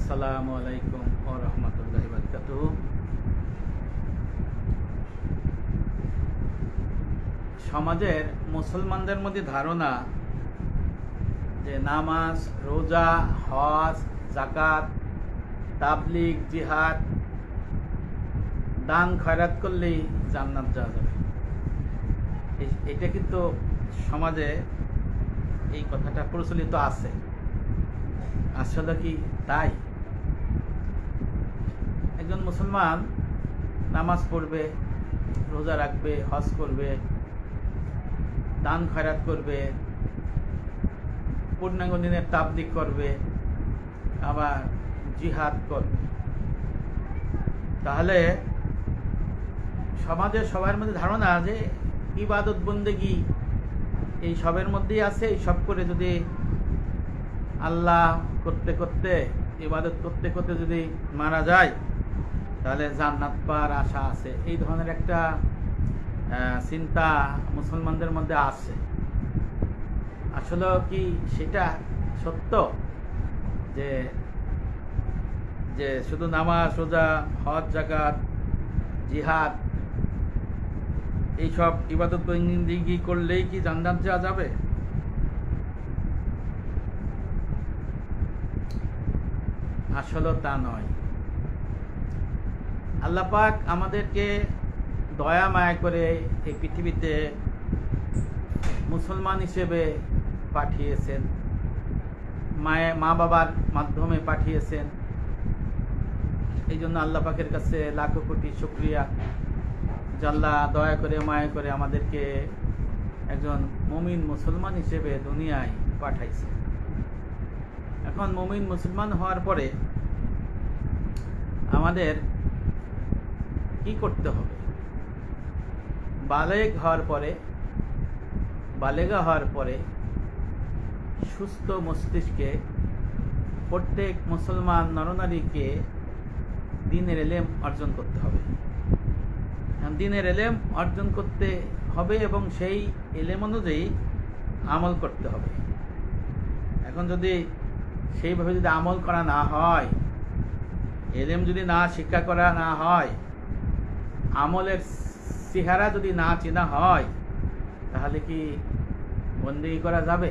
আসসালামু আলাইকুম ওয়া রাহমাতুল্লাহি ওয়া বারাকাতুহু। সমাজের মুসলমানদের মধ্যে ধারণা যে নামাজ, রোজা, হজ, যাকাত, তাবলীগ, জিহাদ, দান খয়রাত করলেই জান্নাত যাওয়া যাবে। এটা কিন্তু সমাজে এই কথাটা প্রচলিত আছে। আসলে কি তাই? একজন মুসলমান নামাজ পড়বে, রোজা রাখবে, হজ করবে, দান খয়রাত করবে, পূর্ণাঙ্গ দিনের তাবলীগ করবে, আবার জিহাদ করবে, তাহলে সমাজের সবার মধ্যে ধারণা যে ইবাদত বন্দেগী এই সবের মধ্যেই আছে। এই সব করে যদি আল্লাহ করতে করতে, ইবাদত করতে করতে যদি মারা যায় তাহলে জান্নাত পাওয়ার আশা আছে। এই ধরনের একটা চিন্তা মুসলমানদের মধ্যে আছে। আসলে কি সেটা সত্য যে যে শুধু নামাজ, রোজা, হজ, যাকাত, জিহাদ এইসব ইবাদত বন্দেগী করলেই কি জান্নাত যাওয়া যাবে? আসলে তা নয়। আল্লাহ পাক আমাদেরকে দয়া মায়া করে এই পৃথিবীতে মুসলমান হিসেবে পাঠিয়েছেন, মা বাবার মাধ্যমে পাঠিয়েছেন। এই জন্য আল্লাহ পাকের কাছে লাখো কোটি শুকরিয়া যে আল্লাহ দয়া করে মায়া করে আমাদেরকে একজন মুমিন মুসলমান হিসেবে দুনিয়ায় পাঠাইছে। এখন মুমিন মুসলমান হওয়ার পরে আমাদের কি করতে হবে? বালেগা হওয়ার পরে সুস্থ মস্তিষ্কে প্রত্যেক মুসলমান নরনারীকে দ্বীনের ইলম অর্জন করতে হবে। দ্বীনের ইলম অর্জন করতে হবে এবং সেই ইলম অনুযায়ী আমল করতে হবে। এখন যদি সেইভাবে যদি আমল করা না হয়, ইলম যদি না শিক্ষা করা না হয়, আমলের চেহারা যদি না চেনা হয়, তাহলে কি বন্দেগী করা যাবে?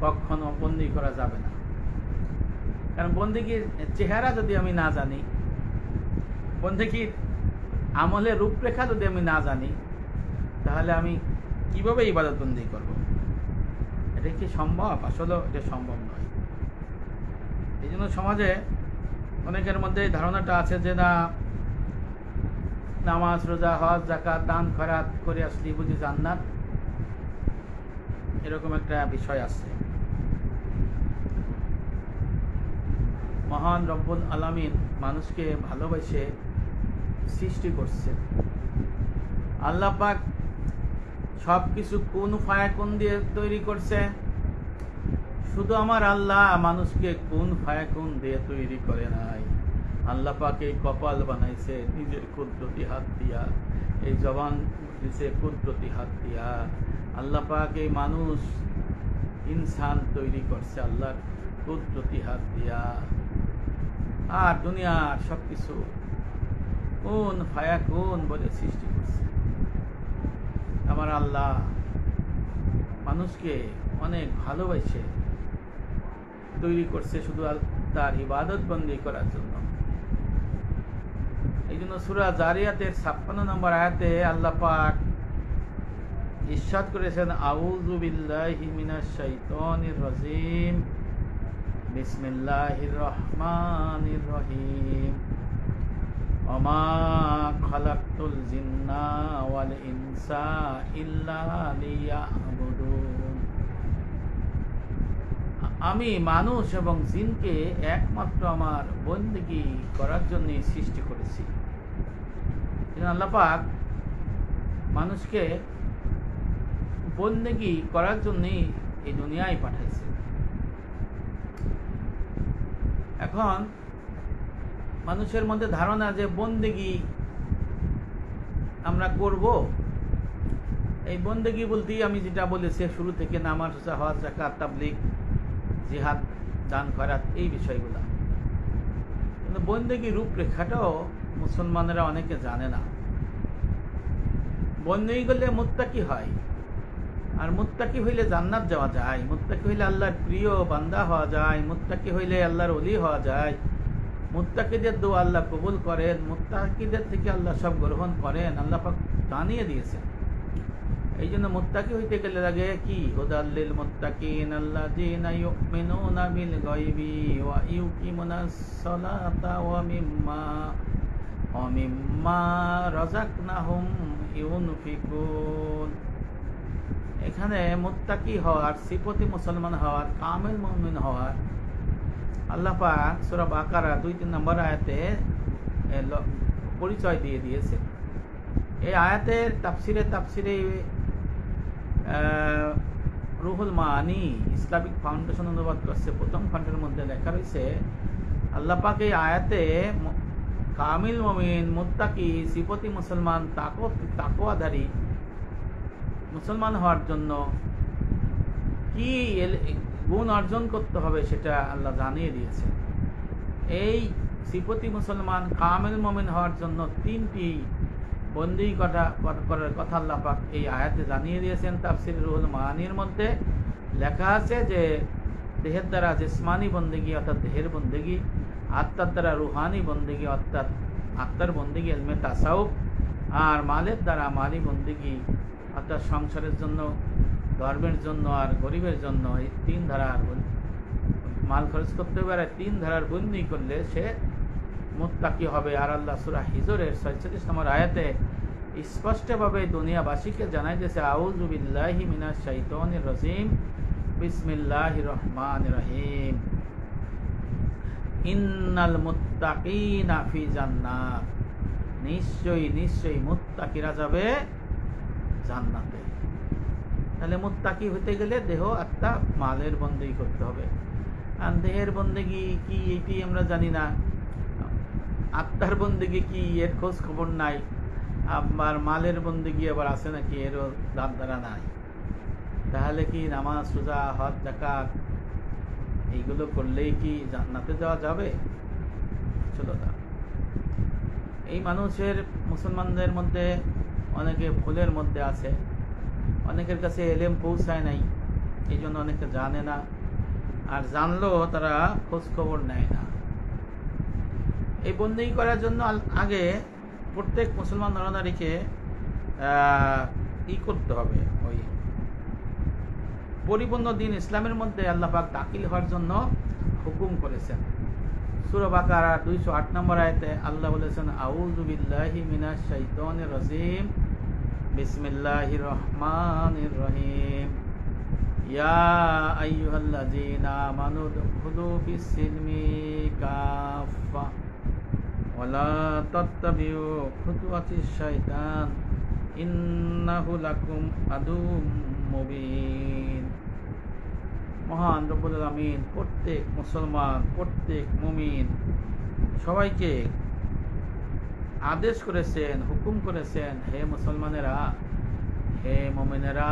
কখনো বন্দেগী করা যাবে না। কারণ বন্দেগীর চেহারা যদি আমি না জানি, বন্দেগীর আমলের রূপরেখা যদি আমি না জানি, তাহলে আমি কিভাবে ইবাদত বন্দেগী করব? এটা কি সম্ভব? আসলে এটা সম্ভব নয়। এই জন্য সমাজে অনেকের মধ্যে ধারণাটা আছে যে না, নামাজ, রোজা, হজ, যাকাত, দান খয়রাত করে আসলে বুঝি জান্নাত, এরকম একটা বিষয় আছে। মহান রব্বুল আলামিন মানুষকে ভালোবেসে সৃষ্টি করছে। আল্লাহ পাক সবকিছু কুন ফায়াকুন দিয়ে তৈরি করছে। শুধু আমার আল্লাহ মানুষকে কুন ফায়াকুন দিয়ে তৈরি করে নাই। আল্লাহ পাক এই কপাল বানাইছে নিজের কুদরতি হাত দিয়া, এই জবান দিছে কুদরতি হাত দিয়া। আল্লাহ পাক এই মানুষ ইনসান তৈরি করছে আল্লাহর কুদরতি হাত দিয়া। আর দুনিয়ার সবকিছু কুন ফায়াকুন বলে সৃষ্টি করছে। আমার আল্লাহ মানুষকে অনেক ভালোবাসে তৈরি করছে শুধু তার ইবাদত বন্দেগী করার জন্য। এই জন্য সূরা জারিয়াতের 56 নম্বর আয়াতে আল্লাহ পাক ইরশাদ করেছেন, আউযু বিল্লাহি মিনাশ শাইতানির রাজিম, বিসমিল্লাহির রহমানির রহিম, ওমা খালাকতুল জিন্না ওয়াল ইনসা ইল্লা লিয়াবুদুন। আমি মানুষ এবং জিনকে একমাত্র আমার বন্দেগী করার জন্য সৃষ্টি করেছি। আল্লাহ পাক মানুষকে বন্দেগী করার জন্য এই দুনিয়ায় পাঠাইছে। এখন মানুষের মধ্যে ধারণা যে বন্দেগী আমরা করব, এই বন্দেগী বলতেই আমি যেটা বলেছি শুরু থেকে, নামাজ, রোজা, হজ, যাকাত, তাবলীগ, জিহাদ, দান খয়রাত, এই বিষয়গুলো। কিন্তু বন্দেগী রূপরেখাটাও মুসলমানেরা অনেকে জানে না। বন্দেগী করলে মুত্তাকি হয়, আর মুত্তাকি হইলে জান্নাত যাওয়া যায়, মুত্তাকি হইলে আল্লাহর প্রিয় বান্দা হওয়া যায়, মুত্তাকি হইলে আল্লাহর ওলি হওয়া যায়, মুত্তাকিদের দোয়া আল্লাহ কবুল করেন, মুত্তাকিদের থেকে আল্লাহ সব গ্রহণ করেন, আল্লাহ পাক জানিয়ে দিয়েছেন। এই জন্য মুত্তাকি হইতে গেলে লাগে কি, হুদাল্লিল মুত্তাকিন আল্লাযীনা ইউমিনুনা বিল গায়বি ওয়া ইউকিমুনাস সালাতা ওয়া মিম্মা রাযাকনাহুম ইউনফিকুন। এখানে মুত্তাকি হওয়ার, সিফতি মুসলমান হওয়ার, কামিল মুমিন হওয়ার আল্লাহ পাক সূরা বাকারা 2-3 নম্বর আয়াতে পরিচয় দিয়ে দিয়েছে। এই আয়াতের তাফসিরে রুহুল মাআনি ইসলামিক ফাউন্ডেশন অনুবাদ করছে। প্রথম খণ্ডের মধ্যে লেখা রয়েছে, আল্লাহ পাক এই আয়াতে কামিল মুমিন, মুত্তাকি, সিফতি মুসলমান, তাকওয়াধারী মুসলমান হওয়ার জন্য কি গুণ অর্জন করতে হবে সেটা আল্লাহ জানিয়ে দিয়েছে। এই সিফতি মুসলমান, কামিল মুমিন হওয়ার জন্য 3টি বন্দেগী করার কথা আল্লাহ পাক এই আয়াতে জানিয়ে দিয়েছেন। তাফসির রুহুল মাআনির মধ্যে লেখা আছে যে দেহের দ্বারা জিসমানি বন্দেগী অর্থাৎ দেহের বন্দেগী, আত্মার দ্বারা রুহানি বন্দেগী অর্থাৎ আত্মার বন্দেগী ইলমে তাসাউফ, আর মালের দ্বারা মালি বন্দেগী অর্থাৎ সংসারের জন্য, ধর্মের জন্য আর গরিবের জন্য। এই 3 ধারার মাল খরচ করতে পারে, 3 ধারার বন্দি করলে সে মুত্তাকি হবে। আর আল্লাহ সূরা হিজরের 46 নম্বর আয়াতে স্পষ্টভাবে দুনিয়াবাসীকে জানাই দিয়েছে, আউযু বিল্লাহি মিনাশ শাইতানির রাজিম, বিসমিল্লাহির রহমানির রহিম, ইন্নাল মুত্তাকিনা ফি জান্নাত, নিশ্চয়ই মুত্তাকিরা যাবে জান্নাতে। তাহলে মুত্তাকি হতে গেলে দেহ, আত্মা, মালের বন্দেগী করতে হবে। আর দেহের বন্দেগী কি এটি আমরা জানি না, আত্মার বন্দেগী কি এর খোঁজ খবর নাই, আবার মালের বন্দেগী আবার আছে নাকি এরও দাঁত দ্বারা নাই। তাহলে কি নামাজ, রোজা, হজ, যাকাত এইগুলো করলেই কি জান্নাতে যাওয়া যাবে? চলো না। এই মানুষের, মুসলমানদের মধ্যে অনেকে ভুলের মধ্যে আছে, অনেকের কাছে এলেম পৌঁছায় নাই, এই জন্য অনেকে জানে না, আর জানলেও তারা খোঁজ খবর নেয় না। এই বন্দেগী করার জন্য আগে প্রত্যেক মুসলমান নরনারীকে করতে হবে, ওই পরিপূর্ণ দিন ইসলামের মধ্যে আল্লাহ পাক দাখিল হওয়ার জন্য হুকুম করেছেন। সূরা বাকারা 208 নম্বর আয়াতে আল্লাহ বলেছেন, আউযু বিল্লাহি মিনাশ শাইতানির রাজিম, বিসমিল্লাহির রহমানির রহিম, ইয়া আইয়ুহাল্লাযীনা আমানু দুখুলু ফিস-সিলমি কাফা ওয়া লা তাত্তাবিউ খুতুওয়াতিশ শাইতান ইন্নাহু লাকুম আদুউম মুবিন। মহান রব্বুল আলামিন প্রত্যেক মুসলমান, প্রত্যেক মুমিন সবাইকে আদেশ করেছেন, হুকুম করেছেন, হে মুসলমানেরা, হে মুমিনেরা,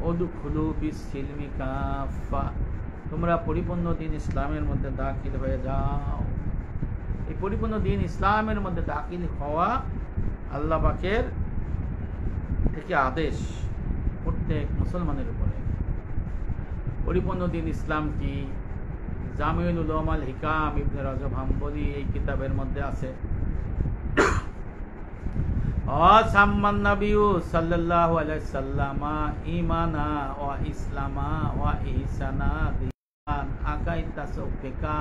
উদখুলু ফিস-সিলমি কাফা, তোমরা পরিপূর্ণ দিন ইসলামের মধ্যে দাখিল হয়ে যাও। এই পরিপূর্ণ দিন ইসলামের মধ্যে দাখিল হওয়া আল্লাহ পাকের থেকে আদেশ প্রত্যেক মুসলমানের উপরে। পরিপূর্ণ দিন ইসলাম কি? জামিউল উলুম আল হিকাম ইবনে রাজব হাম্বলি এই কিতাবের মধ্যে আছে, সাম্মান নবিয়্যু সাল্লাল্লাহু আলাইহি সাল্লামা ঈমানা ওয়া ইসলামা ওয়া ইহসানা দিন আকাইদ তাসাউফিকা।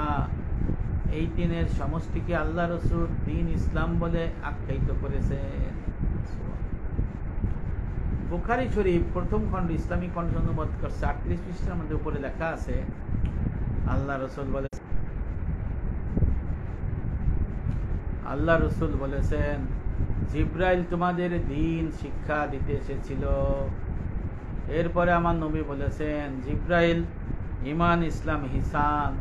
এই দিনের সমষ্টিকে আল্লাহ রাসূল দিন ইসলাম বলে আখ্যায়িত করেছেন। বুখারী শরীফ প্রথম খণ্ড ইসলামিক খণ্ড অনুবাদ করছে, 38 পৃষ্ঠার মধ্যে উপরে লেখা আছে, আল্লাহ রসুল বলেছেন, জিব্রাইল তোমাদের দ্বীন শিক্ষা দিতে এসেছিল। এরপরে আমার নবী বলেছেন, জিব্রাইল ঈমান, ইসলাম, ইহসান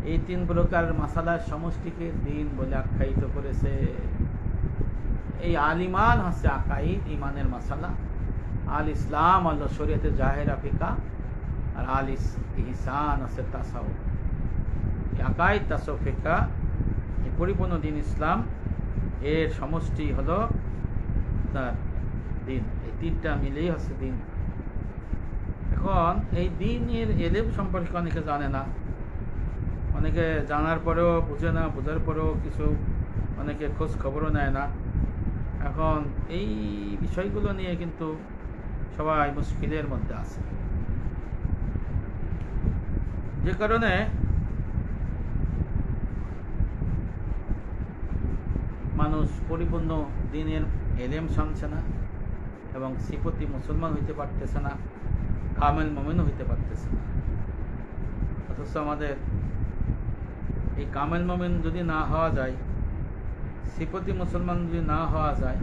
এই 3 প্রকার মাসালার সমষ্টিকে দ্বীন বলে আখ্যায়িত করেছে। এই আল ঈমান হচ্ছে আকাইদ, ঈমানের মাসালা। আল ইসলাম হলো শরীয়তে জাহেরা ফিকা, আর আল ইহসান হচ্ছে তাসাউফ। আকাইদ তাসাউফ ফিকহ, এই পরিপূর্ণ দিন ইসলাম এর সমষ্টি হলো তার দিন। এই তিনটা মিলেই হচ্ছে দিন। এখন এই দিনের এলেম সম্পর্কে অনেকে জানে না, অনেকে জানার পরেও বুঝে না, বোঝার পরেও কিছু অনেকে খোঁজ খবরও নেয় না। এখন এই বিষয়গুলো নিয়ে কিন্তু সবাই মুশকিলের মধ্যে আছে, যে কারণে মানুষ পরিপূর্ণ দিনের এলেম শানছে না এবং সিপতি মুসলমান হইতে পারতেছে না, কামেল মুমিনও হইতে পারতেছে না। অথচ আমাদের এই কামেল মুমিন যদি না হওয়া যায়, সিপতি মুসলমান যদি না হওয়া যায়,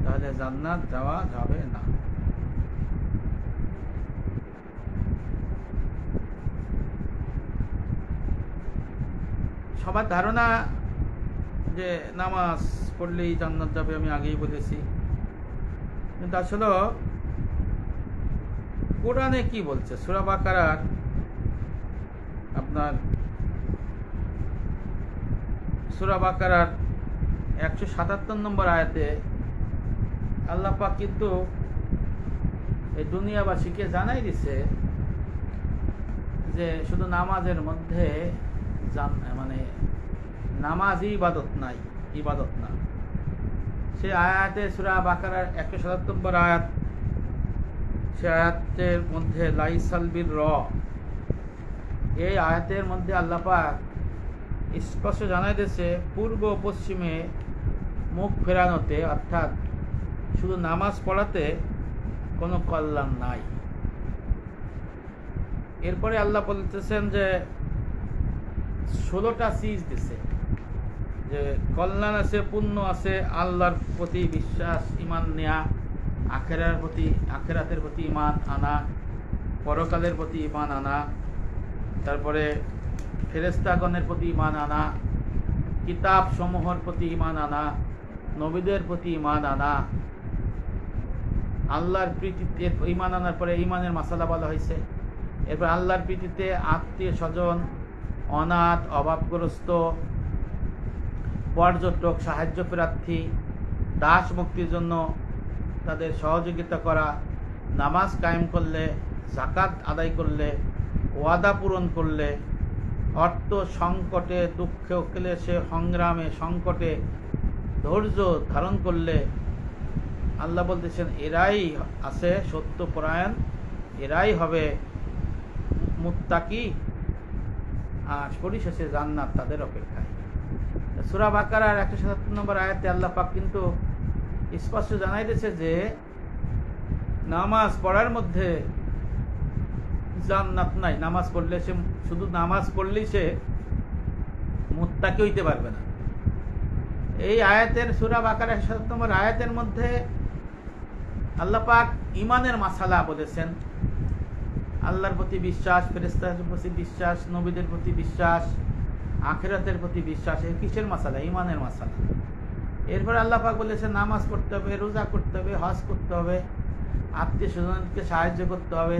তাহলে জান্নাত যাওয়া যাবে না। সবার ধারণা যে নামাজ পড়লেই জান্নাত যাবে, আমি আগেই বলেছি। কিন্তু আসলে কোরআনে কি বলছে? সূরা বাকারার আপনার 177 নম্বর আয়াতে আল্লাহ পাক কিন্তু এই দুনিয়াবাসীকে জানাই দিছে যে শুধু নামাজের মধ্যে মানে নামাজই ইবাদত নাই, ইবাদত না। সে আয়াতে সূরা বাকারার 177 নম্বর আয়াত, সে আয়াতের মধ্যে লাইসাল বির র, এই আয়াতের মধ্যে আল্লাহ পাক স্পষ্ট জানাই দিয়েছে পূর্ব পশ্চিমে মুখ ফেরানোতে, অর্থাৎ শুধু নামাজ পড়াতে কোনো কল্যাণ নাই। এরপরে আল্লাহ বলতেছেন যে 16টা চিজ দিছে, যে কল্যাণ আছে, পুণ্য আছে, আল্লাহর প্রতি বিশ্বাস, ঈমান নেয়া, আখিরাতের প্রতি ঈমান আনা, পরকালের প্রতি ঈমান আনা, তারপরে ফেরেশতাগণের প্রতি ঈমান আনা, কিতাব সমূহের প্রতি ঈমান আনা, নবীদের প্রতি ঈমান আনা, আল্লাহর প্রীতিতে ঈমান আনার পরে ঈমানের মাসালা বলা হয়েছে। এরপর আল্লাহর প্রীতিতে আত্মীয় স্বজন, অনাথ, অভাবগ্রস্ত, পর্যটক, সাহায্য প্রার্থী, দাস মুক্তির জন্য তাদের সহযোগিতা করা, নামাজ কায়েম করলে, যাকাত আদায় করলে, ওয়াদা পূরণ করলে, অর্থ সংকটে, দুঃখে, ক্লেশে, সংগ্রামে, সংকটে ধৈর্য ধারণ করলে, আল্লাহ বলতেছেন এরাই আছে সত্যপরায়ণ, এরাই হবে মুত্তাকি, আর পরিশেষে জান্নাত তাদের অপেক্ষায়। সূরা বাকারার 177 নম্বর আয়াতে আল্লাহ পাক কিন্তু স্পষ্ট জানাই দিয়েছে যে নামাজ পড়ার মধ্যে জান্নাত নাই। নামাজ পড়লে সে, শুধু নামাজ পড়লেই সে মুত্তাকি হইতে পারবে না। এই আয়াতের সূরা বাকারা 177 নম্বর আয়াতের মধ্যে আল্লাহ পাক ঈমানের মাসালা বলেছেন। আল্লাহর প্রতি বিশ্বাস, ফেরেশতাদের প্রতি বিশ্বাস, নবীদের প্রতি বিশ্বাস, আখিরাতের প্রতি বিশ্বাস, এই কিসের মাসালা? ঈমানের মাসালা। এরপর আল্লাহ পাক বলেছেন নামাজ পড়তে হবে, রোজা করতে হবে, হজ করতে হবে, আত্মীয় স্বজনকে সাহায্য করতে হবে,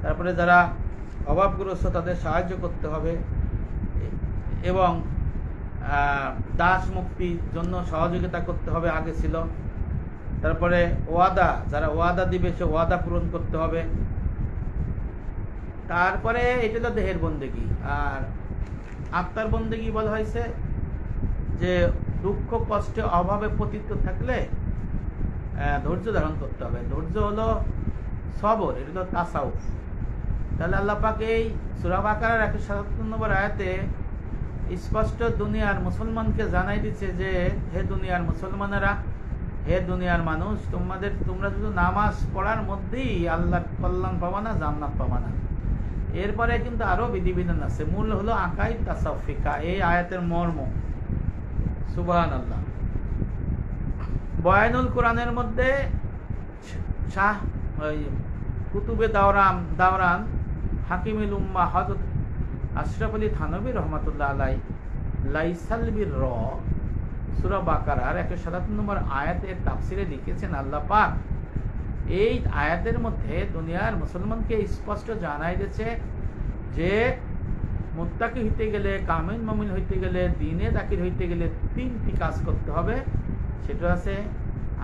তারপরে যারা অভাবগ্রস্ত তাদের সাহায্য করতে হবে, এবং দাস মুক্তির জন্য সহযোগিতা করতে হবে, আগে ছিল। তারপরে ওয়াদা, যারা ওয়াদা দিবে সে ওয়াদা পূরণ করতে হবে। তারপরে এটা হলো দেহের বন্দেগী। আর আত্মার বন্দেগী বলা হয়েছে যে দুঃখ কষ্টে অভাবে পতিত থাকলে ধৈর্য ধারণ করতে হবে। ধৈর্য হলো সবর, এটা হলো তাসাউফ। তাহলে আল্লাহ পাক এই সূরা বাকারার 177 নম্বর আয়াতে স্পষ্ট দুনিয়ার মুসলমানকে জানাই দিচ্ছে যে হে দুনিয়ার মুসলমানেরা, হে দুনিয়ার মানুষ, তোমরা শুধু নামাজ পড়ার মধ্যেই আল্লাহর কল্যাণ পাবা না, জান্নাত পাবা না। এরপরে কিন্তু আরো বিধিবিধান আছে। মূল হলো আকাইদ তাসাউফ ফিকহ, এই আয়াতের মর্ম। সুবহানাল্লাহ। বয়ানুল কোরআনের মধ্যে শাহ কুতুবে দাওরান হাকিমুল উম্মাহ হযরত আশরাফ আলী থানভী রহমাতুল্লাহ আলাই লাইসাল বির র সূরা বাকারার 177 নম্বর আয়াতের তাফসিরে লিখেছেন আল্লাহ পাক এই আয়াতের মধ্যে দুনিয়ার মুসলমানকে স্পষ্ট জানাই দিয়েছে যে মুত্তাকি হইতে গেলে, কামিল মুমিন হইতে গেলে, দ্বীনে দাখিল হইতে গেলে 3টি কাজ করতে হবে। সেটা আছে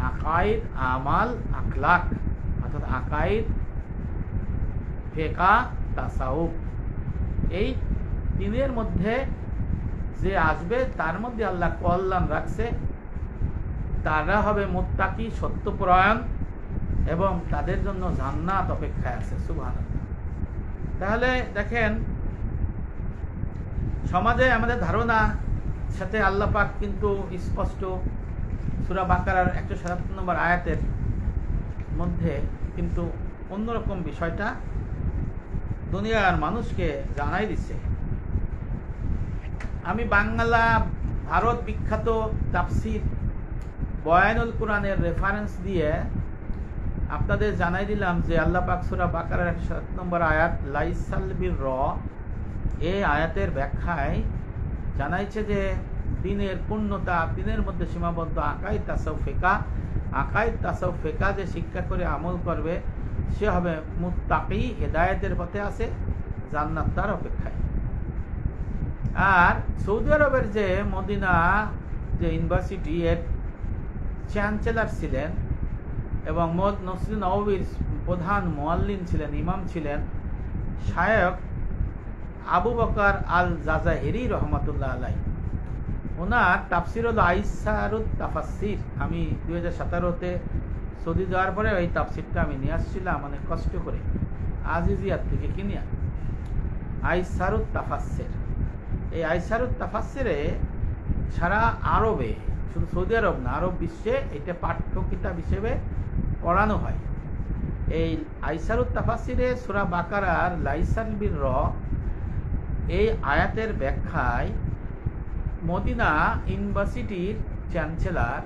আকাইদ, আমাল, আখলাক, অর্থাৎ আকাইদ, ফিকহ, তাসাউফ। এই 3-এর মধ্যে যে আসবে তার মধ্যে আল্লাহ কল্যাণ রাখছে, তারা হবে মুত্তাকি, সত্যপরায়ণ, এবং তাদের জন্য জান্নাত অপেক্ষায় আছে। সুবহানাল্লাহ। তাহলে দেখেন, সমাজে আমাদের ধারণা সাথে আল্লাহ পাক কিন্তু স্পষ্ট সূরা বাকারার 177 নম্বর আয়াতের মধ্যে কিন্তু অন্যরকম বিষয়টা দুনিয়ার মানুষকে জানাই দিচ্ছে। আমি বাংলা ভারত বিখ্যাত তাফসীর বয়ানুল কোরআনের রেফারেন্স দিয়ে আপনাদের জানাই দিলাম যে আল্লাহ পাক সূরা বাকারার 107 নম্বর আয়াত লাইসাল বির, এই আয়াতের ব্যাখ্যায় জানাইছে যে দ্বীনের পূর্ণতা, দ্বীনের মধ্যে সীমাবদ্ধ আকাইদ, তাসাউফ, ফিকহ। আকাইদ, তাসাউফ, ফিকহ যে শিক্ষা করে আমল করবে সে হবে মুত্তাকি, হেদায়েতের পথে আছে, জান্নাত তার অপেক্ষায়। আর সৌদি আরবের যে মদিনা যে ইউনিভার্সিটি এর চ্যান্সেলর ছিলেন এবং মসজিদ নববীর প্রধান মুয়াল্লিম ছিলেন, ইমাম ছিলেন শায়খ আবু বকর আল জাজাহিরি রহমাতুল্লাহ আলাইহি। ওনার তাফসির হলো আইসারুত তাফাসসির। আমি 2017-তে সৌদি যাওয়ার পরে ওই তাফসিরটা আমি নিয়ে আসছিলাম অনেক কষ্ট করে, আজিজিয়াত থেকে কিনিয়া। আইসারুত তাফাসসির, এই আইসারুত তাফাসসিরে সারা আরবে, শুধু সৌদি আরব না, আরব বিশ্বে এটা পাঠ্য কিতাব হিসেবে পড়ানো হয়। এই আইসারুত তাফাসসিরে সূরা বাকারার লাইসাল বির, এই আয়াতের ব্যাখ্যায় মদিনা ইউনিভার্সিটির চ্যান্সেলর,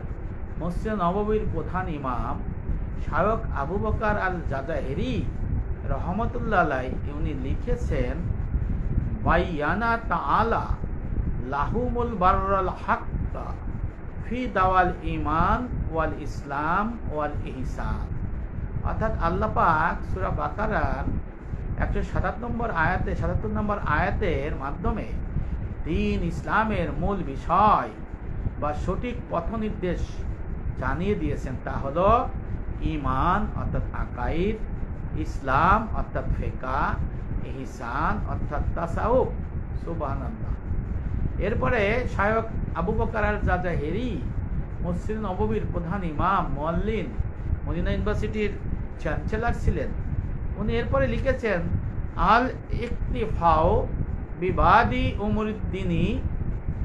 মসজিদ নববীর প্রধান ইমাম শায়খ আবু বকর আল জাজাহিরি রহমতুল্লাহ আলাইহি উনি লিখেছেন, বাইয়ানা তাআলা লাহুমুল বাররাল হাক্কা ফি দাওয়াল ঈমান ওয়াল ইসলাম ওয়াল ইহসান। অর্থাৎ আল্লাহ পাক সূরা বাকারার 177 নম্বর আয়াতের মাধ্যমে দ্বীন ইসলামের মূল বিষয় বা সঠিক পথ নির্দেশ জানিয়ে দিয়েছেন। তা হলো ঈমান অর্থাৎ আকাইদ, ইসলাম অর্থাৎ ফিকহ, ইহসান অর্থাৎ তাসাউফ। সুবহানাল্লাহ। এরপরে শায়খ আবু বকর আল জাজাহিরি মসজিদ নববীর প্রধান ইমাম, মুয়াল্লিম, মদিনা ইউনিভার্সিটির চ্যান্সেলর ছিলেন। উনি এরপরে লিখেছেন, আল ইকতিফাউ বিবাদি উমরুদ্দিনী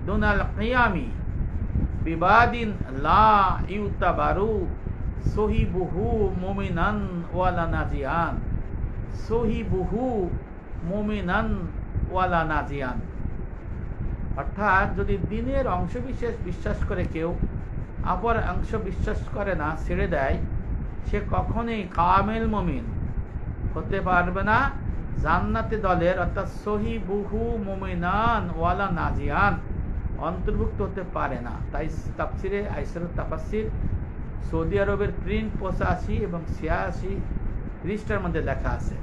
দুনাল কিয়ামি বিবাদিন লা ইউতাবারু সহিবুহু মুমিনান ওয়ালা নাজিয়ান, সহিবুহু মুমিনান ওয়ালা নাজিয়ান। অর্থাৎ যদি দ্বীনের অংশবিশেষ বিশ্বাস করে কেউ, অপর অংশ বিশ্বাস করে না, ছেড়ে দেয়, সে কখনোই কামিল মুমিন হতে পারবে না, জান্নাতি দলের অর্থাৎ সহিবুহু মুমিনান ওয়ালা নাজিয়ান অন্তর্ভুক্ত হতে পারে না। তাই তাফসিরে আইসারুত তাফাসসির সৌদি আরবের প্রিন্ট 85 এবং 86 পৃষ্ঠার মধ্যে লেখা আছে।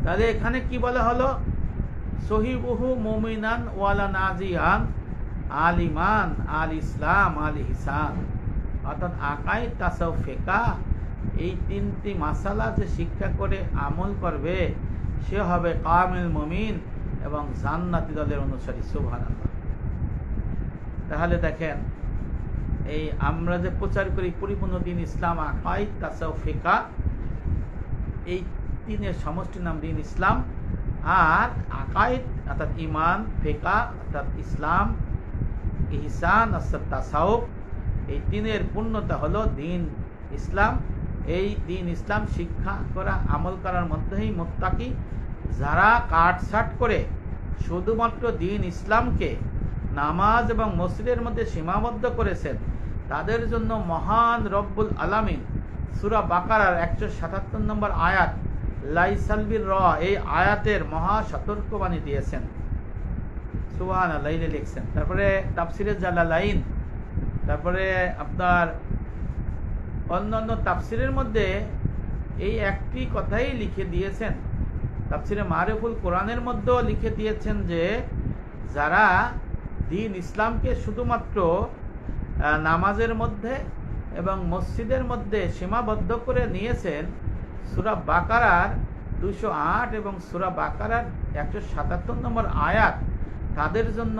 তাহলে এখানে কি বলা হলো? সহিবুহু মুমিনান ওয়ালা নাজিয়ান, আল ইমান, আল ইসলাম, আল ইহসান। অর্থাৎ আকাইদ, তাসাউফ, ফিকহ, এই 3টি মাসালা যে শিক্ষা করে আমল করবে সে হবে কামিল মুমিন এবং জান্নাতি দলের অনুসারী। সুবহানাল্লাহ। তাহলে দেখেন, এই আমরা যে প্রচার করি পরিপূর্ণ দ্বীন ইসলাম, আকাইদ, তাসাউফ, ফিকহ, এই 3-এর সমষ্টি নাম দ্বীন ইসলাম। আর আকাইদ অর্থাৎ ইমান, ফিকহ অর্থাৎ ইসলাম, ইহসান অর্থাৎ তাসাউফ, এই 3-এর পূর্ণতা হলো দ্বীন ইসলাম। এই দ্বীন ইসলাম শিক্ষা করা, আমল করার মধ্যেই মুত্তাকি। যারা কাটছাট করে শুধুমাত্র দ্বীন ইসলামকে নামাজ এবং মসজিদের মধ্যে সীমাবদ্ধ করেছেন, তাদের জন্য মহান রব্বুল আলামিন সূরা বাকারার 177 নম্বর আয়াত লাইসাল বির, এই আয়াতের মহা সতর্কবাণী দিয়েছেন। সুবহানাল্লাহ লিখছেন। তারপরে তাফসিরে জালালাইন, তারপরে আপনার অন্যান্য তাফসিরের মধ্যে এই একটি কথাই লিখে দিয়েছেন। তাফসিরে মারিফুল কোরআনের মধ্যেও লিখে দিয়েছেন যে যারা দ্বীন ইসলামকে শুধুমাত্র নামাজের মধ্যে এবং মসজিদের মধ্যে সীমাবদ্ধ করে নিয়েছেন, সূরা বাকারার 208 এবং সূরা বাকারার 177 নম্বর আয়াত তাদের জন্য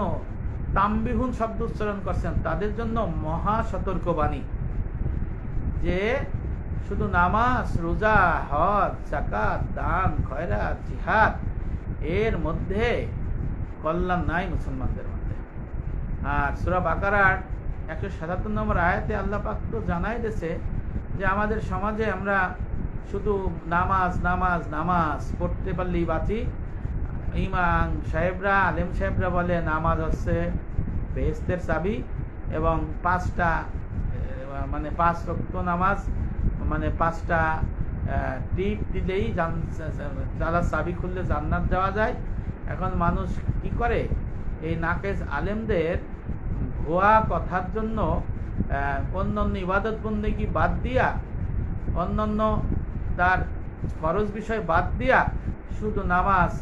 তাম্বিহুন শব্দ উচ্চারণ করছেন, তাদের জন্য মহা সতর্কবাণী যে শুধু নামাজ, রোজা, হজ, যাকাত, দান, খয়রাত, জিহাদ এর মধ্যে কল্যাণ নাই মুসলমানদের মধ্যে। আর সূরা বাকারার 177 নম্বর আয়াতে আল্লাহ পাক তো জানাই দিয়েছে যে আমাদের সমাজে আমরা শুধু নামাজ নামাজ নামাজ পড়তে পারলেই বাঁচি। ইমাম সাহেবরা, আলেম সাহেবরা বলে নামাজ হচ্ছে বেহেশতের চাবি এবং 5টা মানে 5 ওয়াক্ত নামাজ মানে 5টা টিপ দিলেই যারা চাবি খুললে জান্নাত যাওয়া যায়। এখন মানুষ কি করে, এই নাকেশ আলেমদের ভুয়া কথার জন্য অন্যান্য ইবাদত বন্দেগী বাদ দিয়া, অন্যান্য তার ফরজ বিষয় বাদ দিয়া শুধু নামাজ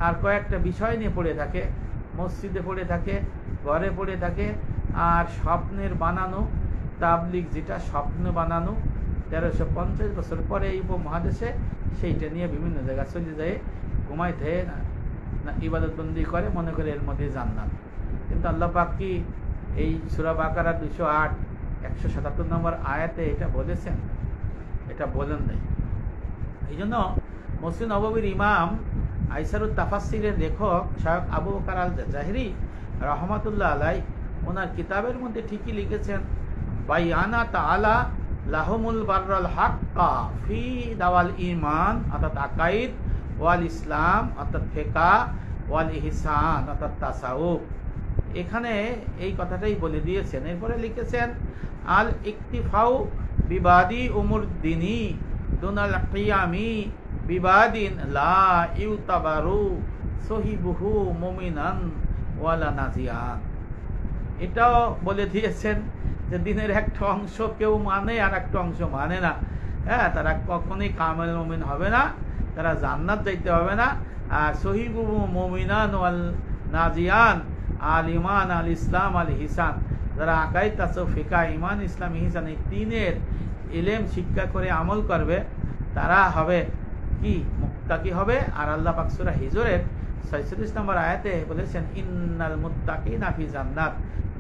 আর কয়েকটা বিষয় নিয়ে পড়ে থাকে, মসজিদে পড়ে থাকে, ঘরে পড়ে থাকে। আর স্বপ্নের বানানো তাবলিগ, যেটা স্বপ্ন বানানো 1350 বছর পরে এই উপমহাদেশে, সেইটা নিয়ে বিভিন্ন জায়গায় চলে যায়, ঘুমাই থেকে ইবাদত বন্দি করে, মনে করে এর মধ্যে জান্নাত। কিন্তু আল্লাহ পাক কি এই সূরা বাকারা 208 177 নম্বর আয়াতে এটা বলেছেন? এটা বলেন নাই। এই জন্য মসজিদ নববীর ইমাম আইসারুত তাফাসসিরের লেখক শায়খ আবু বকর আল জাহিরি রহমাতুল্লাহ আলাই ওনার কিতাবের মধ্যে ঠিকই লিখেছেন, বাইয়ানা তাআলা লাহুমুল বাররাল হাক্কা ফি দাওয়াল ঈমান অর্থাৎ আকাইদ, ওয়াল ইসলাম অর্থাৎ ফিকহ, ওয়াল ইহসান অর্থাৎ তাসাউফ। এখানে এই কথাটাই বলে দিয়েছেন। এরপরে লিখেছেন আল ইকতিফাউ বিবাদি উমুর দিনী দুনাল কিয়ামি বিবাদিন লা ইউতাবারু সহিবুহু মুমিনান ওয়ালা নাজিয়ান। এটাও বলে দিয়েছেন যে দিনের একটা অংশ কেউ মানে আর একটা অংশ মানে না। হ্যাঁ, তারা কখনোই কামেল মুমিন হবে না, তারা জান্নাত যাইতে হবে না। আর সহিবুহু মুমিনান ওয়াল নাজিয়ান, আল ইমান, আল ইসলাম, আল ইহসান, যারা আকাইদ, তাসাউফ, ফিকহ, ইমান, ইসলাম, ইহসান এই তিনের ইলম শিক্ষা করে আমল করবে, তারা হবে কি মুত্তাকি হবে। আর আল্লাহ পাক সূরা হিজরের 46 নম্বর আয়াতে বলেছেন ইন্নাল মুত্তাকিনা ফি জান্নাত,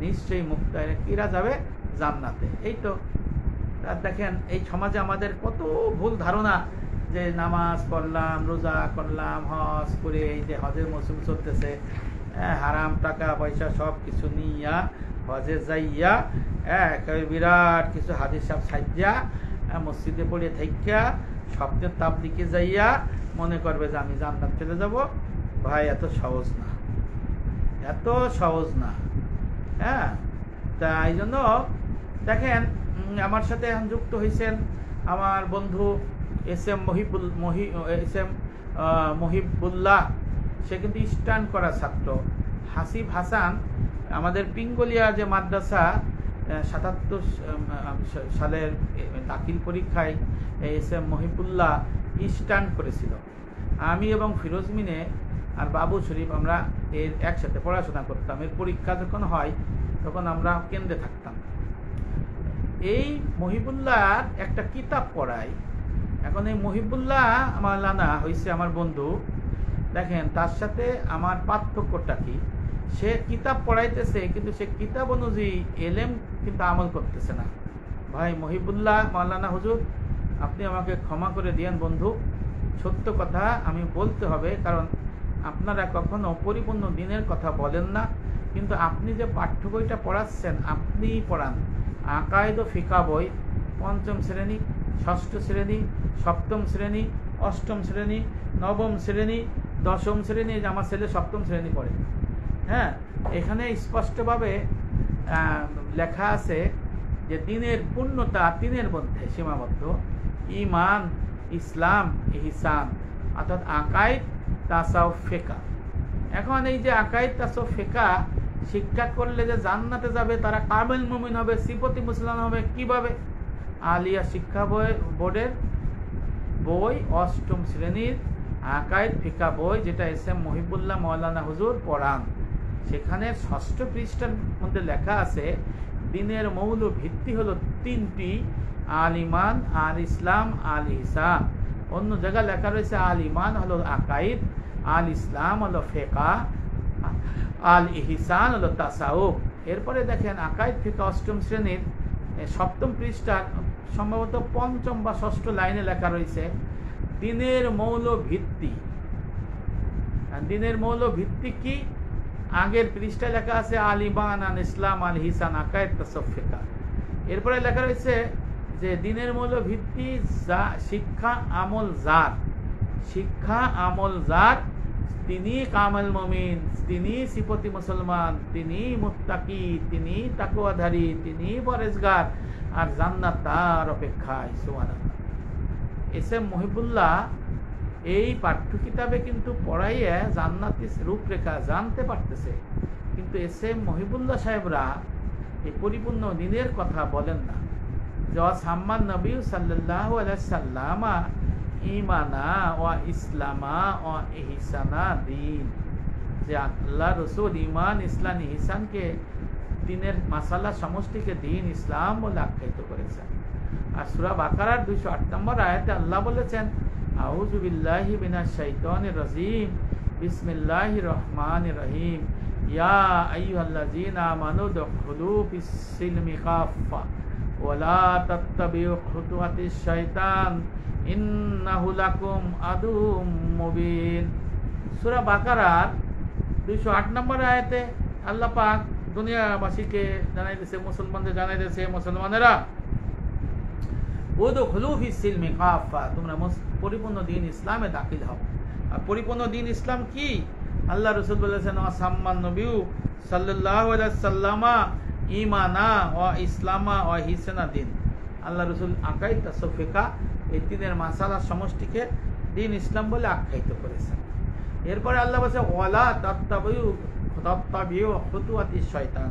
নিশ্চয়ই মুত্তাকিরা যাবে জান্নাতে। এই তো দেখেন এই সমাজে আমাদের কত ভুল ধারণা যে নামাজ পড়লাম, রোজা করলাম, হজ করে, এই যে হজের মৌসুম চলতেছে, হারাম টাকা পয়সা সব কিছু নিয়া হজে যাইয়া বিরাট কিছু হাদিস সাহেব সাজ্জা মসজিদে পড়ে থাইকা স্বপ্নের তাবলিগে যাইয়া মনে করবে যে আমি জান্নাত চলে যাব। ভাই, এত সহজ না, এত সহজ না। হ্যাঁ, তা এই জন্য দেখেন আমার সাথে এখন যুক্ত হয়েছেন আমার বন্ধু এস এম মহিবুল্লাহ, সে কিন্তু স্ট্যান্ড করা ছাত্র। হাসিব হাসান আমাদের পিঙ্গলিয়া যে মাদ্রাসা 77 সালের দাখিল পরীক্ষায় এস এম মহিবুল্লাহ স্ট্যান্ড করেছিল। আমি এবং ফিরোজ মিনে আর বাবু শরীফ আমরা এর একসাথে পড়াশোনা করতাম। এর পরীক্ষা যখন হয় তখন আমরা কেন্দ্রে থাকতাম। এই মহিবুল্লাহর একটা কিতাব পড়াই। এখন এই মহিবুল্লাহ আমার লানা হয়েছে আমার বন্ধু। দেখেন তার সাথে আমার পার্থক্যটা কি, সে কিতাব পড়াইতেছে কিন্তু সে কিতাব অনুযায়ী এলেম কিন্তু আমল করতেছে না। ভাই মহিবুল্লাহ মাওলানা হুজুর, আপনি আমাকে ক্ষমা করে দিয়েন বন্ধু, সত্য কথা আমি বলতে হবে, কারণ আপনারা কখনো পরিপূর্ণ দিনের কথা বলেন না। কিন্তু আপনি যে পাঠ্য বইটা পড়াচ্ছেন, আপনিই পড়ান আকায়েদ ও ফিকহ বই, 5ম শ্রেণী, 6ষ্ঠ শ্রেণী, 7ম শ্রেণী, 8ম শ্রেণী, 9ম শ্রেণী, 10ম শ্রেণী। আমার ছেলে 7ম শ্রেণী পড়ে। হ্যাঁ, এখানে স্পষ্টভাবে লেখা আছে যে দিনের পূর্ণতা 3-এর মধ্যে সীমাবদ্ধ, ঈমান, ইসলাম, ইহসান অর্থাৎ আকায়েদ, তাসাউফ, ফিকহ। এখন এই যে আকায়েদ, তাসাউফ, ফিকহ শিক্ষা করলে যে জান্নাতে যাবে, তারা কামেল মুমিন হবে, সিফতি মুসলমান হবে কিভাবে? আলিয়া শিক্ষা বোর্ডের বই 8ম শ্রেণীর আকায়েদ ফিকা বই, যেটা এস এম মহিবুল্লাহ মৌলানা হুজুর পড়ান, সেখানে 6ষ্ঠ পৃষ্ঠার মধ্যে লেখা আছে দিনের মৌল ভিত্তি হলো 3টি: আল ইমান, আল ইসলাম, আল ইহসান। অন্য জায়গায় লেখা রয়েছে আল ইমান হলো আকাইদ, আল ইসলাম হলো ফিকা, আল ইহসান হলো তাসাউফ। এরপরে দেখেন আকাইদ ফিকা 8ম শ্রেণীর 7ম পৃষ্ঠার সম্ভবত 5ম বা 6ষ্ঠ লাইনে লেখা রয়েছে দিনের মৌল ভিত্তি। দিনের মৌল ভিত্তি কি? আগের পৃষ্ঠায় লেখা আছে আল ইমান, আল ইসলাম, আল ইহসান, আকাইদ, তাসাউফ, ফিকা। এরপরে লেখা রয়েছে যে দিনের মৌল ভিত্তি শিক্ষা আমল যার, শিক্ষা আমল যার, তিনি কামেল মুমিন, তিনি সিফতি মুসলমান, তিনি মুত্তাকি, তিনি তাকওয়াধারী, তিনি পরেজগার, আর জান্নাত তার অপেক্ষায়। সুবহানাল্লাহ। এস এম মহিবুল্লাহ এই পাঠ্য কিতাবে কিন্তু পড়াইয়া জান্নাতি রূপরেখা জানতে পারতেছে, কিন্তু এস এম মহিবুল্লাহ সাহেবরা এই পরিপূর্ণ দিনের কথা বলেন না। সাম্মান নবী সাল্লাল্লাহু আলাইহি সাল্লাম ঈমানা ওয়া ইসলামা ওয়া ইহসানা দিন, যে আল্লাহ রাসূল ঈমান, ইসলাম, ইহসানকে দিনের মাসালা সমষ্টিকে দিন ইসলাম বলে আখ্যায়িত করেছেন। আর সূরা বাকারার 208 নম্বর আয়াতে আল্লাহ বলেছেন আউযু বিল্লাহি মিনাশ শাইতানির রাজিম বিসমিল্লাহির রহমানির রহিম ইয়া আইয়ুহাল্লাযীনা আমানু দুখুলু ফিস-সিলমি কাফা ওয়ালা তাত্তাবিউ খুতুওয়াতিশ শাইতান ইন্নাহু লাকুম আদুউম মুবিন। সূরা বাকারার 208 নম্বর আয়াতে আল্লাহ পাক দুনিয়াবাসীকে জানাই দিয়েছে, মুসলমানদের জানাই দিয়েছে, মুসলমানেরা উদখুলু ফিস-সিলমি কাফা, তোমরা পরিপূর্ণ দিন ইসলামে দাখিল হও। আর পরিপূর্ণ দিন ইসলাম কি? আল্লাহ রাসূল বলেছেন সাম্মান নবী সাল্লাল্লাহু আলাইহি সাল্লামা ঈমানা ওয়া ইসলামা ওয়া ইহসানা দিন। আল্লাহ রাসূল আকাইদ, তাসাউফ, ফিকা এই তিনের মাসালা সমষ্টিকে দিন ইসলাম বলে আখ্যায়িত করেছেন। এরপরে আল্লাহ বলেছে ওয়ালা তাত্তাবিউ খুতুওয়াতিশ শয়তান,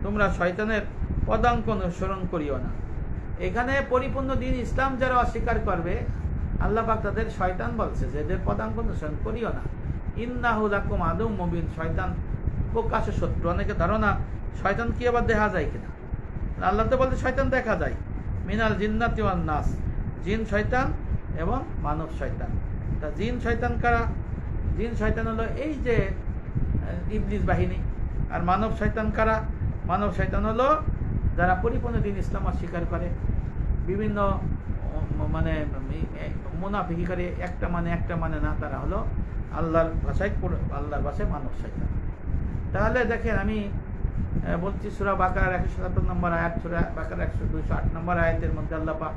তোমরা শয়তানের পদাঙ্ক অনুসরণ করিও না। এখানে পরিপূর্ণ দিন ইসলাম যারা অস্বীকার করবে আল্লাহ পাক তাদের শয়তান বলছে যে এদের পদাঙ্ক অনুসরণ করিও না। ইন্নাহু লাকুম আদুউম মুবিন, শয়তান প্রকাশ্য শত্রু। অনেকে ধারণা শয়তান কি আবার দেখা যায় কিনা? আল্লাহ তো বলতে শয়তান দেখা যায়, মিনাল জিন্নাতি ওয়ান নাস, জিন শয়তান এবং মানব শয়তান। তা জিন শয়তান কারা? জিন শয়তান হলো এই যে ইবলিস বাহিনী। আর মানব শয়তান কারা? মানব শয়তান হলো যারা পরিপূর্ণ দিন ইসলাম অস্বীকার করে, বিভিন্ন মানে মুনাফিকি করে, একটা মানে না, তারা হলো আল্লাহর ভাষায় মানব শয়তান। তাহলে দেখেন আমি বলছি সূরা বাকারার 177 নম্বর আয়াত, সূরা বাকারার 208 নম্বর আয়াতের মধ্যে আল্লাহ পাক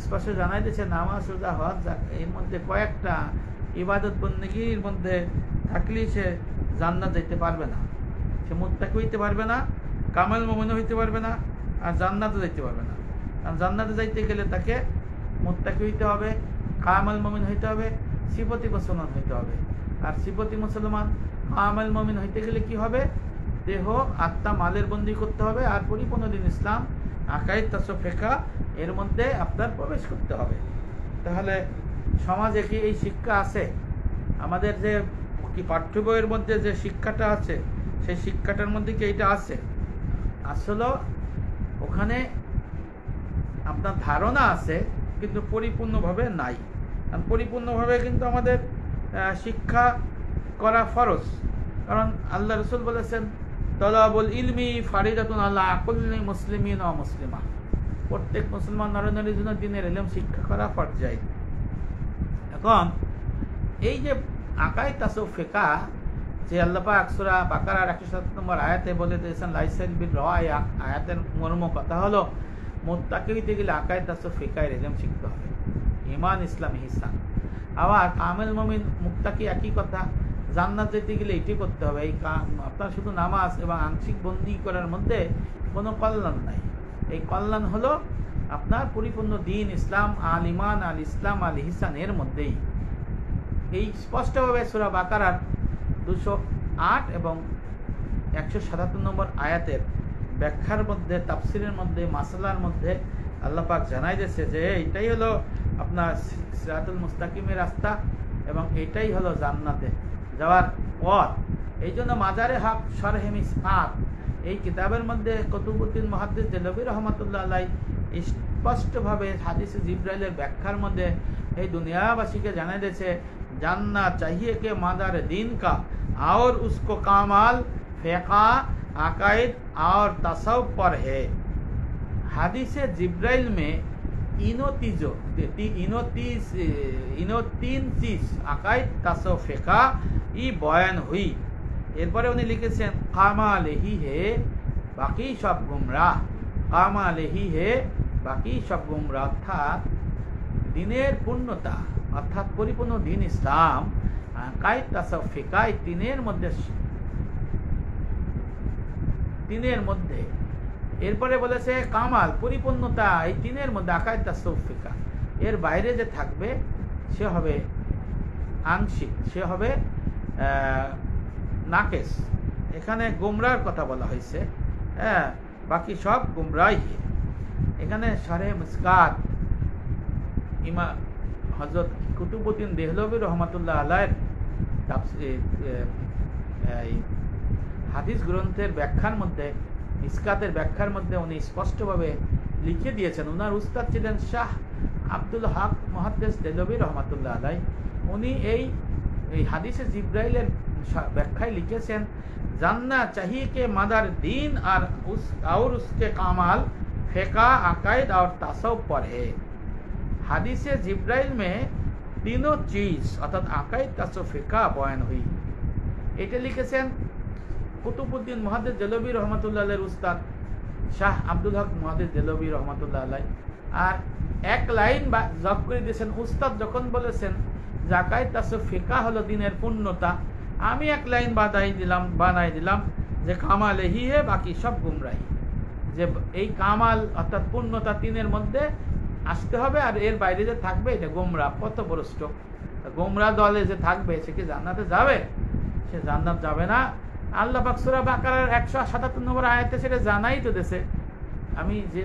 স্পষ্ট জানাই দিয়েছে নামাজ, রোজা, হজ, যাকাত এর মধ্যে কয়েকটা ইবাদত বন্দেগীর মধ্যে থাকলেই সে জান্নাত যেতে পারবে না, সে মুত্তাকি হইতে পারবে না, কামেল মুমিন হইতে পারবে না, আর জান্নাতে যাইতে পারবে না। কারণ জান্নাতে যাইতে গেলে তাকে মুত্তাকি হইতে হবে, কামেল মুমিন হইতে হবে, সিফতি মুসলমান হইতে হবে। আর সিফতি মুসলমান কামেল মুমিন হইতে গেলে কি হবে? দেহ, আত্মা, মালের বন্দী করতে হবে, আর পরিপূর্ণ দিন ইসলাম, আকাইদ, তাসাউফ, ফিকা এর মধ্যে আপনার প্রবেশ করতে হবে। তাহলে সমাজে কি এই শিক্ষা আছে? আমাদের যে কি পাঠ্য বইয়ের মধ্যে যে শিক্ষাটা আছে সেই শিক্ষাটার মধ্যে কি এইটা আছে? আসলে ওখানে আপনার ধারণা আছে কিন্তু পরিপূর্ণভাবে নাই। কারণ পরিপূর্ণভাবে কিন্তু আমাদের শিক্ষা করা ফরজ। কারণ আল্লাহ রাসূল বলেছেন তলাবুল ইলমি ফারিদাতুন আলা কুল্লি মুসলিমিন ওয়া মুসলিমা, প্রত্যেক মুসলমান নরনারীর জন্য দ্বীনের ইলম শিক্ষা করা ফরজ। এখন এই যে আকাইদ, তাসাউফ, ফিকা যে আল্লাহ পাক সূরা বাকারার 107 নম্বর আয়াতে বলে দিয়েছেন লাইসাল বির রায়া, আয়াতের মর্ম কথা হলো মুত্তাকি হইতে গেলে আকাইদ, তাসাউফ, ফিকা এর ইলম শিখতে হবে, ঈমান, ইসলাম, ইহসান। আবার কামেল মুমিন, মুত্তাকি একই কথা। জান্নাত যেতে গেলে এটি করতে হবে। এই আপনার শুধু নামাজ এবং আংশিক বন্দী করার মধ্যে কোনো কল্যাণ নাই। এই কল্যাণ হলো আপনার পরিপূর্ণ দিন ইসলাম, আল ইমান, আল ইসলাম, আল ইহসান এর মধ্যেই। এই স্পষ্টভাবে সূরা বাকারার 208 এবং 177 নম্বর আয়াতের ব্যাখ্যার মধ্যে, তাফসিরের মধ্যে, মাসালার মধ্যে আল্লাহ পাক জানাই দিয়েছে যে এটাই হলো আপনার সিরাতুল মুস্তাকিমের রাস্তা এবং এটাই হলো জান্নাতে যাওয়ার পথ। এই জন্য মাজারে হক শরহে মিসকাত এই কিতাবের মধ্যে কুতুবউদ্দিন মুহাদ্দিস দেহলভী রহমাতুল্লাহ আলাইহি স্পষ্টভাবে হাদিসে জিব্রাইলের ব্যাখ্যার মধ্যে এই দুনিয়াবাসীকে জানাই দিয়েছে, জান্না चाहिए के मादार दीन का और उसको कामाल फेका अकायद और तसव्वुफ पर है। हादिसे जिब्राइल में इनो तीन चीज अकायद तसव्वुफ फेका ই বয়ান হুই। এরপরে উনি লিখেছেন কামাল হি হে বাকি সব গুমরাহ, কামাল হি হে বাকি সব গুমরাহ, অর্থাৎ দিনের পূর্ণতা অর্থাৎ পরিপূর্ণ দিন ইসলাম কায়েদ তাসাউফ ফিকাহ তিনের মধ্যে এরপরে বলেছে কামাল পরিপূর্ণতা এই তিনের মধ্যে আকায়েদ তাসাউফ ফিকাহ, এর বাইরে যে থাকবে সে হবে আংশিক, সে হবে নাকেস। এখানে গুমরার কথা বলা হয়েছে, হ্যাঁ বাকি সব গুমরাই। এখানে শরহে মিসকাত ইমাম হযরত কুতুবউদ্দিন দেহলভী রহমাতুল্লাহ আলাইহির হাদিস গ্রন্থের ব্যাখ্যার মধ্যে মিসকাতের ব্যাখ্যার মধ্যে উনি স্পষ্টভাবে লিখে দিয়েছেন। ওনার উস্তাদ ছিলেন শাহ আব্দুল হক মুহাদ্দিস দেহলভী রহমাতুল্লাহ আলাইহি। উনি এই হাদিসে জিব্রাইলের ব্যাখ্যায় লিখেছেন, জান্না चाहिए के मदर दीन और उसके कामाल फेका अकायद और तसव्वुफ पर है। हादिसे जिब्राइल में तीनों चीज अर्थात अकायद तसव्वुफ फेका बयान हुई। এটা লিখেছেন কুতুবউদ্দিন মুহাদ্দিস দেহলভী রহমাতুল্লাহ আলাইহির উস্তাদ শাহ আব্দুল হক মুহাদ্দিস দেহলভী রহমাতুল্লাহ আলাইহি। আর এক লাইন বা যোগ করে দিয়েছেন, উস্তাদ যখন বলেছেন যে আকায়েদ তাসawwuf ফিকাহ হলো দিনের পূর্ণতা, আমি এক লাইন বানাই দিলাম যে কামাল হি হে বাকি সব গুমরাহি, যে এই কামাল অর্থাৎ পূর্ণতা তিনের মধ্যে আসতে হবে, আর এর বাইরে যে থাকবে এটা গোমরা পথভ্রষ্ট। গোমরা দলে যে থাকবে সে কি জান্নাতে যাবে? সে জান্নাত যাবে না। আল্লাহ পাক সূরা বাকারার 177 নম্বর আয়াতে সেটা জানাই তো দিয়েছে। আমি যে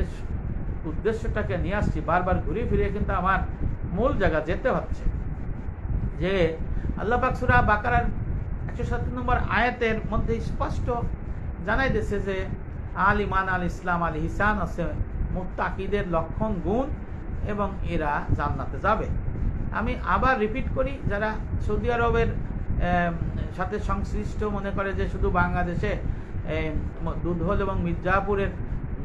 উদ্দেশ্যটাকে নিয়ে আসছি বারবার ঘুরে ফিরে কিন্তু আমার মূল জায়গা যেতে হচ্ছে, যে আল্লাহ পাক সূরা বাকারার 177 নম্বর আয়াতের মধ্যে স্পষ্ট জানাই দিয়েছে যে আল ইমান আল ইসলাম আল ইহসান আছে মুত্তাকিদের লক্ষণ গুণ এবং এরা জান্নাতে যাবে। আমি আবার রিপিট করি, যারা সৌদি আরবের সাথে সংশ্লিষ্ট মনে করে যে শুধু বাংলাদেশে দুধহল এবং মির্জাপুরের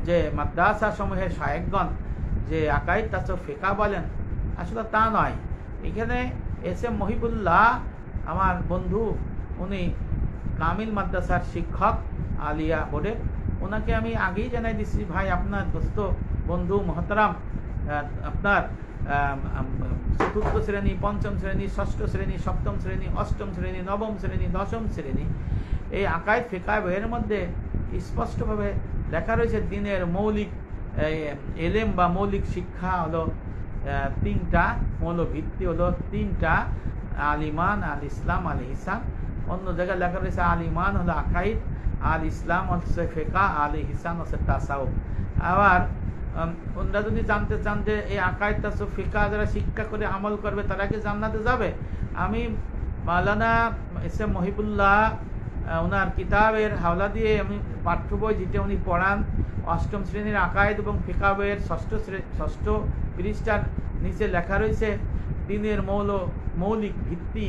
যে মাদ্রাসা সমূহের শায়েখগণ যে আকায়েদ তাসawwuf ফিকাহ বলেন, আসলে তা নয়। এখানে এস এম মহিবুল্লাহ আমার বন্ধু, উনি কামিল মাদ্রাসার শিক্ষক আলিয়া বোর্ডের, ওনাকে আমি আগেই জানাই দিচ্ছি, ভাই আপনার দোস্ত বন্ধু মহতারাম আপনার চতুর্থ শ্রেণী, পঞ্চম শ্রেণী, ষষ্ঠ শ্রেণী, সপ্তম শ্রেণী, অষ্টম শ্রেণী, নবম শ্রেণী, দশম শ্রেণী এই আকায়েদ ফিকাহ বইয়ের মধ্যে স্পষ্টভাবে লেখা রয়েছে দিনের মৌলিক এলেম বা মৌলিক শিক্ষা হলো তিনটা, মৌল ভিত্তি হলো তিনটা, আল ইমান, আল ইসলাম, আল ইহসান। অন্য জায়গায় লেখা রয়েছে আল ইমান হলো আকাইদ, আল ইসলাম হচ্ছে ফিকাহ, আল ইহসান হচ্ছে তাসাউফ। আবার ওনারা যদি জানতে চান যে এই আকায়েদ তাসাউফ ফিকাহ যারা শিক্ষা করে আমল করবে তারা কি জান্নাতে যাবে, আমি মাওলানা এস এম মহিবুল্লাহ ওনার কিতাবের হাওলা দিয়ে আমি পাঠ্য বই যেটা উনি পড়ান অষ্টম শ্রেণীর আকায়েদ এবং ফিকাহ বইয়ের ষষ্ঠ পৃষ্ঠার নিচে লেখা রয়েছে দিনের মৌলিক ভিত্তি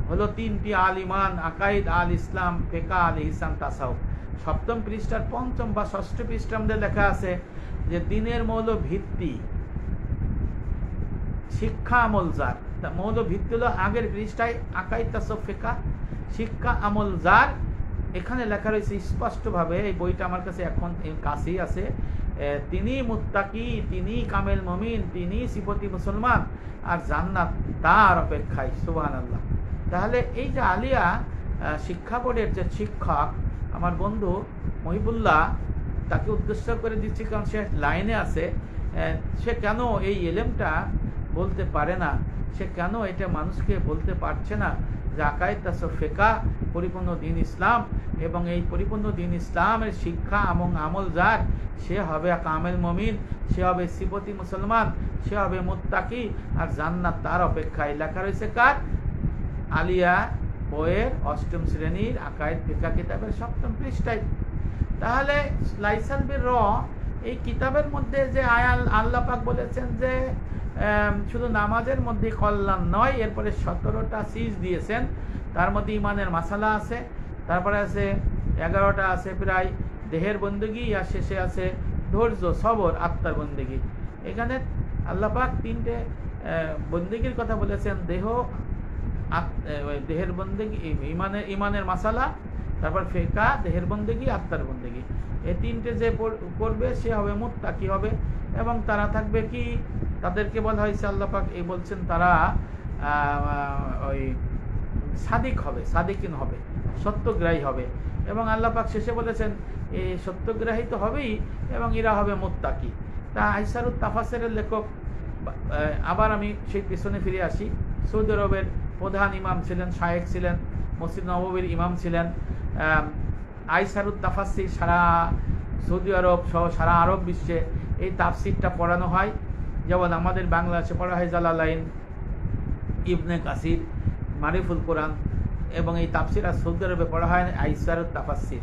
হলো তিনটি, আল ইমান, আকাইদ, আল ইসলাম, ফিকাহ, আল ইহসান, তাসাউফ। সপ্তম পৃষ্ঠার পঞ্চম বা ষষ্ঠ পৃষ্ঠার মধ্যে লেখা আছে যে দিনের মৌল ভিত্তি শিক্ষা আমল জার, মৌল ভিত্তি হলো আগের পৃষ্ঠায় আকাইদ তাসাউফ ফিকাহ, শিক্ষা আমল জার। এখানে লেখা রয়েছে স্পষ্টভাবে, এই বইটা আমার কাছে এখন কাছেই আছে, তিনি মুত্তাকি, তিনি কামেল মুমিন, তিনি সিফতি মুসলমান, আর জান্নাত তার অপেক্ষায়। সুবহানাল্লাহ। তাহলে এই যে আলিয়া শিক্ষা বোর্ডের যে শিক্ষক আমার বন্ধু মহিবুল্লাহ, তাকে উদ্দেশ্য করে দিচ্ছি কারণ সে লাইনে আছে, সে কেন এই এলেমটা বলতে পারে না, সে কেন এটা মানুষকে বলতে পারছে না যে আকায়েদ তাসাউফ ফিকাহ পরিপূর্ণ দ্বীন ইসলাম, এবং এই পরিপূর্ণ দ্বীন ইসলামের শিক্ষা এবং আমল যার, সে হবে কামেল মুমিন, সে হবে সিফতি মুসলমান, সে হবে মুত্তাকি, আর জান্নাত তার অপেক্ষায়। লেখা রয়েছে কার? আলিয়া বইয়ের 8ম শ্রেণীর আকায়েদ ফিকহ কিতাবের 7ম পৃষ্ঠায়। তাহলে লাইসাল বির এই কিতাবের মধ্যে যে আল্লাহ পাক বলেছেন যে শুধু নামাজের মধ্যে কল্যাণ নয়, এরপরে 17টা চিজ দিয়েছেন। তার মধ্যে ইমানের মাসালা আছে, তারপরে আছে 11টা আছে প্রায় দেহের বন্দেগী, আর শেষে আছে ধৈর্য, সবর, আত্মার বন্দেগী। এখানে আল্লাহ পাক 3টে বন্দেগীর কথা বলেছেন, দেহের বন্দেগী, ইমানের মাসালা, তারপর ফিকহ, দেহের বন্দেগী, আত্মার বন্দেগী। এই 3টে যে করবে সে হবে মুত্তাকি হবে। এবং তারা থাকবে কি, তাদেরকে বলা হয়েছে, আল্লাহ পাক এই বলছেন তারা ওই সাদিক হবে, সাদিকিন হবে, সত্যগ্রাহী হবে। এবং আল্লাহ পাক শেষে বলেছেন এই সত্যগ্রাহী তো হবেই এবং এরা হবে মুত্তাকি। তা আইসারুত তাফাসিরের লেখক, আবার আমি সেই পেছনে ফিরে আসি, সৌদি আরবের প্রধান ইমাম ছিলেন, শায়েখ ছিলেন, মসজিদ নববীর ইমাম ছিলেন। আইসারুত তাফাসির সারা সৌদি আরব সহ সারা আরব বিশ্বে এই তাফসিরটা পড়ানো হয়। যেমন আমাদের বাংলাদেশে পড়া হয় জালালাইন, ইবনে কাসির, মারিফুল কোরআন, এবং এই তাফসির আর সৌদি আরবে পড়া হয় আইসারুত তাফাসির।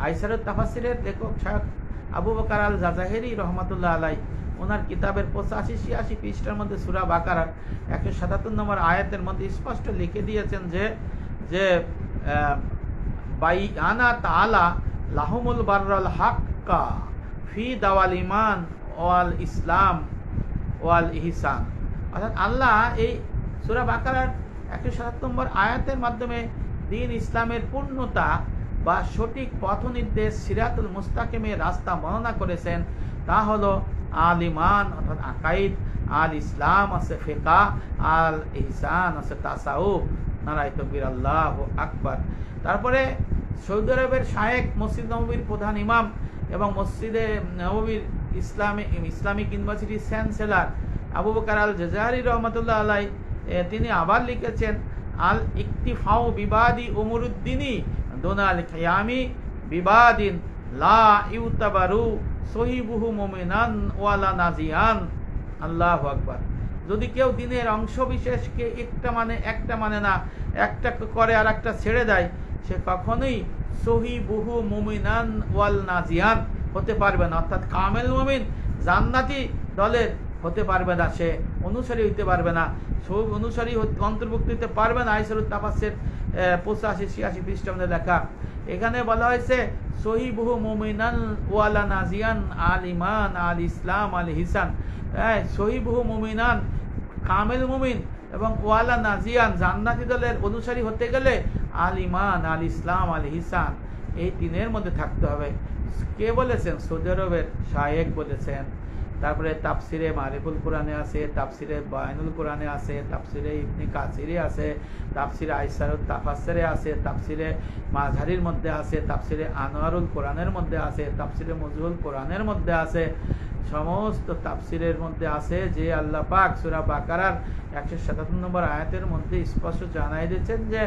আইসারুত তাফাসিরের লেখক শায়খ আবু বকর আল জাজাহিরি রহমাতুল্লাহ আলাই, ওনার কিতাবের 85-86 পৃষ্ঠার মধ্যে সূরা বাকারার 177 নম্বর আয়াতের মধ্যে স্পষ্ট লিখে দিয়েছেন যে বাইআনা তাআলা লাহুমুল বাররাল হাক্কা ফি দাওয়াল ইমান ওয়াল ইসলাম ওয়াল ইহসান। অর্থাৎ আল্লাহ এই সূরা বাকারার 177 নম্বর আয়াতের মাধ্যমে দ্বীন ইসলামের পূর্ণতা বা সঠিক পথ নির্দেশ, সিরাতুল মুস্তাকিমের রাস্তা বর্ণনা করেছেন। তা হলো আল ইমান অর্থাৎ আকাইদ, আল ইসলাম আছে ফিকহ, আল ইহসান আছে তাসাউফ। নারায়ে তাকবীর, আল্লাহু আকবার। তারপরে সৌদি আরবের শায়েখ, মসজিদ নববীর প্রধান ইমাম এবং মসজিদে নববীর ইসলামিক ইউনিভার্সিটির চ্যান্সেলর আবু বকর আল জাজারি রহমাতুল্লাহ আলাই, তিনি আবার লিখেছেন আল ইকতিফাউ বিবাদি উমরুদ্দিনী দোনাল কিয়ামি বিবাদিন লা ইউতাবারু সহিবুহু মুমিনান ওয়ালা নাজিয়ান। আল্লাহু আকবার। যদি কেউ দিনের অংশ বিশেষকে একটা মানে না, একটা করে আর একটা ছেড়ে দেয়, সে কখনোই সহিবুহু মুমিনান ওয়াল নাজিয়ান হতে পারবে না। অর্থাৎ কামেল মুমিন জান্নাতি দলের হতে পারবে না, সে অনুসারী হইতে পারবে না, সব অনুসারী অন্তর্ভুক্ত হতে পারবে না। আইসারুত তাফাসির 85-86 পৃষ্ঠার মধ্যে লেখা। এখানে বলা হয়েছে সহিবুহু মুমিনান ওয়ালা নাজিয়ান, আল ইমান, আল ইসলাম, আল ইহসান। সহিবুহু মুমিনান কামেল মুমিন এবং ওয়ালা নাজিয়ান জান্নাতি দলের অনুসারী হতে গেলে আল ইমান, আল ইসলাম, আল ইহসান এই 3-এর মধ্যে থাকতে হবে। কে বলেছেন? সৌদি আরবের শায়েখ বলেছেন। তারপরে তাফসিরে মারিফুল কোরআনে আছে, তাফসিরে বায়ানুল কোরআনে আছে, তাফসিরে ইবনে কাসিরে আছে, তাফসিরে আইসারুত তাফাসিরে আছে, তাফসিরে মাযহারির মধ্যে আছে, তাফসিরে আনোয়ারুল কোরআনের মধ্যে আছে, তাফসিরে মুজহুল কোরআনের মধ্যে আছে। সমস্ত তাফসিরের মধ্যে আছে যে আল্লাহ পাক সূরা বাকারার 177 নম্বর আয়াতের মধ্যে স্পষ্ট জানাই দিয়েছেন যে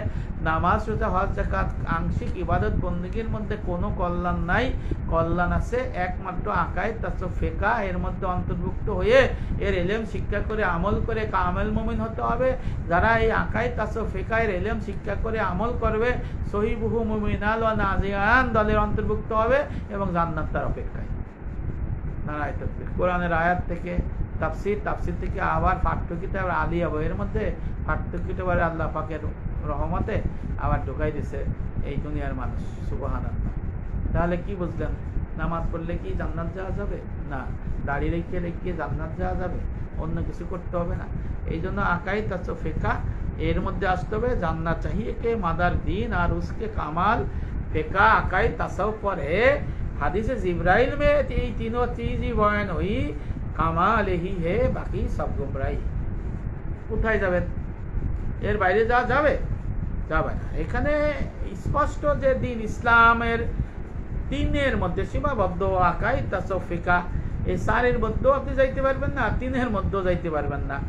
নামাজ, রোজা, হজ, যাকাত আংশিক ইবাদত বন্দেগীর মধ্যে কোনো কল্যাণ নাই। কল্যাণ আছে একমাত্র আকায়েদ, তাসawwuf, ফিকহ এর মধ্যে অন্তর্ভুক্ত হয়ে এর ইলম শিক্ষা করে আমল করে কামেল মুমিন হতে হবে। যারা এই আকায়েদ, তাসawwuf, ফিকহ এর ইলম শিক্ষা করে আমল করবে, সহিবুহু মুমিনান ওয়া নাজিয়ান দলের অন্তর্ভুক্ত হবে এবং জান্নাত তার অপেক্ষায়। নারায়ে তাকবীর। কোরআনের আয়াত থেকে তাফসির থেকে আবার পাঠ্য কিতাব আলিয়া বইয়ের মধ্যে পাঠ্য কিতাবের আল্লাহ পাকের রহমতে আবার ঢুকাই দিছে এই দুনিয়ার মানুষ। সুবহানাল্লাহ। তাহলে কি বুঝলেন? নামাজ পড়লে কি জান্নাত যাওয়া যাবে না? দাড়ি রেখে জান্নাত যাওয়া যাবে? অন্য কিছু করতে হবে না। এই জন্য আকাইদ, তাসawwuf, ফিকহ এর মধ্যে আসতে হবে। জান্নাত চাহিয়ে কে মাদার দিন আর উসকে কামাল ফিকহ, আকাইদ, তাসawwuf पर है। হাদিসে জিবরাইল में ये तीनों चीज ही बयान हुई, কামাল ही है, বাকি সব গুমরাহি। কোথায় যাবেন? এর বাইরে যাওয়া যাবে না। এখানে স্পষ্ট যে দিন ইসলামের 3-এর মধ্যে সীমাবদ্ধ। আকাইদ, তাসawwuf, ফিকহ এই 4-এর মধ্যেও আপনি যাইতে পারবেন না, 3-এর মধ্যেও যাইতে পারবেন না।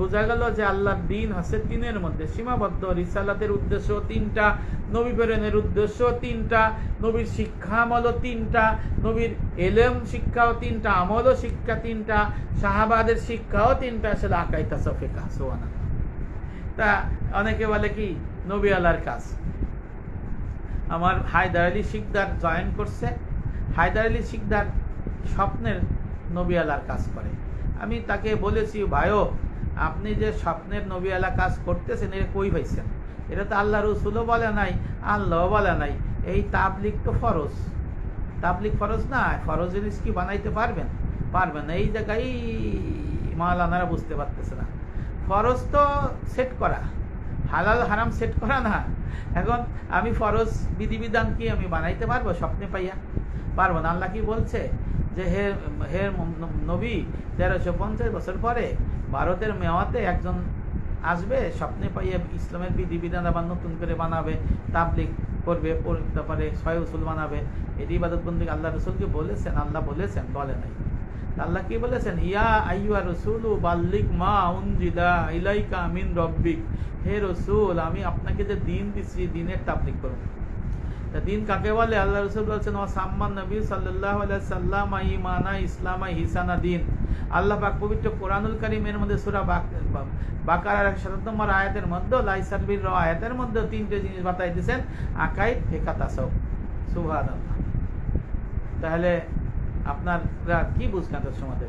বোঝা গেল যে আল্লাহর দিন হচ্ছে 3-এর মধ্যে সীমাবদ্ধ। রিসালাতের উদ্দেশ্য 3টা, নবী প্রেরণের উদ্দেশ্য 3টা, নবীর শিক্ষা আমলও 3টা, নবীর ইলম শিক্ষাও 3টা, আমলও শিক্ষা 3টা, সাহাবাদের শিক্ষাও 3টা। আসলে আকাইদ, তাসawwuf, ফিকহ। সুবহানাল্লাহ। তা অনেকে বলে কি নবী আলার কাজ। আমার হায়দার আলী শিকদার জয়েন করছে, হায়দার আলী শিকদার স্বপ্নের নবী আলার কাজ করে। আমি তাকে বলেছি, ভাইও আপনি যে স্বপ্নের নবী আলা কাজ করতেছেন এটা কই পাইছেন? এটা তো আল্লাহ রসুলও বলে নাই, আল্লাহও বলে নাই। এই তাবলিগ তো ফরজ, তাবলিগ ফরজ না? ফরজ জিনিস কি বানাইতে পারবেন? পারবেন না। এই জায়গায় মাওলানারা বুঝতে পারতেছে না। ফরজ তো সেট করা, হালাল হারাম সেট করা না। এখন আমি ফরজ বিধিবিধান কি আমি বানাইতে পারবো স্বপ্নে পাইয়া? পারবো না। আল্লাহ কি বলছে যে হে হে নবী 1350 বছর পরে ভারতের মেওয়াতে একজন আসবে, স্বপ্নে পাইয়া ইসলামের বিধিবিধান আবার নতুন করে বানাবে, তাবলিগ করবে, তারপরে ছয় উসুল বানাবে। এটি ইবাদত বন্দি আল্লাহ রসুলকে বলেছেন? আল্লাহ বলেছেন? বলে নাই। আল্লাহ কি বলেছেন? ইয়া আইয়ুহা রাসূলু বাল্লিগ মা উনজিলা ইলাইকা মিন রাব্বিক। হে রসুল, আমি আপনাকে যে দিন দিচ্ছি দিনের তাবলিগ করুন। দিন কাকে বলে? আল্লাহ রসুল বলছেন ওয়াসাম্মান নবী সাল্লাল্লাহু আলাইহি সাল্লাম ঈমানা ইসলামা হিসানা দিন। আল্লাহ পাক পবিত্র কোরআনুল কারীমের মধ্যে সূরা বাকারার 107 নম্বর আয়াতের মধ্যে লাইসাল বির আয়াতের মধ্যে তিনটে জিনিস বাতাই দিয়েছেন, আকাইদ, ফিকহ, তাসাউফ। সুবহানাল্লাহ। তাহলে আপনারা কি বুঝলেন তার সমাজে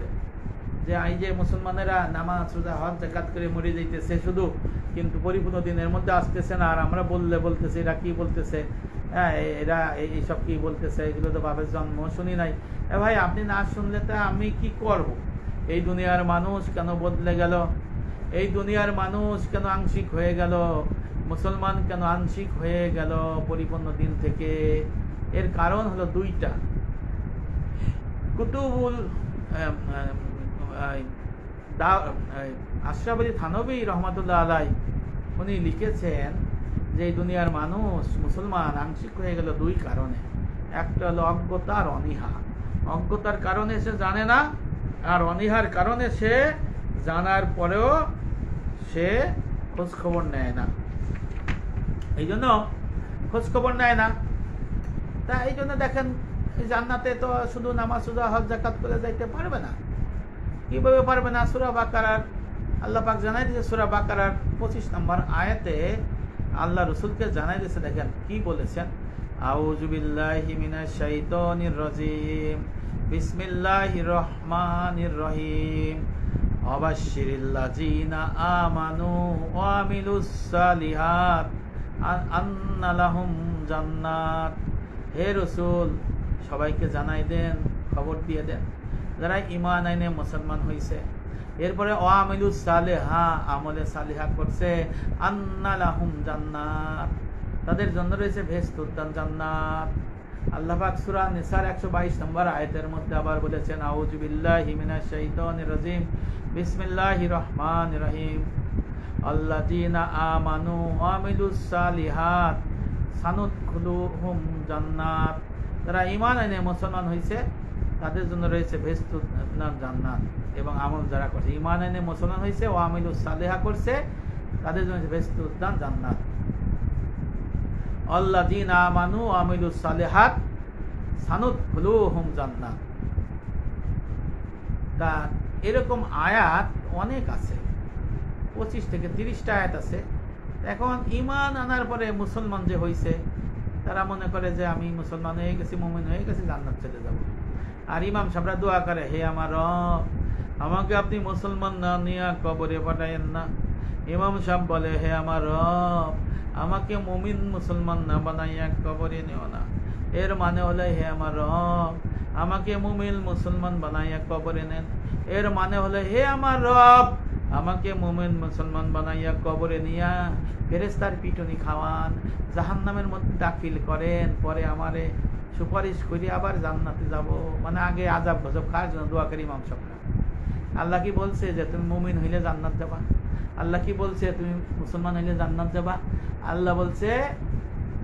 যে এই যে মুসলমানেরা নামাজ রোজা হজ যাকাত করে মরে যাইতেছে শুধু, কিন্তু পরিপূর্ণ দিনের মধ্যে আসতেছে না। আর আমরা বলতেছে এরা কি বলতেছে, হ্যাঁ এরা এইসব কি বলতেছে, এগুলো তো বাপের জন্ম শুনি নাই। ভাই আপনি না শুনলে তা আমি কি করব? এই দুনিয়ার মানুষ কেন বদলে গেল? এই দুনিয়ার মানুষ কেন আংশিক হয়ে গেল? মুসলমান কেন আংশিক হয়ে গেল পরিপূর্ণ দিন থেকে? এর কারণ হলো দুইটা। কুতুবুল আশরাফ আলী থানভী রহমাতুল্লাহ আলাই উনি লিখেছেন যে এই দুনিয়ার মানুষ মুসলমান আংশিক হয়ে গেল দুই কারণে। একটা হলো অজ্ঞতা আর অনীহা। অজ্ঞতার কারণে সে জানে না, আর অনীহার কারণে সে জানার পরেও সে খোঁজ খবর নেয় না। এই জন্য খোঁজ খবর নেয় না। তা এই জন্য দেখেন জান্নাতে তো শুধু নামাজ রোজা হজ যাকাত করে যাইতে পারবে না। কিভাবে পারবে না? সূরা বাকারার আল্লাহ পাক জানাই দিয়েছে, সূরা বাকারার 25 নম্বর আয়াতে আল্লাহ রসুলকে জানাই দিয়েছে। দেখেন কি বলেছেন, আউযু বিল্লাহি মিনাশ শাইতানির রাজিম, বিসমিল্লাহির রহমানির রহিম, আবাশশিরিল্লাযিনা আমানু ওয়া আমিলুস সালিহাত আন্না লাহুম জান্নাত। হে রসুল, সবাইকে জানাই দেন, খবর দিয়ে দেন যারা ঈমান আইনে মুসলমান হয়েছে, এরপরে ওয়ামিলুস সালিহা, আমলে সালিহা করছে, আন্না লাহুম জান্নাত, তাদের জন্য রয়েছে বেহেশত উদ্যান জান্নাত। আল্লাহ পাক সূরা নিসার 122 নম্বর আয়াতের মধ্যে আবার বলেছেন, আউযু বিল্লাহি মিনাশ শাইতানির রাজিম, বিসমিল্লাহির রহমানির রহিম, আল্লাযীনা আমানু ওয়া আমিলুস সালিহাত সানুদখুলুহুম জান্নাত। যারা ঈমান আনে মুসলমান হয়েছে তাদের জন্য রয়েছে বেহেশত উদ্যান জান্নাত। এবং আমল যারা করছে, ঈমান আনে মুসলমান হয়েছে ও আমিলুস সালিহা করছে, তাদের জন্য বেহেশত উদ্যান জান্নাত। আল্লাযীনা আমানু ওয়া আমিলুস সালিহাত সানুদখুলুহুম জান্নাত। তা এরকম আয়াত অনেক আছে, 25 থেকে 30টা আয়াত আছে। এখন ঈমান আনার পরে মুসলমান যে হয়েছে তারা মনে করে যে আমি মুসলমান হয়ে গেছি, মুমিন হয়ে গেছি, জান্নাত চলে যাব। আর ইমাম সাহেবরা দোয়া করে, হে আমার রব, আমাকে আপনি মুসলমান না নিয়ে কবরে পাঠায়েন না। ইমাম সাহেব বলে, হে আমার রব, আমাকে মুমিন মুসলমান না বানাইয়া কবরে নিও না। এর মানে হলো, হে আমার রব, আমাকে মুমিন মুসলমান বানাইয়া কবরে নেন। এর মানে হলো, হে আমার রব, আমাকে মুমিন মুসলমান বানাইয়া কবরে নিয়া ফেরেশতার পিটুনি খাওয়ান, জাহান্নামের মধ্যে দাখিল করেন, পরে আমারে সুপারিশ করে আবার জান্নাতে যাব। মানে আগে আযাব গজব খাওয়ার জন্য দোয়া করি ইমাম সাহেবরা। আল্লাহ কি বলছে যে তুমি মুমিন হইলে জান্নাত যাবা? আল্লাহ কি বলছে তুমি মুসলমান হইলে জান্নাত যাবা? আল্লাহ বলছে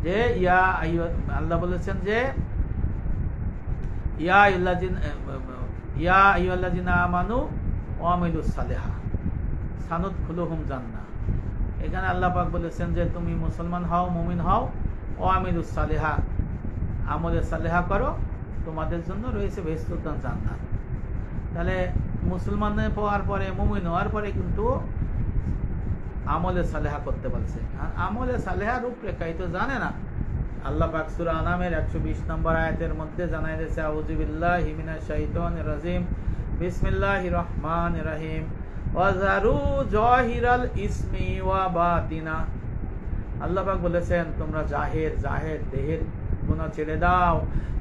যে আল্লাহ বলেছেন যে ইয়া আইয়ুহাল্লাযিনা আমানু ওয়া আমিলুস সালিহা সানুদখুলুহুম জান্নাহ। এখানে আল্লাহ পাক বলেছেন যে তুমি মুসলমান হও, মুমিন হও, ওয়া আমিলুস সালিহা, আমলে সালেহা করো, তোমাদের জন্য রয়েছে বেহেশত উদ্যান জান্নাত। তাহলে মুসলমান হওয়ার পরে, মুমিন হওয়ার পরে কিন্তু আমলে সালেহা করতে বলছে। আর আমলে সালেহা রূপরেখাই তো জানে না। আল্লাহ পাক সূরা আনামের 120 নম্বর আয়াতের মধ্যে জানাই দিয়েছে, আউযু বিল্লাহি মিনাশ শাইতানির রাজিম, বিসমিল্লাহির রহমানির রহিম, ওয়াজারু জাহিরাল ইসমি ওয়া বাতিনা। আল্লাহ পাক বলেছেন তোমরা জাহের দেহের গুনাহ ছেড়ে দাও,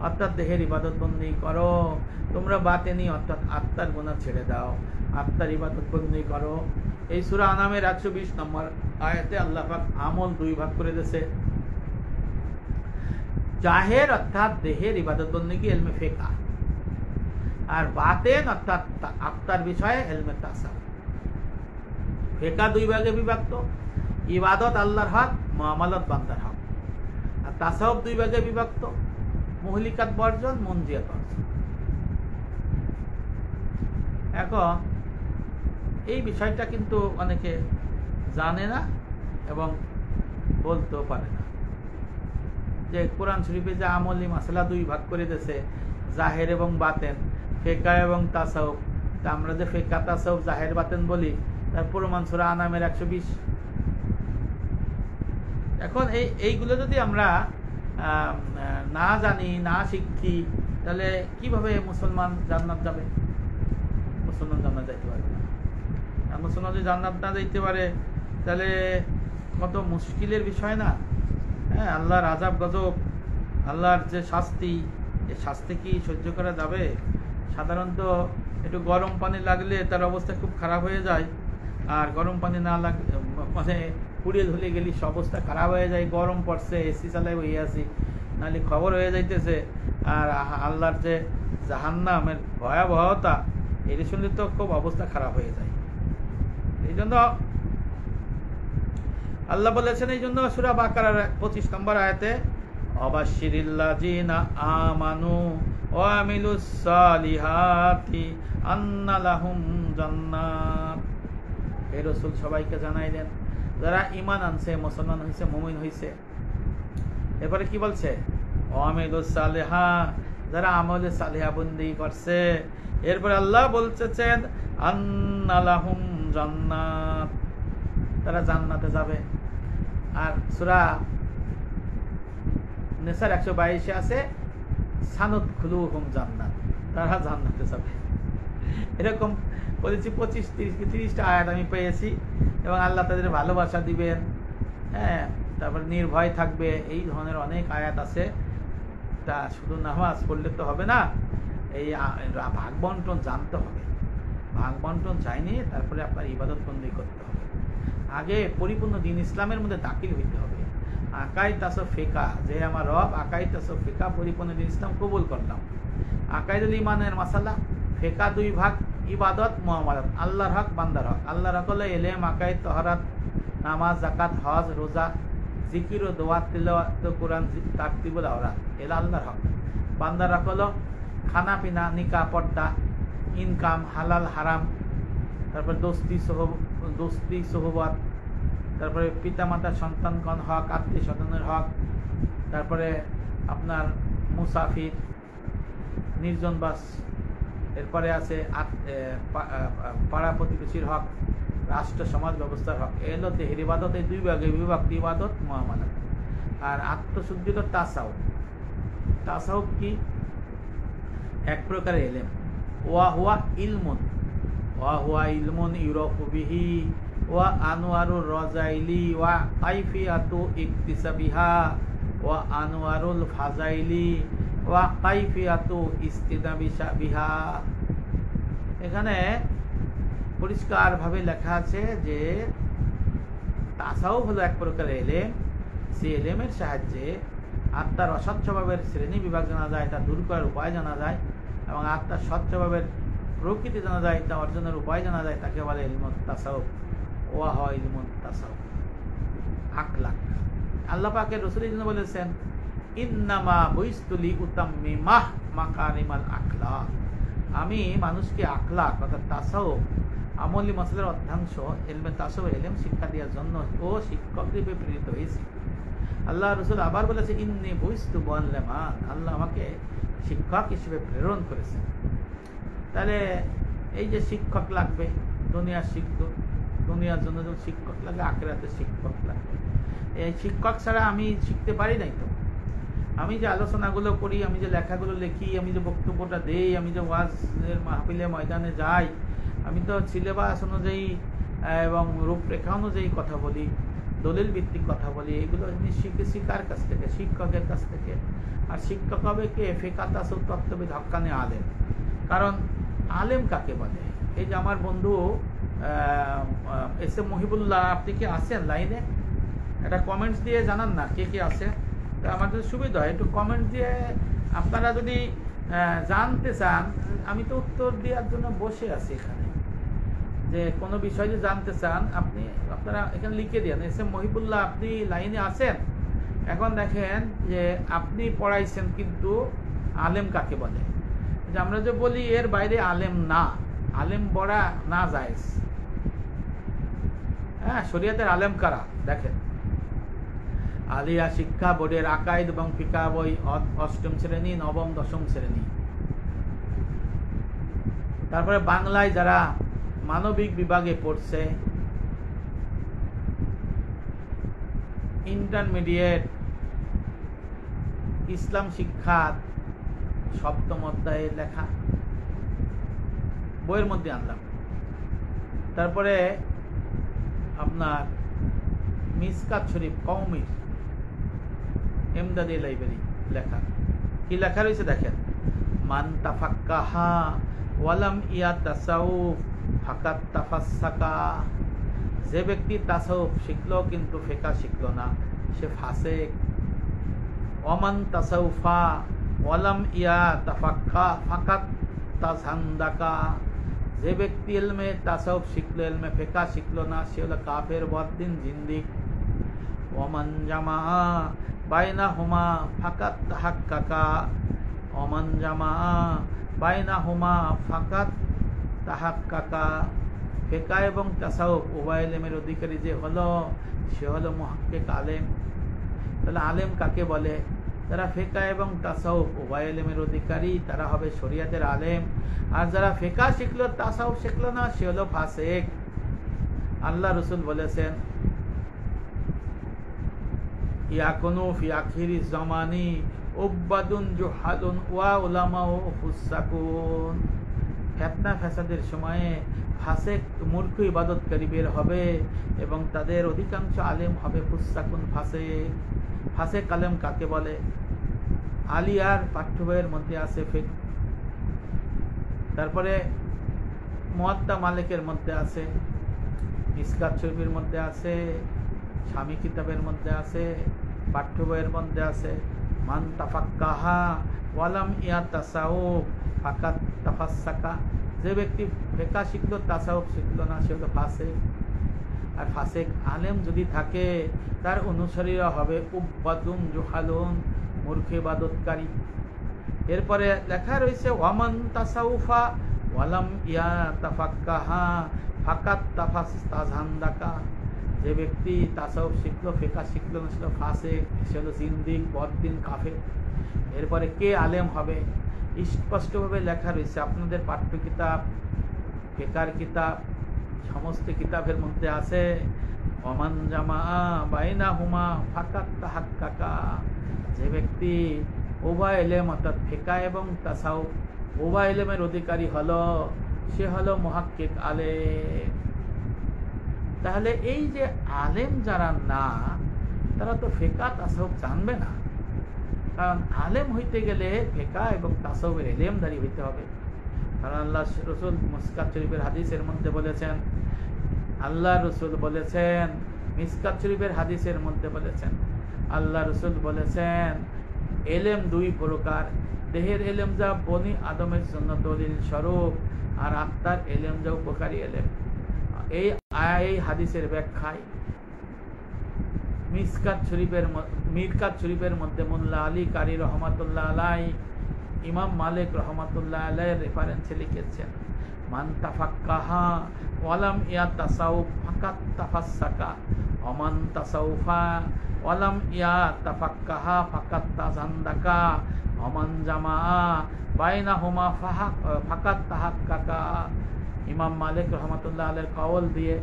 অর্থাৎ দেহের ইবাদত বন্দেগী করো। তোমরা বাতিনি অর্থাৎ আত্মার গুনাহ ছেড়ে দাও, আত্মার ইবাদত বন্দেগী করো। এই সূরা আনামের 120 নম্বর আয়াতে আল্লাহ পাক আমল দুই ভাগ করে দিয়েছে। জাহের অর্থাৎ দেহের ইবাদত বন্দেগী ইলমে ফিকহ, আর বাতেন অর্থাৎ আত্মার বিষয়ে ইলমে তাসাউফ। ফিকহ দুই ভাগে বিভক্ত, ইবাদত আল্লাহর হক, মুআমালাত বান্দার হক। আর তাসাউফ দুই ভাগে বিভক্ত, মুহলিকাত বর্জন, মুনজিয়াত বর্জন। এখন এই বিষয়টা কিন্তু অনেকে জানে না এবং বলতেও পারে না যে কোরআন শরীফে যে আমলি মাসালা দুই ভাগ করে দিয়েছে, জাহের এবং বাতেন, ফিকহ এবং তাসাউফ। তা আমরা যে ফিকহ তাসাউফ জাহের বাতেন বলি, তার প্রমাণ সূরা আনামের 120। এখন এইগুলো যদি আমরা না জানি, না শিখি, তাহলে কিভাবে মুসলমান জান্নাত যাবে? মুসলমান জান্নাত যাইতে পারবে না। আর মুসলমান যদি জান্নাত না যাইতে পারে তাহলে কত মুশকিলের বিষয় না? হ্যাঁ, আল্লাহর আযাব গজব, আল্লাহর যে শাস্তি, এই শাস্তি কি সহ্য করা যাবে? সাধারণত একটু গরম পানি লাগলে তার অবস্থা খুব খারাপ হয়ে যায়, আর গরম পানি না লাগলে মানে পুড়িয়ে ধুলে গেলি অবস্থা খারাপ হয়ে যায়। গরম পড়ছে, এসি চালাই হয়ে আছি, নাহলে খবর হয়ে যাইতেছে। আর আল্লাহর যে জাহান্নামের ভয়াবহতা, এর শুনলে তো খুব অবস্থা খারাপ হয়ে যায়। এই জন্য আল্লাহ বলেছেন, এই জন্য সূরা বাকারার 25 নম্বর আয়াতে, অবাশশিরিল্লাযিনা আমানু ওয়া আমিলুস সালিহাতি আন্না লাহুম জান্নাত। হে রাসূল সবাইকে জানাই দেন যারা ঈমান আনছে, মুসলমান হইছে, মুমিন হইছে। এরপরে কি বলছে? ওয়া আমিলুস সালিহা, যারা আমলে সালিহা বন্দেগী করছে। এরপরে আল্লাহ বলতেছেন আন্না লাহুম জান্নাত, তারা জান্নাতে যাবে। আর সূরা নিসার 122 আছে সানুদখুলুহুম জান্নাত, তারা জান্নাতে যাবে। এরকম বলেছি 25-30টা আয়াত আমি পেয়েছি। এবং আল্লাহ তাদের ভালোবাসা দিবেন, হ্যাঁ, তারপর নির্ভয় থাকবে, এই ধরনের অনেক আয়াত আছে। তা শুধু নামাজ পড়লে তো হবে না, এই ভাগ বন্টন জানতে হবে। ভাগ বন্টন চাইনি, তারপরে আপনার ইবাদত বন্দেগী করতে হবে। আগে পরিপূর্ণ দ্বীন ইসলামের মধ্যে দাখিল হইতে হবে। আকাইদ তাসাউফ ফিকহ, যে আমার রব আকাইদ তাসাউফ ফিকহ, পরিপূর্ণ দ্বীন ইসলাম কবুল করলাম। আকাইদুল ঈমানের মাসালা, ফিকহ দুই ভাগ, ইবাদত, মুআমালাত, আল্লাহর হক, বান্দার হক। আল্লাহর হক হলো ইলম, আকাইদ, তাহারাত, নামাজ, যাকাত, হজ, রোজা, জিকির ও দোয়া, তিলাওয়াত, কোরআন, তারতিবুল আওরাত, এলা আল্লাহর হক। বান্দার হক হলো খানা পিনা, নিকাহ, পর্দা, ইনকাম, হালাল হারাম, তারপর দোস্তি সোহবত, তারপরে পিতামাতার সন্তানগণ হক, আত্মীয় স্বজনের হক, তারপরে আপনার মুসাফির, নির্জনবাস, এরপরে আছে পাড়া প্রতিবেশীর হক, রাষ্ট্র সমাজ ব্যবস্থার হক। এলো দেহের ইবাদত, এই দুই ভাগে বিভক্ত, ইবাদত, মুআমালাত। আর আত্মশুদ্ধি হলো তাসাউফ। তাসাউফ কি? এক প্রকারের ইলম। ওয়া হুয়া ইলমুন ইউরাফু বিহি ওয়া আনওয়ারুর রাজাইলি ওয়া কাইফিয়াতু ইকতিসাবিহা ওয়া আনওয়ারুল ফাজাইলি ওয়া কাইফিয়াতু ইস্তিদাবিশা বিহা। এখানে পরিষ্কারভাবে লেখা আছে যে তাসাউফ হলো এক প্রকারের ইলম। সেই ইলমের সাহায্যে আত্মার অসৎ স্বভাবের শ্রেণী বিভাগ জানা যায়, তা দূর করার উপায় জানা যায়, এবং আত্মার সৎ স্বভাবের প্রকৃতি জানা যায়, তা অর্জনের উপায় জানা যায়। তাকে বলে ইলমুত তাসাউফ। ওয়া হয় ইলমুত তাসাউফ। আখলাক, আল্লাহ পাকের রাসূল এই জন্য বলেছেন ইন্নামা বুইস্তু লিউতাম্মিমা মাকারিমাল আখলাক, আমি মানুষকে আখলাক অর্থাৎ তাসাউফ, আমলি মাসলার অধ্যাংশ ইলমে তাসাউফ, ইলম শিক্ষা দেওয়ার জন্য ও শিক্ষক রূপে প্রেরিত হয়েছি। আল্লাহ রাসূল আবার বলেছে ইন্নী বুইস্তু মুআল্লিমান, আল্লাহ আমাকে শিক্ষক হিসেবে প্রেরণ করেছেন। তাহলে এই যে শিক্ষক লাগবে, দুনিয়ার শিক্ষক, দুনিয়ার জন্য যেমন শিক্ষক লাগে, আখিরাতে শিক্ষক লাগে। এই শিক্ষক ছাড়া আমি শিখতে পারি নাই তো। আমি যে আলোচনাগুলো করি, আমি যে লেখাগুলো লিখি, আমি যে বক্তব্যটা দেই, আমি যে ওয়াজের মাহফিলে ময়দানে যাই, আমি তো সিলেবাস অনুযায়ী এবং রূপরেখা অনুযায়ী কথা বলি, দলিল ভিত্তিক কথা বলি। এগুলো আমি শিখেছি কার কাছ থেকে? শিক্ষকের কাছ থেকে। আর শিক্ষক হবে কে? ফিকাতাসু তত্ত্ববিদ হক্কানি আলেম। কারণ আলেম কাকে বলে? এই যে আমার বন্ধু এস এম মহিবুল্লাহ, আপনি কি আছেন লাইনে? একটা কমেন্টস দিয়ে জানান না কে কে আছে, তা আমার যদি সুবিধা হয়। একটু কমেন্ট দিয়ে আপনারা যদি জানতে চান, আমি তো উত্তর দেওয়ার জন্য বসে আছি এখানে। যে কোনো বিষয় যদি জানতে চান আপনারা এখানে লিখে দেন, এস এম মহিবুল্লাহ আপনি লাইনে আছেন? এখন দেখেন যে আপনি পড়াইছেন, কিন্তু আলেম কাকে বলে? যে আমরা যে বলি এর বাইরে আলেম না, আলেম বড়া না জায়েজ। হ্যাঁ, শরীয়তের আলেম কারা দেখেন। আলিয়া শিক্ষা বোর্ডের আকাইদ এবং ফিকা বই 8ম শ্রেণী, 9ম, 10ম শ্রেণী। তারপরে বাংলায় যারা মানবিক বিভাগে পড়ছে, ইন্টারমিডিয়েট ইসলাম শিক্ষার 7ম অধ্যায়ের লেখা বইয়ের মধ্যে আনলাম। তারপরে আপনার মিসকাত শরীফ কওমির এমদাদি লাইব্রেরি লেখা। কি লেখা রয়েছে দেখেন, মান তাফাক্কাহা ওয়ালাম ইয়াতাসাউফ ফাকাত তাফাসসাকা। যে ব্যক্তি তাসাউফ শিখলো কিন্তু ফিকহ শিখলো না, সে ফাসিক। ওয়ামান তাসাউফা ওয়ালাম ইয়াতাফাক্কা ফাকাত তাযান্দাকা। যে ব্যক্তি ইলমে তাসাউফ শিখলো, ইলমে ফিকহ শিখলো না, সে হলো কাফের, বদ্দিন, জিন্দিক। ওয়ামান জামা বাইনাহুমা ফাকাত তাহাক্কাকা। ওয়ামান জামা বাইনাহুমা ফাকাত তাহাক্কাকা। ফিকহ এবং তাসাউফ উভয় ইলমের অধিকারী যে হলো, সে হলো মুহাক্কিক আলেম। তাহলে আলেম কাকে বলে? যারা ফিকহ এবং তাসাউফ উভয় ইলমের অধিকারী, তারা হবে শরীয়তের আলেম। আর যারা ফিকহ শিখলো, তাসাউফ শিখলো না, সে হলো ফাসিক। আল্লাহ রাসূল বলেছেন, ইয়াকুনু ফি আখিরিজ জামানি উবাদুন জুহালুন ওয়া উলামাউ ফুসাকুন। ফিতনা ফাসাদের সময়ে ফাসিক, মূর্খ ইবাদতকারী বের হবে এবং তাদের অধিকাংশ আলেম হবে ফুসাকুন, ফাসিক। ফাসিক আলেম কাকে বলে? আলিয়ার পাঠ্য বইয়ের মধ্যে আছে ফিকহ, তারপরে মুয়াত্তা মালিকের মধ্যে আছে, মিসকাত শরীফের মধ্যে আছে, স্বামী কিতাবের মধ্যে আছে, পাঠ্য বইয়ের মধ্যে আছে। মান তাফাক্কাহা ওয়ালাম ইয়াতাসাউফ ফাকাত তাফাসসাকা। যে ব্যক্তি ফিকহ শিখলো, তাসাউফ শিখলো না, সে হলো ফাসিক। আর ফাসিক আলেম যদি থাকে, তার অনুসারীরা হবে উব্বাদুন জুহালুন, মূর্খ ইবাদতকারী। এরপরে লেখা রয়েছে ওয়ামান তাসাউফা ওয়ালাম ইয়াতাফাক্কাহা ফাকাত তাযান্দাকা। যে ব্যক্তি তাসাউফ শিখলো, ফিকহ শিখলো না, সে হলো ফাসিক, সে হলো জিন্দিক, বদ্দিন, কাফের। এরপরে কে আলেম হবে? স্পষ্টভাবে লেখা রয়েছে আপনাদের পাঠ্য কিতাব, ফিকহের কিতাব, সমস্ত কিতাবের মধ্যে আছে ওমান জামা বাইনাহুমা ফাকাত তাহাক্কাকা। যে ব্যক্তি উভয় ইলম অর্থাৎ ফিকহ এবং তাসাউফ উভয় ইলমের অধিকারী হলো, সে হলো মুহাক্কিক আলেম। তাহলে এই যে আলেম যারা না, তারা তো ফিকহ তাসাউফ জানবে না। কারণ আলেম হইতে গেলে ফিকহ এবং তাসাউফের ইলমধারী হইতে হবে। কারণ আল্লাহ রাসূল মিসকাত শরীফের হাদিসের মধ্যে বলেছেন, আল্লাহ রাসূল বলেছেন, মিসকাত শরীফের হাদিসের মধ্যে বলেছেন, আল্লাহ রাসূল বলেছেন, ইলম 2 প্রকার। দেহের ইলম যা বনি আদমের জন্য দলিল স্বরূপ, আর আত্মার ইলম যা উপকারী ইলম। এই হাদিসের ব্যাখ্যায় মিরকাত শরীফের মধ্যে মোল্লা আলী কারি রহমাতুল্লাহ আলাই, ইমাম মালিক রহমাতুল্লাহ আলাইহির রেফারেন্সে লিখেছেন, মান তাফাক্কাহা ওয়ালাম ইয়াতাসাউফ ফাকাত তাফাসসাকা ওমান তাসাউফা ওয়ালাম ইয়াতাফাক্কাহা ফাকাত তাযান্দাকা ওমান জামাআ বাইনাহুমা ফাকাত তাহাক্কাকা। ইমাম মালিক রহমাতুল্লাহ আলাইহির কওল দিয়ে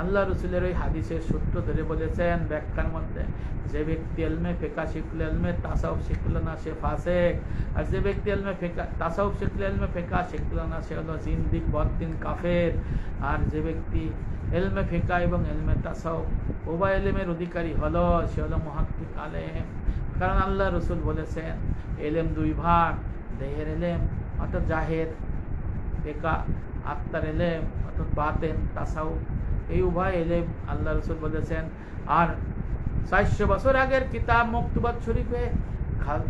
আল্লাহ রসুলের ওই হাদিসের সূত্র ধরে বলেছেন ব্যাখ্যার মধ্যে, যে ব্যক্তি ইলমে ফিকহ শিখলো, ইলমে তাসাউফ শিখলো না, সে ফাসিক। আর যে ব্যক্তি ইলমে ফিকহ তাসাউফ শিখলো, ইলমে ফিকহ শিখলো না, সে হলো জিন্দিক, বদ্দিন, কাফের। আর যে ব্যক্তি ইলমে ফিকহ এবং ইলমে তাসাউফ উভয় ইলমের অধিকারী হলো, সে হলো মুহাক্কিক আলেম। কারণ আল্লাহ রসুল বলেছেন ইলম দুই ভাগ, দেহের ইলম অর্থাৎ জাহের, ফিকহ আত্মার ইলম অর্থাৎ বাতেন, তাসাউফ, এই উভয় ইলম আল্লাহ রসুল বলেছেন। আর 400 বছর আগের কিতাব মকতুবাত শরীফে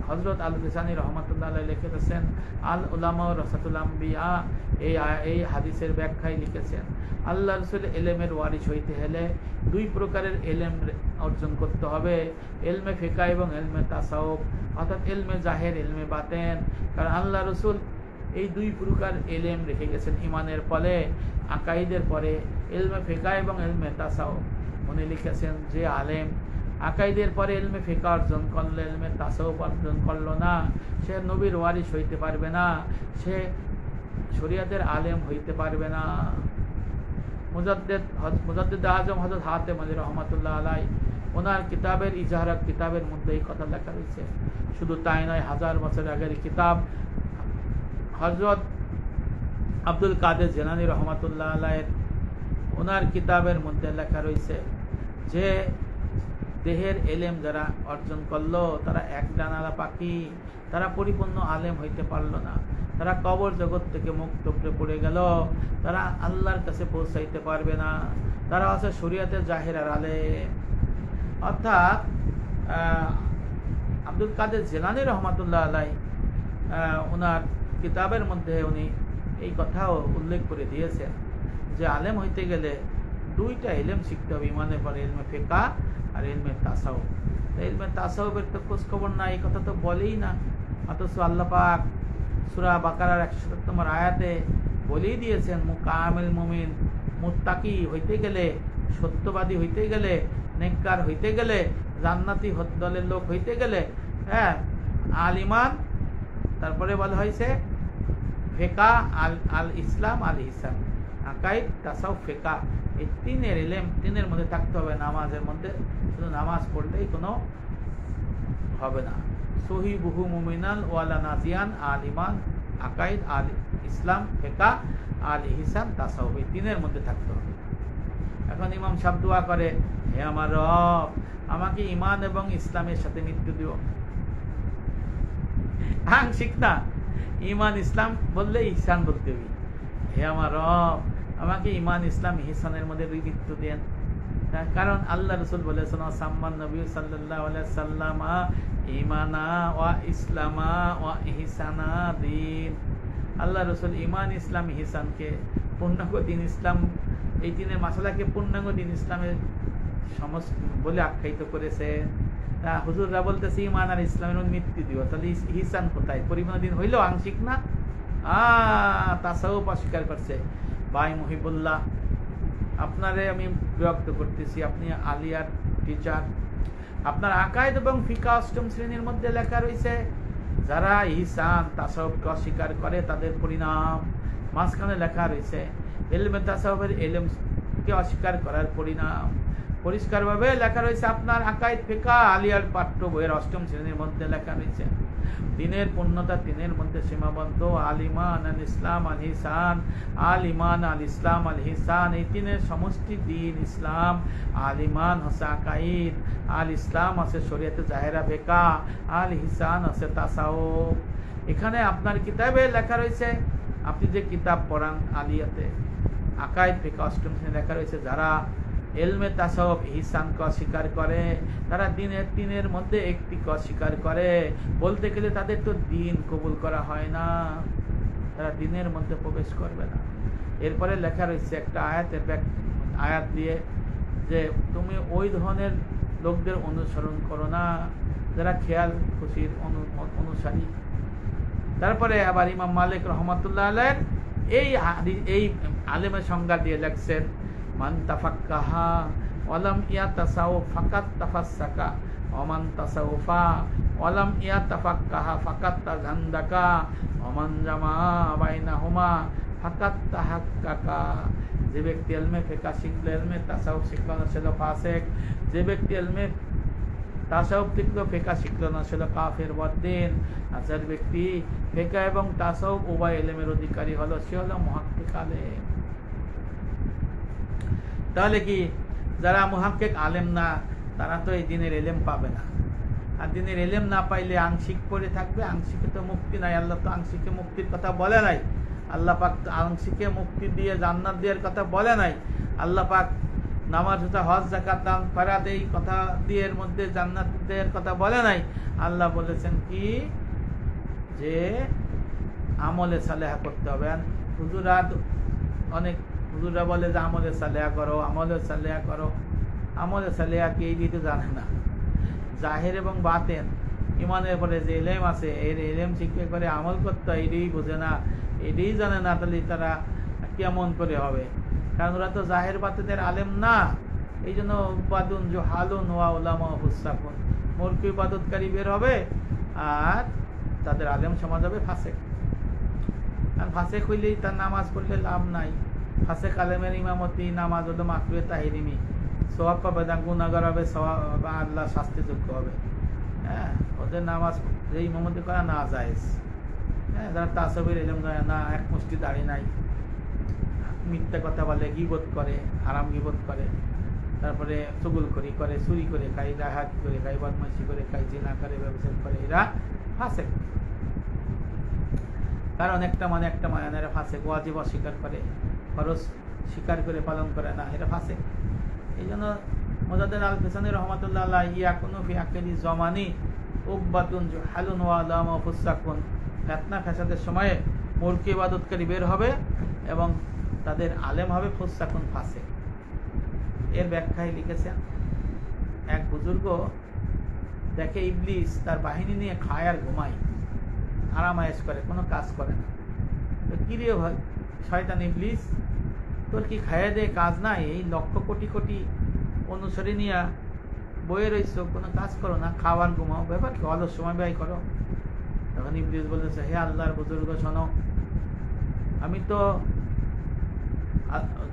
হযরত আল লিসানী রহমাতুল্লাহ আলাইহি লিখেছেন, আল উলামা ওয়া রাসাতুল আম্বিয়া, এই হাদিসের ব্যাখ্যায় লিখেছেন আল্লাহ রসুল ইলমের ওয়ারিস হইতে হলে দুই প্রকারের ইলম অর্জন করতে হবে, ইলমে ফিকহ এবং ইলমে তাসাউফ, অর্থাৎ ইলমে জাহের, ইলমে বাতেন। কারণ আল্লাহ রসুল এই দুই প্রকার ইলম রেখে গেছেন ইমানের পরে, আকাইদের পরে ইলমে ফিকহ এবং ইলমে তাসাউফ। উনি লিখেছেন যে আলেম আকাইদের পরে ইলমে ফিকহ অর্জন করলো, ইলমে তাসাউফ অর্জন করলো না, সে নবীর ওয়ারিস হইতে পারবে না, সে শরীয়তের আলেম হইতে পারবে না। মুজাদ্দিদ আজম হযরত হাতেম আলী রহমাতুল্লাহ আলাইহি ওনার কিতাবের ইজাহারাত কিতাবের মধ্যে এই কথা লেখা রয়েছে। শুধু তাই নয়, 1000 বছর আগের কিতাব হযরত আব্দুল কাদের জিলানী রহমাতুল্লাহ আলাইহির ওনার কিতাবের মধ্যে লেখা রয়েছে যে দেহের এলেম যারা অর্জন করলো তারা এক ডানালা পাখি, তারা পরিপূর্ণ আলেম হইতে পারলো না, তারা কবর জগৎ থেকে মুক্ত পড়ে গেল, তারা আল্লাহর কাছে পৌঁছাইতে পারবে না, তারা আছে শরীয়তের জাহের আর আলেম। অর্থাৎ আব্দুল কাদের জিলানী রহমাতুল্লাহ আলাইহি ওনার কিতাবের মধ্যে উনি এই কথাও উল্লেখ করে দিয়েছেন যে আলেম হইতে গেলে দুইটা ইলম শিখতে হবে ইমানের পরে, ইলমে ফিকহ আর ইলমে তাসাউফ। ইলমে তাসাউফের তো খোঁজ খবর না, এই কথা তো বলেই না। অথচ আল্লাহ পাক সূরা বাকারার 107 নম্বর আয়াতে বলেই দিয়েছেন মুকামিল মুমিন, মুত্তাকি হইতে গেলে, সত্যবাদী হইতে গেলে, নেককার হইতে গেলে, জান্নাতি দলের লোক হইতে গেলে, হ্যাঁ, আল ইমান, তারপরে বলা হয়েছে ফিকহ, আল ইসলাম, আল ইহসান, আকাইদ, তাসাউফ, ফিকহ, এই তিনের মধ্যে থাকতে হবে। নামাজের মধ্যে শুধু নামাজ পড়লেই কোনো হবে না। সহিবুহু মুমিনাল ওয়ালা নাজিয়ান, আল ইমান, আকাইদ, আল ইসলাম, ফিকহ, আল ইহসান, তাসাউফ, এই তিনের মধ্যে থাকতে হবে। এখন ইমাম সাহেব দোয়া করে, হে আমার রব, আমাকে ইমান এবং ইসলামের সাথে মৃত্যু দিও। আংশিক না, ইমান ইসলাম বললে ইহসান বলতে হবে। হে আমার রব, আমাকে ইমান ইসলাম ইহসানের মধ্যে মৃত্যু দেন। কারণ আল্লাহ রসুল বলেছেন সাম্মান নবী সাল্লাল্লাহু আলাইহি ওয়াসাল্লাম ইমানা ওয়া ইসলামা ওয়া ইহসানা দিন। আল্লাহ রসুল ইমান, ইসলাম, ইহসানকে পূর্ণাঙ্গ দিন ইসলাম, এই দিনের মাসালাকে পূর্ণাঙ্গ দিন ইসলামের সমস্ত বলে আখ্যায়িত করেছে। হুজুররা বলতেছে ইমান আর ইসলামের মৃত্যু দিও, তাহলে ইহসান কোথায়? পরিপূর্ণ দিন হইল আংশিক না, তাসাউফ অস্বীকার করছে। ভাই মহিবুল্লাহ, আপনারে আমি বিরক্ত করতেছি, আপনি আলিয়ার টিচার, আপনার আকায়েদ এবং ফিকহ 8ম শ্রেণীর মধ্যে লেখা রয়েছে যারা ইহসান তাসাউফকে অস্বীকার করে তাদের পরিণাম। মাঝখানে লেখা রয়েছে ইলমে তাসাউফের ইলমকে অস্বীকার করার পরিণাম। পরিষ্কারভাবে লেখা রয়েছে আপনার আকায়েদ ফিকহ আলিয়ার পাঠ্য বইয়ের 8ম শ্রেণীর মধ্যে লেখা রয়েছে দিনের পূর্ণতা তিনের মধ্যে সীমাবদ্ধ। আল ইমান, আল ইসলাম, আল ইহসান। আল ইমান, আল ইসলাম, আল ইহসান, এই তিনের সমষ্টি দিন ইসলাম। আল ইমান হচ্ছে আকাইদ, আল ইসলাম আছে শরীয়তে জাহেরা ফিকহ, আল ইহসান আছে তাসাউফ। এখানে আপনার কিতাবে লেখা রয়েছে, আপনি যে কিতাব পড়ান আলিয়াতে আকাইদ ফিকহ 8ম শ্রেণী লেখা রয়েছে যারা ইলমে তাসাউফ ইহসানকে অস্বীকার করে তারা দিনের তিনের মধ্যে একটিকে অস্বীকার করে। বলতে গেলে তাদের তো দিন কবুল করা হয় না, তারা দিনের মধ্যে প্রবেশ করবে না। এরপরে লেখা রয়েছে একটা আয়াত দিয়ে যে তুমি ওই ধরনের লোকদের অনুসরণ করো না যারা খেয়াল খুশির অনুসারী। তারপরে আবার ইমাম মালিক রহমাতুল্লাহ আলাইহি এই আলেমের সংজ্ঞা দিয়ে লেখছেন মান তাফাক্কাহা ওয়ালাম ইয়াতাসাউফ ফাকাত তাফাসসাকা ওয়া মান তাসাউফা ওয়ালাম ইয়াতাফাক্কাহা ফাকাত তাজান্দাকা ওয়া মান জামা বাইনাহুমা ফাকাত তাহাক্কাকা। যে ব্যক্তি ইলমে ফিকহ শিখলো, ইলমে তাসাউফ শিখলো না, সে হলো ফাসিক। যে ব্যক্তি ইলমে তাসাউফ শিখলো, ফিকহ শিখলো না, সে হলো কাফির ওয়াদ্দিন। আর যে ব্যক্তি ফিকহ এবং তাসাউফ উভয় ইলমের অধিকারী হলো, সে হলো মুহাক্কিক আলেম। তাহলে কি যারা মুহাক্কিক আলেম না, তারা তো এই দিনের ইলম পাবে না। আর দিনের ইলম না পাইলে আংশিক পড়ে থাকবে, আংশিকে তো মুক্তি নাই। আল্লাহ তো আংশিকে মুক্তির কথা বলে নাই। আল্লাহ পাক আংশিকে মুক্তি দিয়ে জান্নাত দেওয়ার কথা বলে নাই। আল্লাহ পাক নামাজ, রোজা, হজ, যাকাত, দান, ফেরাত এই কথা দিয়ে এর মধ্যে জান্নাত দেওয়ার কথা বলে নাই। আল্লাহ বলেছেন কি যে আমলে সালেহা করতে হবে। হুজুরা অনেক হুজুরা বলে যে আমলে সালেহা করো, আমলে সালেহা করো। আমলে সালেহা কি এই দিতে জানে না। জাহের এবং বাতেন ইমানের পরে যে ইলম আছে, এর ইলম শিক্ষা করে আমল করতে হয়, এটাই বোঝে না, এটাই জানে না। তাহলে তারা কেমন করে হবে? কারণ ওরা তো জাহের বাতেনের আলেম না। এই জন্য উবাদুন জুহালুন ওয়া উলামা হুসাকুন, মূর্খ ইবাদতকারী বের হবে, আর তাদের আলেম সমাজ হবে ফাসেক। আর ফাসেক হইলেই তার নামাজ পড়লে লাভ নাই। ফাসেক আলেমের ইমামতি নামাজ হলো মাকরুহে তাহরিমি, সওয়াব পাবে না, গুনাহগার হবে, সওয়াব আল্লাহ শাস্তিযোগ্য হবে। হ্যাঁ, ওদের নামাজ যে ইমামতি করা না জায়েজ। হ্যাঁ, যারা তাসাউফের ইলম জানে না, এক মুষ্টি দাড়ি নাই, মিথ্যা কথা বলে, গীবত করে, হারাম গীবত করে, তারপরে চুগলখড়ি করে, চুরি করে খায়, ডাকাতি করে খায়, বদমাইশি করে খায়, জিনা করে, ব্যবসা করে, এরা ফাসেক। কারণ একটা মানে এরা ফাসেক। ওয়াজিব অস্বীকার করে, ফরজ স্বীকার করে পালন করে না, এরা ফাসেক। এই জন্য মুজাদ্দিদ আল ফিসানি রহমাতুল্লাহ আলাইহি ইয়াকুনু ফি আকিলি জমানি উব্বাতুন জুহালুন ওয়া আলামা ফুসাকুন, ফিতনা ফাসাদের সময়ে মূর্খ ইবাদতকারী বের হবে এবং তাদের আলেম হবে ফুসাকুন, ফাসেক। এর ব্যাখ্যায় লিখেছেন এক বুজুর্গ দেখে ইবলিস তার বাহিনী নিয়ে খায় আর ঘুমায়, আরাম আয়েশ করে, কোনো কাজ করে না। তো কিরে ভাই শয়তান ইবলিস, তোর কি খাইয়ে দে কাজ নাই? এই লক্ষ কোটি কোটি অনুসারী নিয়ে বয়ে রয়েছ, কোনো কাজ করো না, খাওয়ার ঘুমাও, ব্যাপার কি? অলস সময় ব্যয় করো। তখন ইবলিস বলেছে, হে আল্লাহর বুজুর্গ শোনো, আমি তো,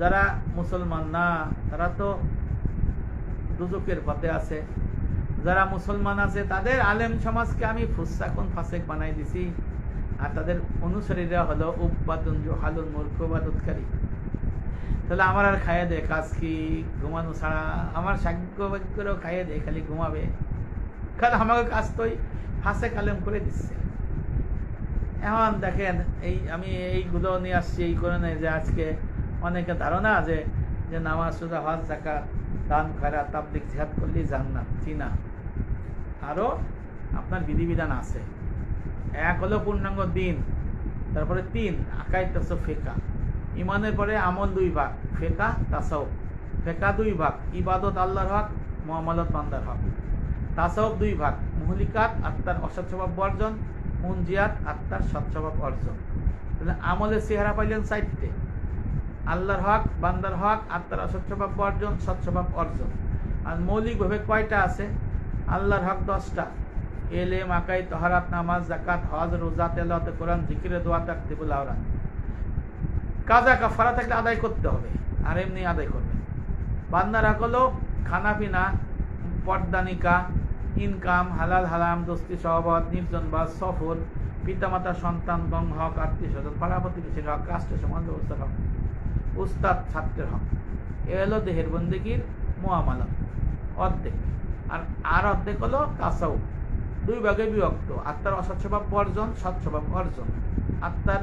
যারা মুসলমান না তারা তো দুজকের পথে আছে, যারা মুসলমান আছে তাদের আলেম সমাজকে আমি ফুসাকুন, ফাসেক বানাই দিছি, আর তাদের অনুসারীরা হলো উব্বাতুন জুহালুন, মূর্খ ইবাদতকারী। তাহলে আমার আর খাইয়ে দে কাজ কি? ঘুমানো ছাড়া আমার সাগ্যবাগ্যেরও খাইয়ে দে, খালি ঘুমাবে, খালি আমাকে কাজ তোই ফাসেক আলেম করে দিচ্ছে। এখন দেখেন আমি এইগুলো নিয়ে আসছি এই করে নেই যে আজকে অনেকে ধারণা যে নামাজ, রোজা, হজ, যাকাত, দান, খয়রাত, তাবলীগ, জিহাদ করলেই জান্নাত। চিনা আরো আপনার বিধিবিধান আছে। এক হলো পূর্ণাঙ্গ দিন, তারপরে 3 আকাইদ, তাসাউফ, ফিকহ। ইমানের পরে আমল 2 ভাগ, ফিকহ, তাসাউফ। ফিকহ 2 ভাগ, ইবাদত আল্লাহর হক, মুআমালাত বান্দার হক। তাসাউফ 2 ভাগ, মুহলিকাত, আত্মার অসৎ স্বভাব বর্জন, মুনজিয়াত, আত্মার সৎ স্বভাব অর্জন। তাহলে আমলের চেহারা পাইলেন 4টে, আল্লাহর হক, বান্দার হক, আত্মার অসৎ স্বভাব বর্জন, সৎ স্বভাব অর্জন। আর মৌলিকভাবে কয়টা আছে? আল্লাহর হক 10টা, এলেম, আকাইদ, তাহারাত, নামাজ, যাকাত, হজ, রোজা, তেলাওয়াত কোরআন, জিকিরে, দোয়া, তাকতিবুল আওরাত। কাজা কাফারা থাকলে আদায় করতে হবে, আর এমনি আদায় করবে। বান্দার হক হলো খানা পিনা, পর্দা, নিকাহ, ইনকাম, হালাল হারাম, দোস্তি, সহবত, নির্জনবাস, সফর, পিতামাতা, সন্তান, গণ হক, আত্মীয় স্বজন, পাড়া প্রতিবেশীর হক, রাষ্ট্র সমাজ ব্যবস্থার হক, উস্তাদ ছাত্রের হক। এ হলো দেহের বন্দেগীর মুআমালা অর্ধেক। আর অর্ধেক হলো তাসাউফ, 2 ভাগে বিভক্ত, আত্মার অসৎ স্বভাব বর্জন, সৎ স্বভাব অর্জন। আত্মার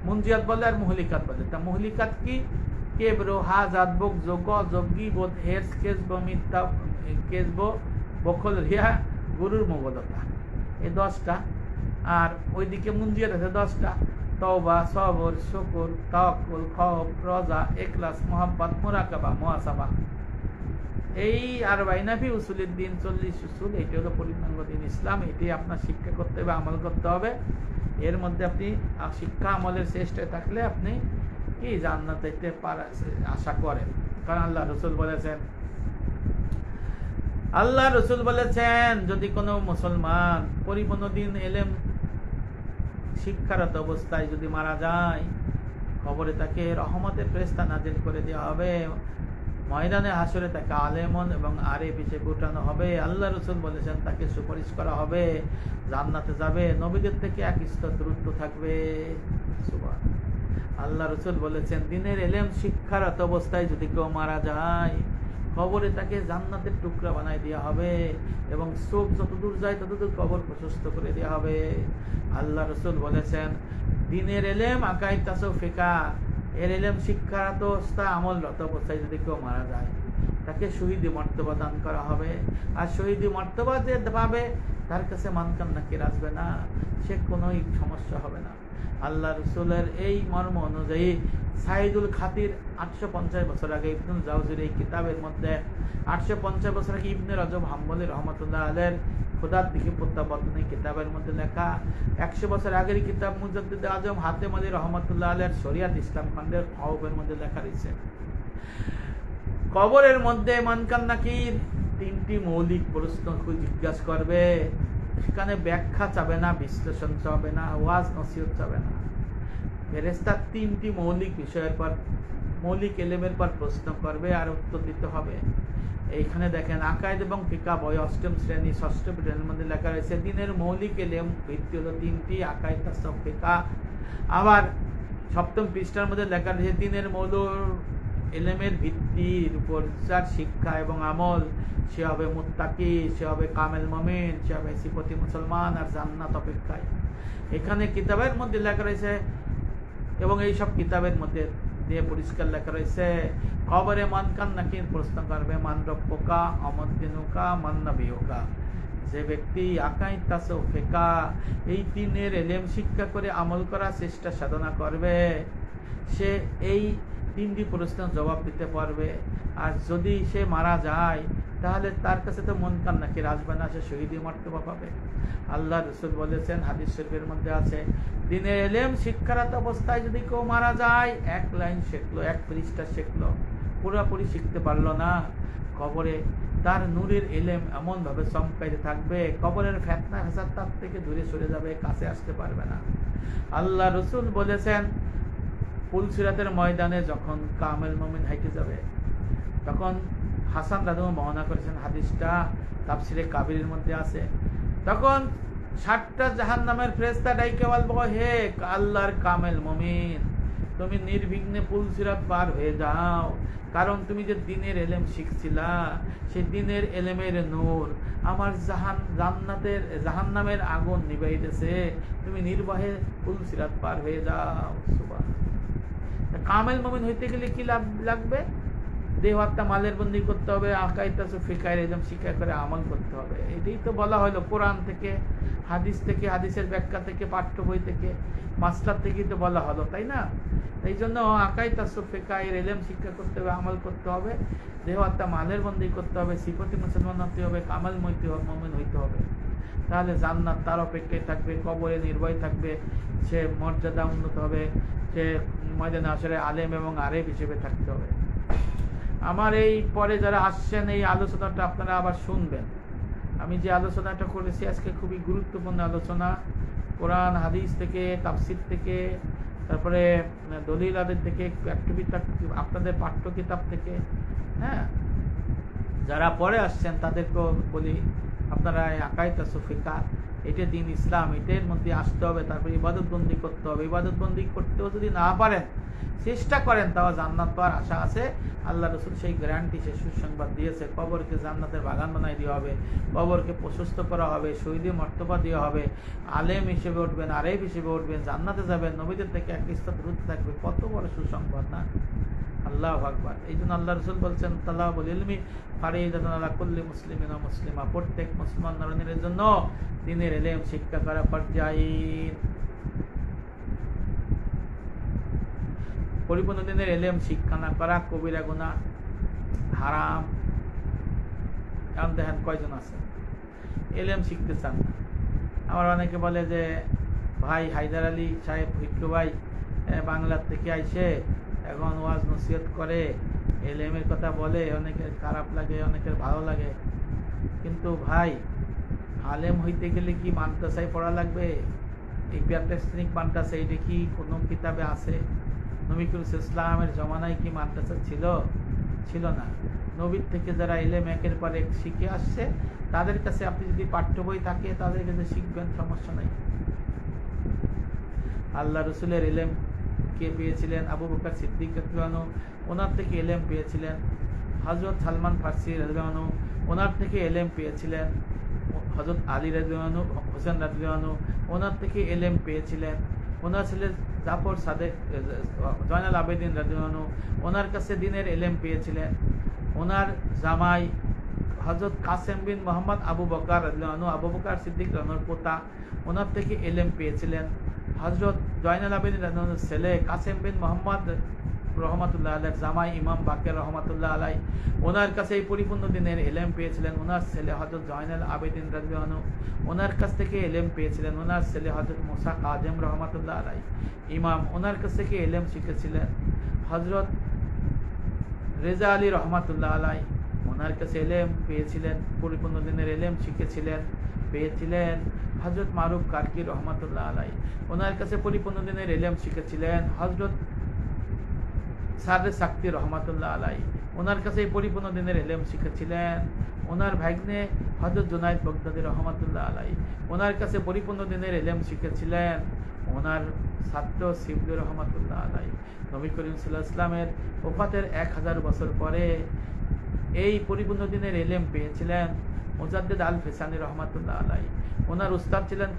মুনজিয়াত বলে আর মুহলিকাত বলে। তা মুহলিকাত কি? কেবর, হাজাত, বক, যোগ, যজ্ঞী, বোধ, হের্স, কেসব, মিথ্যা, কেসব, বখল, রিয়া, গুরুর মোগলতা, এই 10টা। আর ওইদিকে মুনজিয়াত আছে 10টা, তওবা, সবর, শুকর, তাওয়াক্কুল, খওফ, রজা, ইখলাস, মুহাব্বত, মুরাকাবা, মুহাসাবা। এই 40 ফি উসুলের দিন, 40 উসুল, এটি হলো পরিপূর্ণ দিন ইসলাম। এটি আপনার শিক্ষা করতে হবে, আমল করতে হবে। এর মধ্যে আপনি শিক্ষা আমলের চেষ্টায় থাকলে আপনি কি জান্নাত দেখতে আশা করেন। কারণ আল্লাহ রসুল বলেছেন যদি কোনো মুসলমান পরিপূর্ণ দিন এলেম শিক্ষারত অবস্থায় যদি মারা যায়, কবরে তাকে রহমতের ফেরেশতা নাজিল করে দেওয়া হবে, ময়দানে হাসরে তাকে আলেমন এবং আরেফ হিসেবে উঠানো হবে। আল্লাহ রসুল বলেছেন তাকে সুপারিশ করা হবে, জান্নাতে যাবে, নবীদের থেকে এক স্তর দূরত্ব থাকবে। আল্লাহ রসুল বলেছেন দিনের এলেম শিক্ষারত অবস্থায় যদি কেউ মারা যায়, কবরে তাকে জান্নাতের টুকরা বানাই দেওয়া হবে এবং চোখ যতদূর যায় ততদূর কবর প্রশস্ত করে দেওয়া হবে। আল্লাহ রসুল বলেছেন দিনের এলেম আকাইদ তাসাউফ ফিকা, এর এলেম শিক্ষারত অবস্থা আমলরত অবস্থায় যদি কেউ মারা যায়, তাকে শহীদি মর্তবা দান করা হবে। আর শহীদি মর্তবা যে পাবে তার কাছে মানকান নাকির আসবে না, সে কোনোই সমস্যা হবে না। আল্লাহ রসুলের এই মর্ম অনুযায়ী সাইদুল খাতির 850 বছর আগে ইবনুল জাওজির এই কিতাবের মধ্যে 850 বছর আগে ইবনে রজব হাম্বলী রহমতুল্লাহ আলাইহির খোদার দিকে প্রত্যাবর্তন এই কিতাবের মধ্যে লেখা, 100 বছর আগের কিতাব মুজাদ্দিদ আজম হাতেম আলী রহমতুল্লাহ আলাইহির শরিয়াত ইসলাম খণ্ডের খওফের মধ্যে লেখা রয়েছে কবরের মধ্যে মানকান নাকির 3টি মৌলিক প্রশ্ন জিজ্ঞাসা করবে। সেখানে ব্যাখ্যা চাবে না, বিশ্লেষণ চাবে না, ওয়াজ নসিহত চাবে না। ফেরেশতা 3টি মৌলিক বিষয়ের পর, মৌলিক এলেমের পর প্রশ্ন করবে আর উত্তর দিতে হবে। এইখানে দেখেন আকায়েদ এবং ফিকা বই 8ম শ্রেণী 6ষ্ঠ পৃষ্ঠার মধ্যে লেখা রয়েছে দিনের মৌলিক এলেম ভিত্তি হলো 3টি, আকায়েদ তাসাউফ ফিকা। আবার 7ম পৃষ্ঠার মধ্যে লেখা রয়েছে দিনের মৌল এলেমের ভিত্তির উপর যার শিক্ষা এবং আমল, সে হবে মুত্তাকি, সে হবে কামেল মুমিন, সে হবে সিফতি মুসলমান আর জান্নাত অপেক্ষায়। এখানে কিতাবের মধ্যে লেখা রয়েছে এবং এই সব কিতাবের মধ্যে দিয়ে পরিষ্কার লেখা রয়েছে কবরে মানকান নাকির প্রশ্ন করবে মান রব্বুকা আমদ্দিনুকা মান নাবিয়ুকা। যে ব্যক্তি আকাইদ তাসাউফ ফিকা এই 3-এর এলেম শিক্ষা করে আমল করার চেষ্টা সাধনা করবে, সে এই 3টি প্রশ্নের জবাব দিতে পারবে। আর যদি সে মারা যায় তাহলে তার কাছে তো মুনকার নাকির আসবে না, সে শহীদি মর্তবা পাবে। আল্লাহ রসুল বলেছেন, হাদিস শরীফের মধ্যে আছে দিনের এলেম শিক্ষারত অবস্থায় যদি কেউ মারা যায়, 1 লাইন শিখলো, 1 পৃষ্ঠা শিখলো, পুরোপুরি শিখতে পারলো না, কবরে তার নূরের এলেম এমনভাবে চমকাইতে থাকবে, কবরের ফিতনা হাসাদ তার থেকে দূরে সরে যাবে, কাছে আসতে পারবে না। আল্লাহ রসুল বলেছেন পুলসিরাতের ময়দানে যখন কামেল মুমিন হাইটে যাবে, তখন হাসান রাদিয়াল্লাহু বর্ণনা করেছেন, হাদিসটা তাফসিরে কাবিরের মধ্যে আছে, তখন 60টা জাহান্নামের ফেরেশতা ডাইকে বলবো হে আল্লাহর কামেল মুমিন, তুমি নির্বিঘ্নে পুলসিরাত পার হয়ে যাও, কারণ তুমি যে দ্বীনের এলেম শিখছিলা সেই দ্বীনের এলেমের নূর আমার জান্নাতের জাহান্নামের আগুন নিভাইতেছে, তুমি নির্বাহে পুলসিরাত পার হয়ে যাও। সুবহানাল্লাহ। কামেল মুমিন হইতে গেলে কি লাগবে? দেহ আত্মা মালের বন্দি করতে হবে, আকাইদ তাসাউফ ফিকার এলেম শিক্ষা করে আমল করতে হবে। এটাই তো বলা হলো কোরআন থেকে, হাদিস থেকে, হাদিসের ব্যাখ্যা থেকে, পাঠ্য বই থেকে, মাসলাক থেকেই তো বলা হলো, তাই না? এই জন্য আকাইদ তাসাউফ ফিকা এর এলেম শিক্ষা করতে হবে, আমল করতে হবে, দেহ আত্মা মালের বন্দি করতে হবে, সিফতি মুসলমান হতে হবে, কামাল মুমিন হইতে হবে। তাহলে জান্নাত তার অপেক্ষায় থাকবে, কবরে নির্ভয় থাকবে, সে মর্যাদা উন্নত হবে, সে ময়দানে হাশরে আলেম এবং আরেফ হিসেবে থাকতে হবে। আমার এই পরে যারা আসছেন এই আলোচনাটা আপনারা আবার শুনবেন। আমি যে আলোচনাটা করেছি আজকে খুবই গুরুত্বপূর্ণ আলোচনা, কোরআন হাদিস থেকে, তাফসির থেকে, তারপরে দলিল আদের থেকে, আপনাদের পাঠ্য কিতাব থেকে। হ্যাঁ, যারা পরে আসছেন তাদেরকেও বলি আপনারা আকাইদ তাসাউফ ফিকা, এটা দিন ইসলাম, এটার মধ্যে আসতে হবে, তারপরে ইবাদতবন্দি করতে হবে। ইবাদতবন্দি করতেও যদি না পারেন, চেষ্টা করেন, তাও জান্নাত পাওয়ার আশা আছে। আল্লাহ রসুল সেই গ্যারান্টি, সেই সুসংবাদ দিয়েছে, কবরকে জান্নাতের বাগান বানাই দেওয়া হবে, কবরকে প্রশস্ত করা হবে, শহীদি মর্তবা দেওয়া হবে, আলেম হিসেবে উঠবেন, আরেফ হিসেবে উঠবেন, জান্নাতে যাবেন, নবীদের থেকে এক স্তর দূরে থাকবে। কত বড় সুসংবাদ না! আল্লাহু আকবার। এই জন্য আল্লাহ রসুল বলছেন তালাবুল ইলমি ফারিদাতুন আলা কুল্লি মুসলিমিন ওয়া মুসলিমা, প্রত্যেক মুসলমান নরনারীর জন্য দ্বীনের ইলম শিক্ষা করা ফরজ আইন। পরিপূর্ণ দ্বীনের ইলম শিক্ষা না করা কবিরা গুনাহ, হারাম। এখন দেখেন কয়জন আছে ইলম শিখতে চান না। আমার অনেকে বলে যে ভাই হায়দার আলী সাহেব ভিট্টু ভাই বাংলার থেকে আইসে এখন ওয়াজ নসিহত করে, এলেমের কথা বলে, অনেকের খারাপ লাগে, অনেকের ভালো লাগে। কিন্তু ভাই, আলেম হইতে গেলে কি মাদ্রাসায় পড়া লাগবে? এই প্রাতিষ্ঠানিক মাদ্রাসা, এটা কি কোনো কিতাবে আছে? নবী করিম ইসলামের জমানায় কি মাদ্রাসা ছিল? ছিল না। নবীর থেকে যারা ইলম একের পর এক শিখে আসছে তাদের কাছে আপনি যদি পাঠ্য বই থাকে তাদের কাছে শিখবেন, সমস্যা নাই। আল্লাহ রসুলের ইলম কে পেয়েছিলেন? আবু বকর সিদ্দিক রাদিয়াল্লাহু আনহু, ওনার থেকে ইলম পেয়েছিলেন। হযরত সালমান ফারসি রাদিয়াল্লাহু আনহু, ওনার থেকে ইলম পেয়েছিলেন। হযরত আলী রাদিয়াল্লাহু আনহু, হোসেন রাদিয়াল্লাহু আনহু, ওনার থেকে ইলম পেয়েছিলেন। ওনার ছেলে জাফর সাদেক জয়নাল আবেদিন রাদিয়াল্লাহু আনহু, ওনার কাছে দ্বীনের ইলম পেয়েছিলেন। ওনার জামাই হযরত কাসেম বিন মোহাম্মদ আবু বকর রাদিয়াল্লাহু আনহু, আবু বকর সিদ্দিক রাদিয়াল্লাহু আনহুর পোতা, ওনার থেকে ইলম পেয়েছিলেন। হযরত জয়নাল আবেদিন রাদিয়াল্লাহু আনহুর ছেলে কাসেম বিন মোহাম্মদ রহমাতুল্লাহ আলাইহির জামাই ইমাম বাকের রহমাতুল্লাহ আলাইহি, ওনার কাছে এই পরিপূর্ণ দিনের ইলম পেয়েছিলেন। ওনার ছেলে হযরত জয়নাল আবেদিন রাদিয়াল্লাহু আনহু, ওনার কাছ থেকে ইলম পেয়েছিলেন। ওনার ছেলে হযরত মুসা কাযেম রহমাতুল্লাহ আলাইহি ইমাম, ওনার কাছ থেকে ইলম শিখেছিলেন। হযরত রেজা আলী রহমাতুল্লাহ আলাইহি, ওনার কাছে ইলম পেয়েছিলেন, পরিপূর্ণ দিনের ইলম শিখেছিলেন, পেয়েছিলেন। হযরত মারুফ কারকি রহমাতুল্লাহ আলাইহি, ওনার কাছে পরিপূর্ণ দিনের ইলম শিখেছিলেন। হযরত সাররে সাকতি রহমাতুল্লাহ আলাইহি, ওনার কাছে পরিপূর্ণ দিনের ইলম শিখেছিলেন। ওনার ভাগ্নে হযরত জুনাইদ বাগদাদী রহমাতুল্লাহ আলাইহি, ওনার কাছে পরিপূর্ণ দিনের ইলম শিখেছিলেন। ওনার ছাত্র শিবলি রহমাতুল্লাহ আলাইহি, নবী করিম সাল্লাল্লাহু আলাইহি ওয়াসাল্লামের ওফাতের 1000 বছর পরে এই পরিপূর্ণ দিনের ইলম পেয়েছিলেন মুজাদ্দিদ আল ফিসানি রহমাতুল্লাহ আলাইহি। ওনার উস্তাদ ছিলেন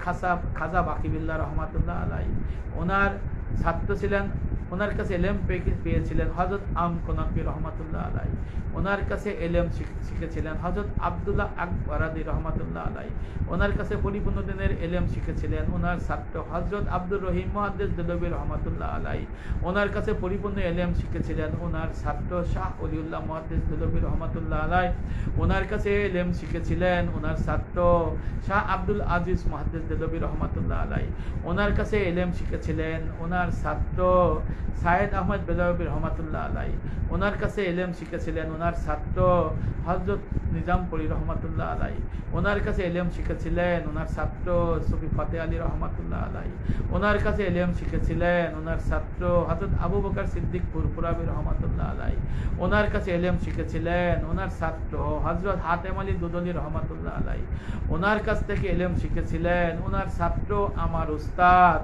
খাজা বাকিবিল্লাহ রহমাতুল্লাহ আলাইহি। ওনার ছাত্র ছিলেন, ওনার কাছে ইলম পেয়েছিলেন হযরত আম কোনাকি রহমাতুল্লাহ আলাইহি। ওনার কাছে ইলম শিখেছিলেন হযরত আব্দুল্লাহ আকবরাদি রহমাতুল্লাহ আলাইহি। ওনার কাছে পরিপূর্ণ দিনের ইলম শিখেছিলেন ওনার ছাত্র হযরত আব্দুর রহিম মুহাদ্দিস দেলবি রহমাতুল্লাহ আলাইহি। ওনার কাছে পরিপূর্ণ ইলম শিখেছিলেন ওনার ছাত্র শাহ ওলিউল্লাহ মুহাদ্দিস দেলবি রহমাতুল্লাহ আলাইহি। ওনার কাছে ইলম শিখেছিলেন ওনার ছাত্র শাহ আব্দুল আজিজ মুহাদ্দিস দেলবি রহমাতুল্লাহ আলাইহি। ওনার কাছে ইলম শিখেছিলেন ওনার ছাত্র সাইয়েদ আহমদ বেলাবি রহমাতুল্লাহ আলাইহি। ওনার কাছে ইলম শিখেছিলেন ওনার ছাত্র হযরত নিজামপুরি রহমাতুল্লাহ আলাইহি। ওনার কাছে ইলম শিখেছিলেন ওনার ছাত্র সুফি ফাতে আলী রহমাতুল্লাহ আলাইহি। ওনার কাছে ইলম শিখেছিলেন ওনার ছাত্র হযরত আবু বকর সিদ্দিক ফুরফুরাবি রহমাতুল্লাহ আলাইহি। ওনার কাছে ইলম শিখেছিলেন ওনার ছাত্র হযরত হাতেম আলী দুদলী রহমাতুল্লাহ আলাইহি। ওনার কাছ থেকে ইলম শিখেছিলেন ওনার ছাত্র আমার উস্তাদ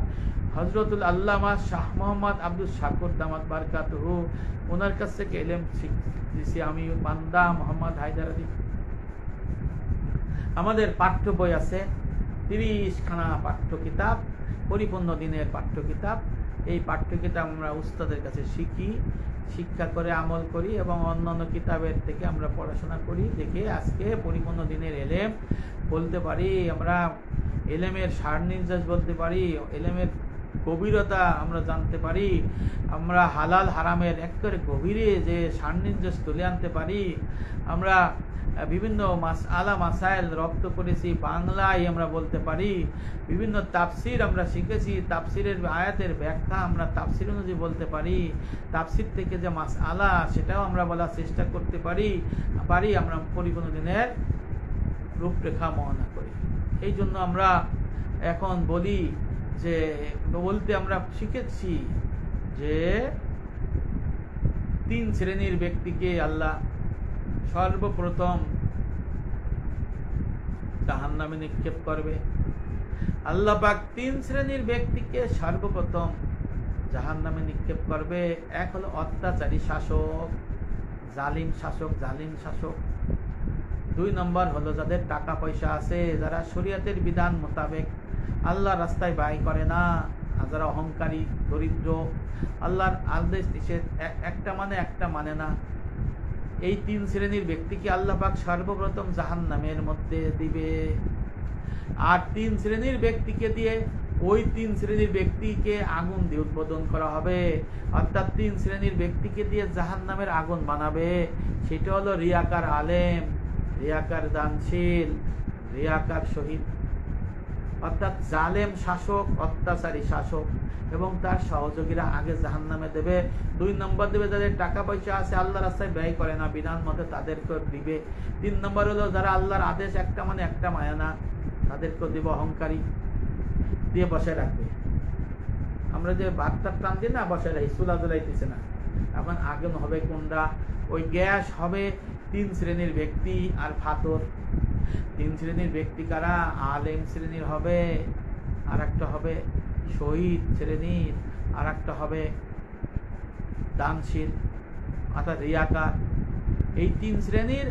হযরতুল আল্লামা শাহ মোহাম্মদ আব্দুল শাকুর দামাত বারকাতুহু। ওনার কাছ থেকে ইলম শিখেছি আমি বান্দা মোহাম্মদ হায়দার আলী। আমাদের পাঠ্য বই আছে 30 খানা পাঠ্য কিতাব, পরিপূর্ণ দিনের পাঠ্য কিতাব। এই পাঠ্য কিতাব আমরা উস্তাদের কাছে শিখি, শিক্ষা করে আমল করি এবং অন্যান্য কিতাবের থেকে আমরা পড়াশোনা করি, দেখে আজকে পরিপূর্ণ দিনের ইলম বলতে পারি। আমরা ইলমের সার নির্যাস বলতে পারি, ইলমের গভীরতা আমরা জানতে পারি, আমরা হালাল হারামের একেবারে গভীরে যে সার নির্যাস তুলে আনতে পারি। আমরা বিভিন্ন মাসআলা মাসাইল রপ্ত করেছি, বাংলায় আমরা বলতে পারি। বিভিন্ন তাফসির আমরা শিখেছি, তাফসিরের আয়াতের ব্যাখ্যা আমরা তাফসির অনুযায়ী বলতে পারি। তাফসির থেকে যে মাসআলা সেটাও আমরা বলার চেষ্টা করতে পারি। আমরা পরিপূর্ণ দিনের রূপরেখা বর্ণনা করি। এই জন্য আমরা এখন বলি যে বলতে আমরা শিখেছি যে 3 শ্রেণীর ব্যক্তিকে আল্লাহ সর্বপ্রথম জাহান্নামে নিক্ষেপ করবে। আল্লাহ পাক 3 শ্রেণীর ব্যক্তিকে সর্বপ্রথম জাহান্নামে নিক্ষেপ করবে। এক হলো অত্যাচারী শাসক, জালিম শাসক। 2 নম্বর হলো যাদের টাকা পয়সা আছে, যারা শরীয়তের বিধান মোতাবেক আল্লাহর রাস্তায় ব্যয় করে না, যারা অহংকারী, দরিদ্র, আল্লাহর আদেশ নিষেধ একটা মানে না। এই 3 শ্রেণীর ব্যক্তিকে আল্লাহ পাক সর্বপ্রথম জাহান্নামের মধ্যে দিবে। আর 3 শ্রেণীর ব্যক্তিকে দিয়ে ওই 3 শ্রেণীর ব্যক্তিকে আগুন দিয়ে উদ্বোধন করা হবে। অর্থাৎ 3 শ্রেণীর ব্যক্তিকে দিয়ে জাহান্নামের আগুন বানাবে। সেটা হলো রিয়াকার আলেম, রিয়াকার দানশীল, রিয়াকার শহীদ। অর্থাৎ জালেম শাসক, অত্যাচারী শাসক এবং তার সহযোগীরা আগে জাহান্নামে দেবে। 2 নম্বর দেবে যাদের টাকা পয়সা আছে, আল্লাহর রাস্তায় ব্যয় করে না, বিধান মতে তাদেরকে দিবে। 3 নম্বর হলো যারা আল্লাহর আদেশ একটা মানে না, তাদেরকে দিব অহংকারী, দিয়ে বসে রাখবে। আমরা যে ভাতটা টান দিই না বসাই রাখি, চুলা জ্বলাইতেছে না, এখন আগুন হবে কোনটা? ওই গ্যাস হবে 3 শ্রেণীর ব্যক্তি আর ফাতর। 3 শ্রেণীর ব্যক্তি কারা? আলেম শ্রেণীর হবে, আর একটা হবে শহীদ শ্রেণীর, আর একটা হবে দানশীল অর্থাৎ রিয়াকার। এই 3 শ্রেণীর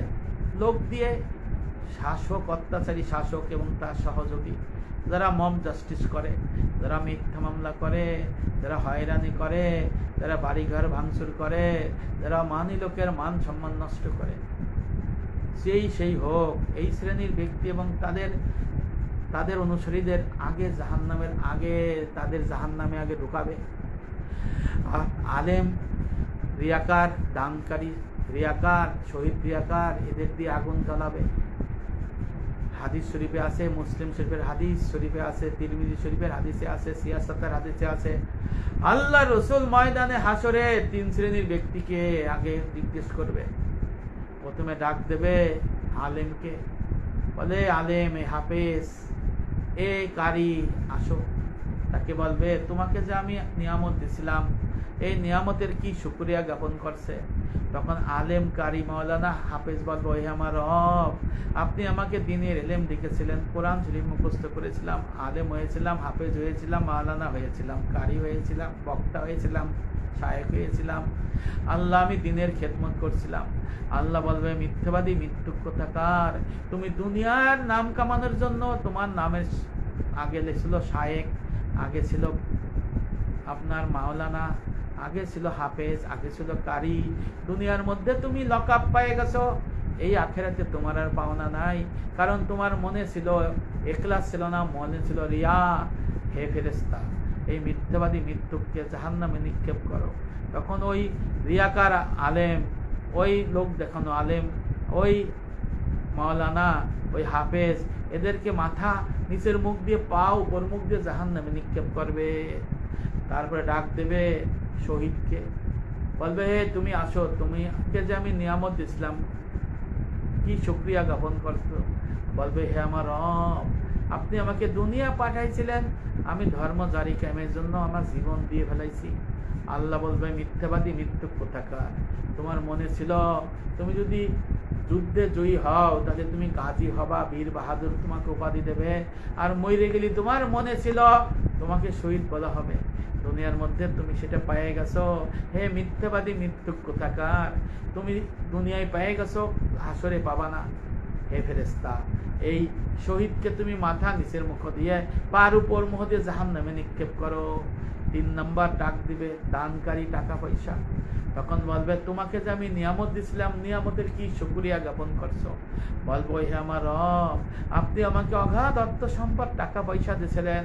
লোক দিয়ে শাসক, অত্যাচারী শাসক এবং তার সহযোগী, যারা মব জাস্টিস করে, যারা মিথ্যা মামলা করে, যারা হয়রানি করে, যারা বাড়িঘর ভাঙচুর করে, যারা মানি লোকের মান সম্মান নষ্ট করে, সেই হোক এই শ্রেণীর ব্যক্তি এবং তাদের অনুসারীদের আগে জাহান্নামের আগে তাদের জাহান্নামে আগে ঢুকাবে। আলেম রিয়াকার, দানকারী রিয়াকার, শহীদ রিয়াকার, এদের দিয়ে আগুন জ্বালাবে। হাদিস শরীফে আছে, মুসলিম শরীফের হাদিস শরীফে আছে, তিরমিজি শরীফের হাদিসে আছে, সিয়াসাতের হাদিসে আছে। আল্লাহ রসুল ময়দানে হাসরে 3 শ্রেণীর ব্যক্তিকে আগে জিজ্ঞেস করবে। প্রথমে ডাক দেবে আলেমকে, বলে আলেম, এ হাফেজ, এ কারি, আসো। তাকে বলবে তোমাকে যে আমি নিয়ামত দিছিলাম, এই নিয়ামতের কি শুকরিয়া জ্ঞাপন করছে? তখন আলেম, কারি, মাওলানা, হাফেজ বলবো, হে আমার রব, আপনি আমাকে দ্বীনের ইলম দিয়েছিলেন, কোরআন শরীফ মুখস্থ করেছিলাম, আলেম হয়েছিলাম, হাফেজ হয়েছিলাম, মাওলানা হয়েছিলাম, কারি হয়েছিলাম, বক্তা হয়েছিলাম, শায়েখ হয়েছিলাম। আল্লাহ, আমি দ্বীনের খেদমত করছিলাম। আল্লাহ বলবে, মিথ্যাবাদী, মৃত্যুক কথাকার, তুমি দুনিয়ার নাম কামানোর জন্য তোমার নামের আগে ছিল শায়েখ, আগে ছিল আপনার মাওলানা, আগে ছিল হাফেজ, আগে ছিল কারি, দুনিয়ার মধ্যে তুমি লকআপ পেয়ে গেছো। এই আখেরাতে তোমার আর পাওনা নাই, কারণ তোমার মনে ছিল ইখলাস, ছিল না, মনে ছিল রিয়া। হে ফেরেশতা, এই মিথ্যাবাদী মৃত্যুকে জাহান্নামে নিক্ষেপ করো। তখন ওই রিয়াকার আলেম, ওই লোক দেখানো আলেম, ওই মাওলানা, ওই হাফেজ, এদেরকে মাথা নিচের মুখ দিয়ে, পা উপর মুখ দিয়ে জাহান্নামে নিক্ষেপ করবে। তারপরে ডাক দেবে শহীদকে, বলবে, হে তুমি আসো, তুমিকে যে আমি নিয়ামত দিছিলাম, কি শুকরিয়া জ্ঞাপন করছো? বলবে, হে আমার রব, আপনি আমাকে দুনিয়া পাঠাইছিলেন, আমি ধর্ম জারি কায়েমের জন্য আমার জীবন দিয়ে ফেলাইছি। আল্লাহ বলবে, মিথ্যাবাদী, মৃত্যুক কোথাকার, তোমার মনে ছিল তুমি যদি যুদ্ধে জয়ী হও তাহলে তুমি গাজী হবা, বীর বাহাদুর তোমাকে উপাধি দেবে, আর মরে গেলি তোমার মনে ছিল তোমাকে শহীদ বলা হবে। দুনিয়ার মধ্যে তুমি সেটা পেয়ে গেছো। হে মিথ্যাবাদী, মৃত্যুক কোথাকার, তুমি দুনিয়ায় পেয়ে গেছো, হাসরে পাবা না। হে ফেরেশতা, এই শহীদকে তুমি মাথা নিচের মুখ দিয়ে, পার উপর মুখ দিয়ে জাহান্নামে নিক্ষেপ করো। 3 নম্বর ডাক দিবে দানকারী, টাকা পয়সা। তখন বলবে, তোমাকে যে আমি নিয়ামত দিছিলাম, নিয়ামতের কি শুকরিয়া জ্ঞাপন করছো? বলবো, হে আমার রব, আপনি আমাকে অগাধ অর্থ সম্পদ, টাকা পয়সা দিয়েছিলেন,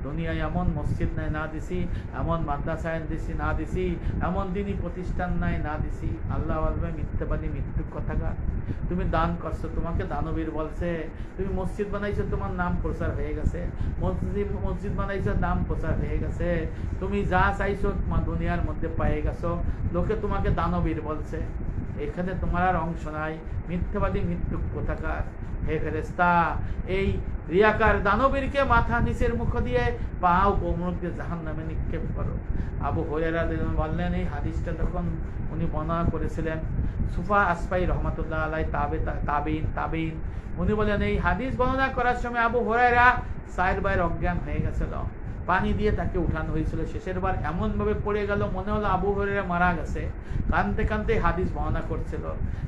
দুনিয়ায় এমন মসজিদ নাই না দিছি, এমন মাদ্রাসায় দিছি না দিছি, এমন দিনই প্রতিষ্ঠান নাই না দিছি। আল্লাহ বলবে, মিথ্যাবাদী, মৃত্যুর কথাকার, তুমি দান করছো, তোমাকে দানবীর বলছে। তুমি মসজিদ বানাইছো, তোমার নাম প্রচার হয়ে গেছে, মসজিদ বানাইছো, নাম প্রচার হয়ে গেছে, তুমি যা চাইছো দুনিয়ার মধ্যে পেয়ে গেছো, লোকে তোমাকে দানবীর বলছে, এখানে তোমার আর অংশ নাই। মিথ্যাবাদী, মৃত্যুর কথাকার। হে ফেরেশতা, এই রিয়াকার দানবীরকে মাথা নিচের মুখ দিয়ে, পা কোমর দিয়ে জাহান্নামে নিক্ষেপ করো। আবু হুরায়রা বললেন, এই হাদিসটা তখন উনি বর্ণনা করেছিলেন, সুফা আসফাই রহমাতুল্লাহ আলাই, তাবিন, উনি বলেন, এই হাদিস বর্ণনা করার সময় আবু হুরায়রা 4 বার অজ্ঞান হয়ে গেছিল, পানি দিয়ে তাকে উঠানো হয়েছিল। শেষের বার এমন ভাবে পড়ে গেল, মনে হলো আবু হুরায়রা মারা গেছে। কানতে কানতে হাদিস বর্ণনা করছিল,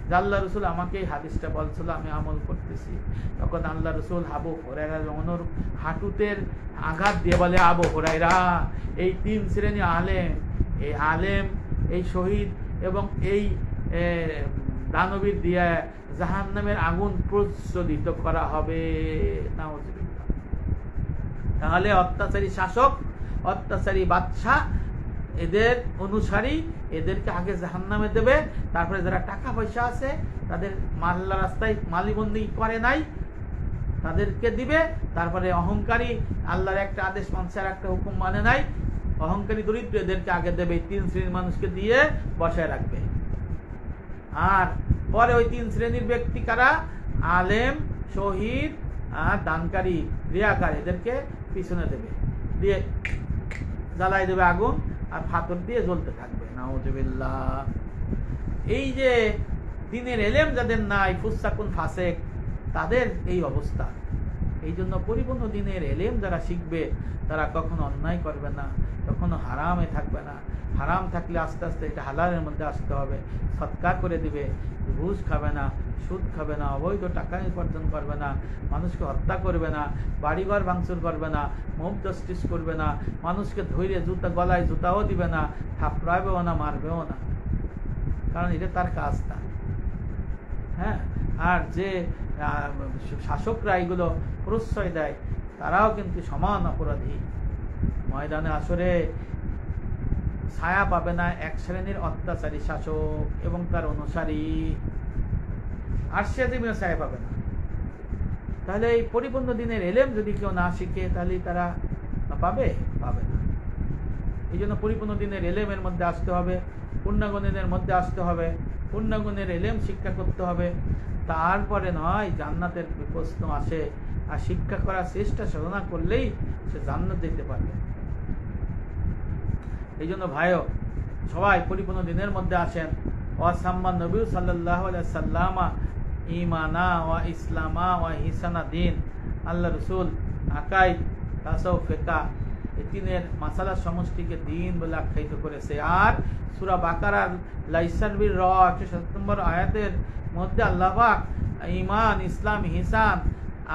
যে আল্লাহ রসুল আমাকে এই হাদিসটা বলছিল, আমি আমল করতেছি। তখন আল্লাহ রসুল আবু হুরায়রার হাঁটুতের আঘাত দিয়ে বলে, আবু হুরায়রা, এই 3 শ্রেণী আলেম, এই আলেম, এই শহীদ এবং এই দানবীর দিয়ে জাহান্নামের আগুন প্রজ্বলিত করা হবে। নাউজুবিল্লাহ। তাহলে অত্যাচারী শাসক, অত্যাচারী বাদশা, এদের অনুসারী, এদেরকে আগে জাহান্নামে দেবে। তারপরে যারা টাকা পয়সা আছে, তাদের আল্লাহর রাস্তায় মালিবন্দি করে নাই, তাদেরকে দিবে। তারপরে অহংকারী, আল্লাহর একটা আদেশ মানছে আর একটা হুকুম মানে নাই, অহংকারী দরিদ্র, এদেরকে আগে দেবে। 3 শ্রেণীর মানুষকে দিয়ে বসায় রাখবে। আর পরে ওই 3 শ্রেণীর ব্যক্তি কারা? আলেম, শহীদ আর দানকারী, রিয়াকার, এদেরকে পিছনে দেবে, দিয়ে জ্বালাই দেবে আগুন, আর ফাতর দিয়ে জ্বলতে থাকবে। নাউজুবিল্লাহ। এই যে দ্বীনের এলেম যাদের নাই, ফুসাকুন ফাসেক, তাদের এই অবস্থা। এই জন্য পরিপূর্ণ দ্বীনের এলেম যারা শিখবে তারা কখনো অন্যায় করবে না, কখনো হারামে থাকবে না। হারাম থাকলে আস্তে আস্তে এটা হালালের মধ্যে আসতে হবে। সৎকার করে দিবে, ঘুষ খাবে না, সুদ খাবে না, অবৈধ টাকা উপার্জন করবে না, মানুষকে হত্যা করবে না, বাড়িঘর ভাঙচুর করবে না, মুখ জস্টিস করবে না, মানুষকে ধৈর্য জুতা গলায় জুতাও দিবে না, থাপড়াবেও না, মারবেও না, কারণ এটা তার কাজ না। হ্যাঁ, আর যে শাসকরা এগুলো প্রশ্রয় দেয় তারাও কিন্তু সমান অপরাধী। ময়দানে আসরে ছায়া পাবে না এক শ্রেণীর অত্যাচারী শাসক এবং তার অনুসারী, আর সে জীবনে ছায়া পাবে না। তাহলে এই পরিপূর্ণ দ্বীনের এলেম যদি কেউ না শিখে তাহলে তারা পাবে না। এই জন্য পরিপূর্ণ দ্বীনের এলেমের মধ্যে আসতে হবে, পূর্ণাঙ্গনের মধ্যে আসতে হবে, পূর্ণাঙ্গনের এলেম শিক্ষা করতে হবে। তারপরে নয় জান্নাতের প্রশ্ন আসে, আর শিক্ষা করার চেষ্টা সাধনা করলেই সে জান্নাত দিতে পারবে। এই জন্য ভাইও সবাই পরিপূর্ণ দ্বীনের মধ্যে আসেন। ওয়াসাম্মান নবী সাল্লাল্লাহু আলাইহি সাল্লামা ঈমানা ওয়া ইসলামা ওয়া হিসানা দ্বীন। আল্লাহ রাসূল আকাইদ, তাসাউফ, ফিকহ এই তিনের মাসালার সমষ্টিকে দ্বীন বলে আখ্যায়িত করেছে। আর সূরা বাকারার লাইসাল বির 107 নম্বর আয়াতের মধ্যে আল্লাহ পাক ঈমান, ইসলাম, ইহসান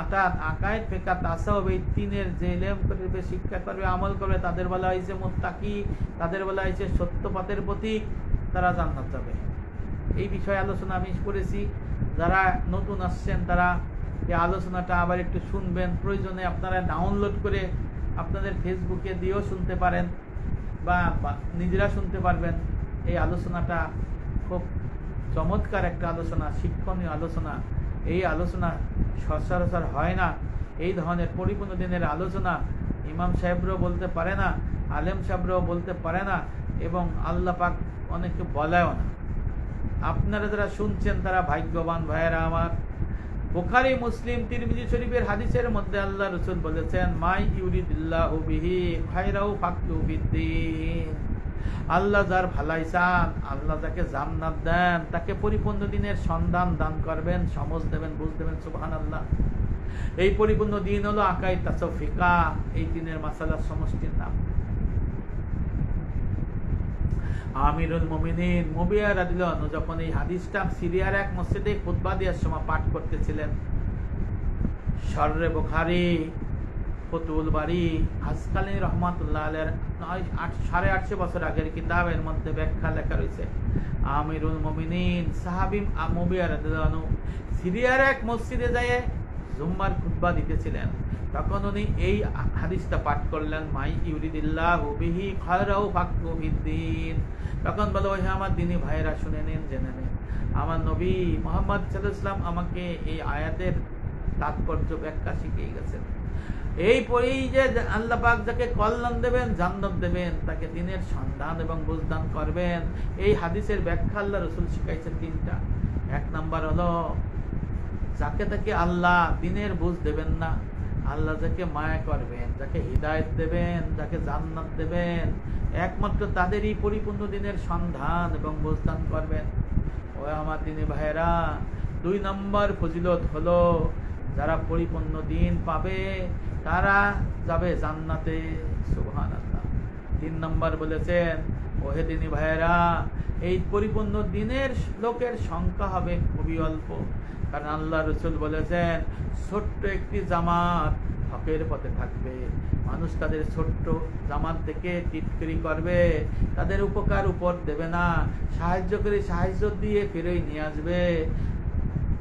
অর্থাৎ আকায়েদ, ফিকহ, তাসাউফ এই তিনের যে ইলম করবে, শিক্ষা করবে, আমল করবে, তাদের বলা হয়েছে মুত্তাকি, তাদের বলা হয়েছে সত্য পথের প্রতীক, তারা জান্নাত যাবে। এই বিষয়ে আলোচনা আমি করেছি। যারা নতুন আসছেন তারা এই আলোচনাটা আবার একটু শুনবেন, প্রয়োজনে আপনারা ডাউনলোড করে আপনাদের ফেসবুকে দিয়েও শুনতে পারেন বা নিজেরা শুনতে পারবেন। এই আলোচনাটা খুব চমৎকার একটা আলোচনা, শিক্ষণীয় আলোচনা। এই আলোচনা সচরাচর হয় না। এই ধরনের পরিপূর্ণ দ্বীনের আলোচনা ইমাম সাহেবরাও বলতে পারে না, আলেম সাহেবরাও বলতে পারে না, এবং আল্লাহ পাক অনেকে বলেও না। আপনারা যারা শুনছেন তারা ভাগ্যবান ভাইয়েরা আমার। বুখারী, মুসলিম, তিরমিজি শরীফের হাদিসের মধ্যে আল্লাহ রাসূল বলেছেন, মাই ইউরিদিল্লাহু বিহি খায়রাহু ফাকহুহু ফিদ্দীন। আল্লাহ যার ভালাই চান, আল্লাহ যাকে জান্নাত দেন, তাকে পরিপূর্ণ দ্বীনের সন্ধান দান করবেন, সমঝ দেবেন, বুঝ দেবেন। সুবহানাল্লাহ। এই পরিপূর্ণ দ্বীন হলো আকাইদ, তাসাউফ, ফিকহ এই দ্বীনের মাসালার সমষ্টির নাম। আমিরুল মুমিনিন মুবিয়া রাদিয়াল্লাহু আনহু যখন এই হাদিসটা সিরিয়ার এক মসজিদে খুতবা দেওয়ার সময় পাঠ করতেছিলেন, শররে বুখারী, ফতুল বারী, আসকালী রহমাতুল্লাহ আলাইহির 850 বছর আগের কিতাবের মধ্যে ব্যাখ্যা লেখা রয়েছে। আমিরুল মুমিনিন সাহাবী মুবিয়া রাদিয়াল্লাহু আনহু সিরিয়ার এক মসজিদে যায় জুম্মার খুতবা দিতেছিলেন। তখন উনি এই হাদিসটা পাঠ করলেন, মাই ইউরিদিল্লাহু বিহি খায়রাহু ফাকহুহু ফিদ্দীন। তখন বলে, ওই আমার দ্বীনি ভাইয়েরা শুনে নিন, জেনে নিন, আমার নবী মুহাম্মদ সাল্লাল্লাহু আলাইহি ওয়াসাল্লাম আমাকে এই আয়াতের তাৎপর্য ব্যাখ্যা শিখিয়ে গেছেন। এই যে আল্লাহ পাক যাকে কল্যাণ দেবেন, জান্নাত দেবেন, তাকে দ্বীনের সন্ধান এবং বুঝদান করবেন। এই হাদিসের ব্যাখ্যা আল্লাহ রাসূল শিখাইছেন তিনটা। এক নাম্বার হলো, যাকে তাকে আল্লাহ দ্বীনের বুঝ দেবেন না, আল্লাহ যাকে মায়া করবেন, যাকে হিদায়াত দেবেন, যাকে জান্নাত দেবেন, একমাত্র তাদেরই পরিপূর্ণ দ্বীনের সন্ধান এবং বুঝদান করবেন। ও আমার দ্বীনি ভাইয়েরা, 2 নম্বর ফজিলত হলো, যারা পরিপূর্ণ দ্বীন পাবে তারা যাবে জান্নাতে। সুবহানাল্লাহ। 3 নম্বর বলেছেন, ওহে দ্বীনি ভাইয়েরা, এই পরিপূর্ণ দ্বীনের লোকের সংখ্যা হবে খুবই অল্প। কারণ আল্লাহ রাসূল বলেছেন, ছোট্ট একটি জামাত হকের পথে থাকবে, মানুষ তাদের ছোট্ট জামাত থেকে টিটকিরি করবে, তাদের উপকার উপর দেবে না, সাহায্য করে সাহায্য দিয়ে ফিরেই নিয়ে আসবে,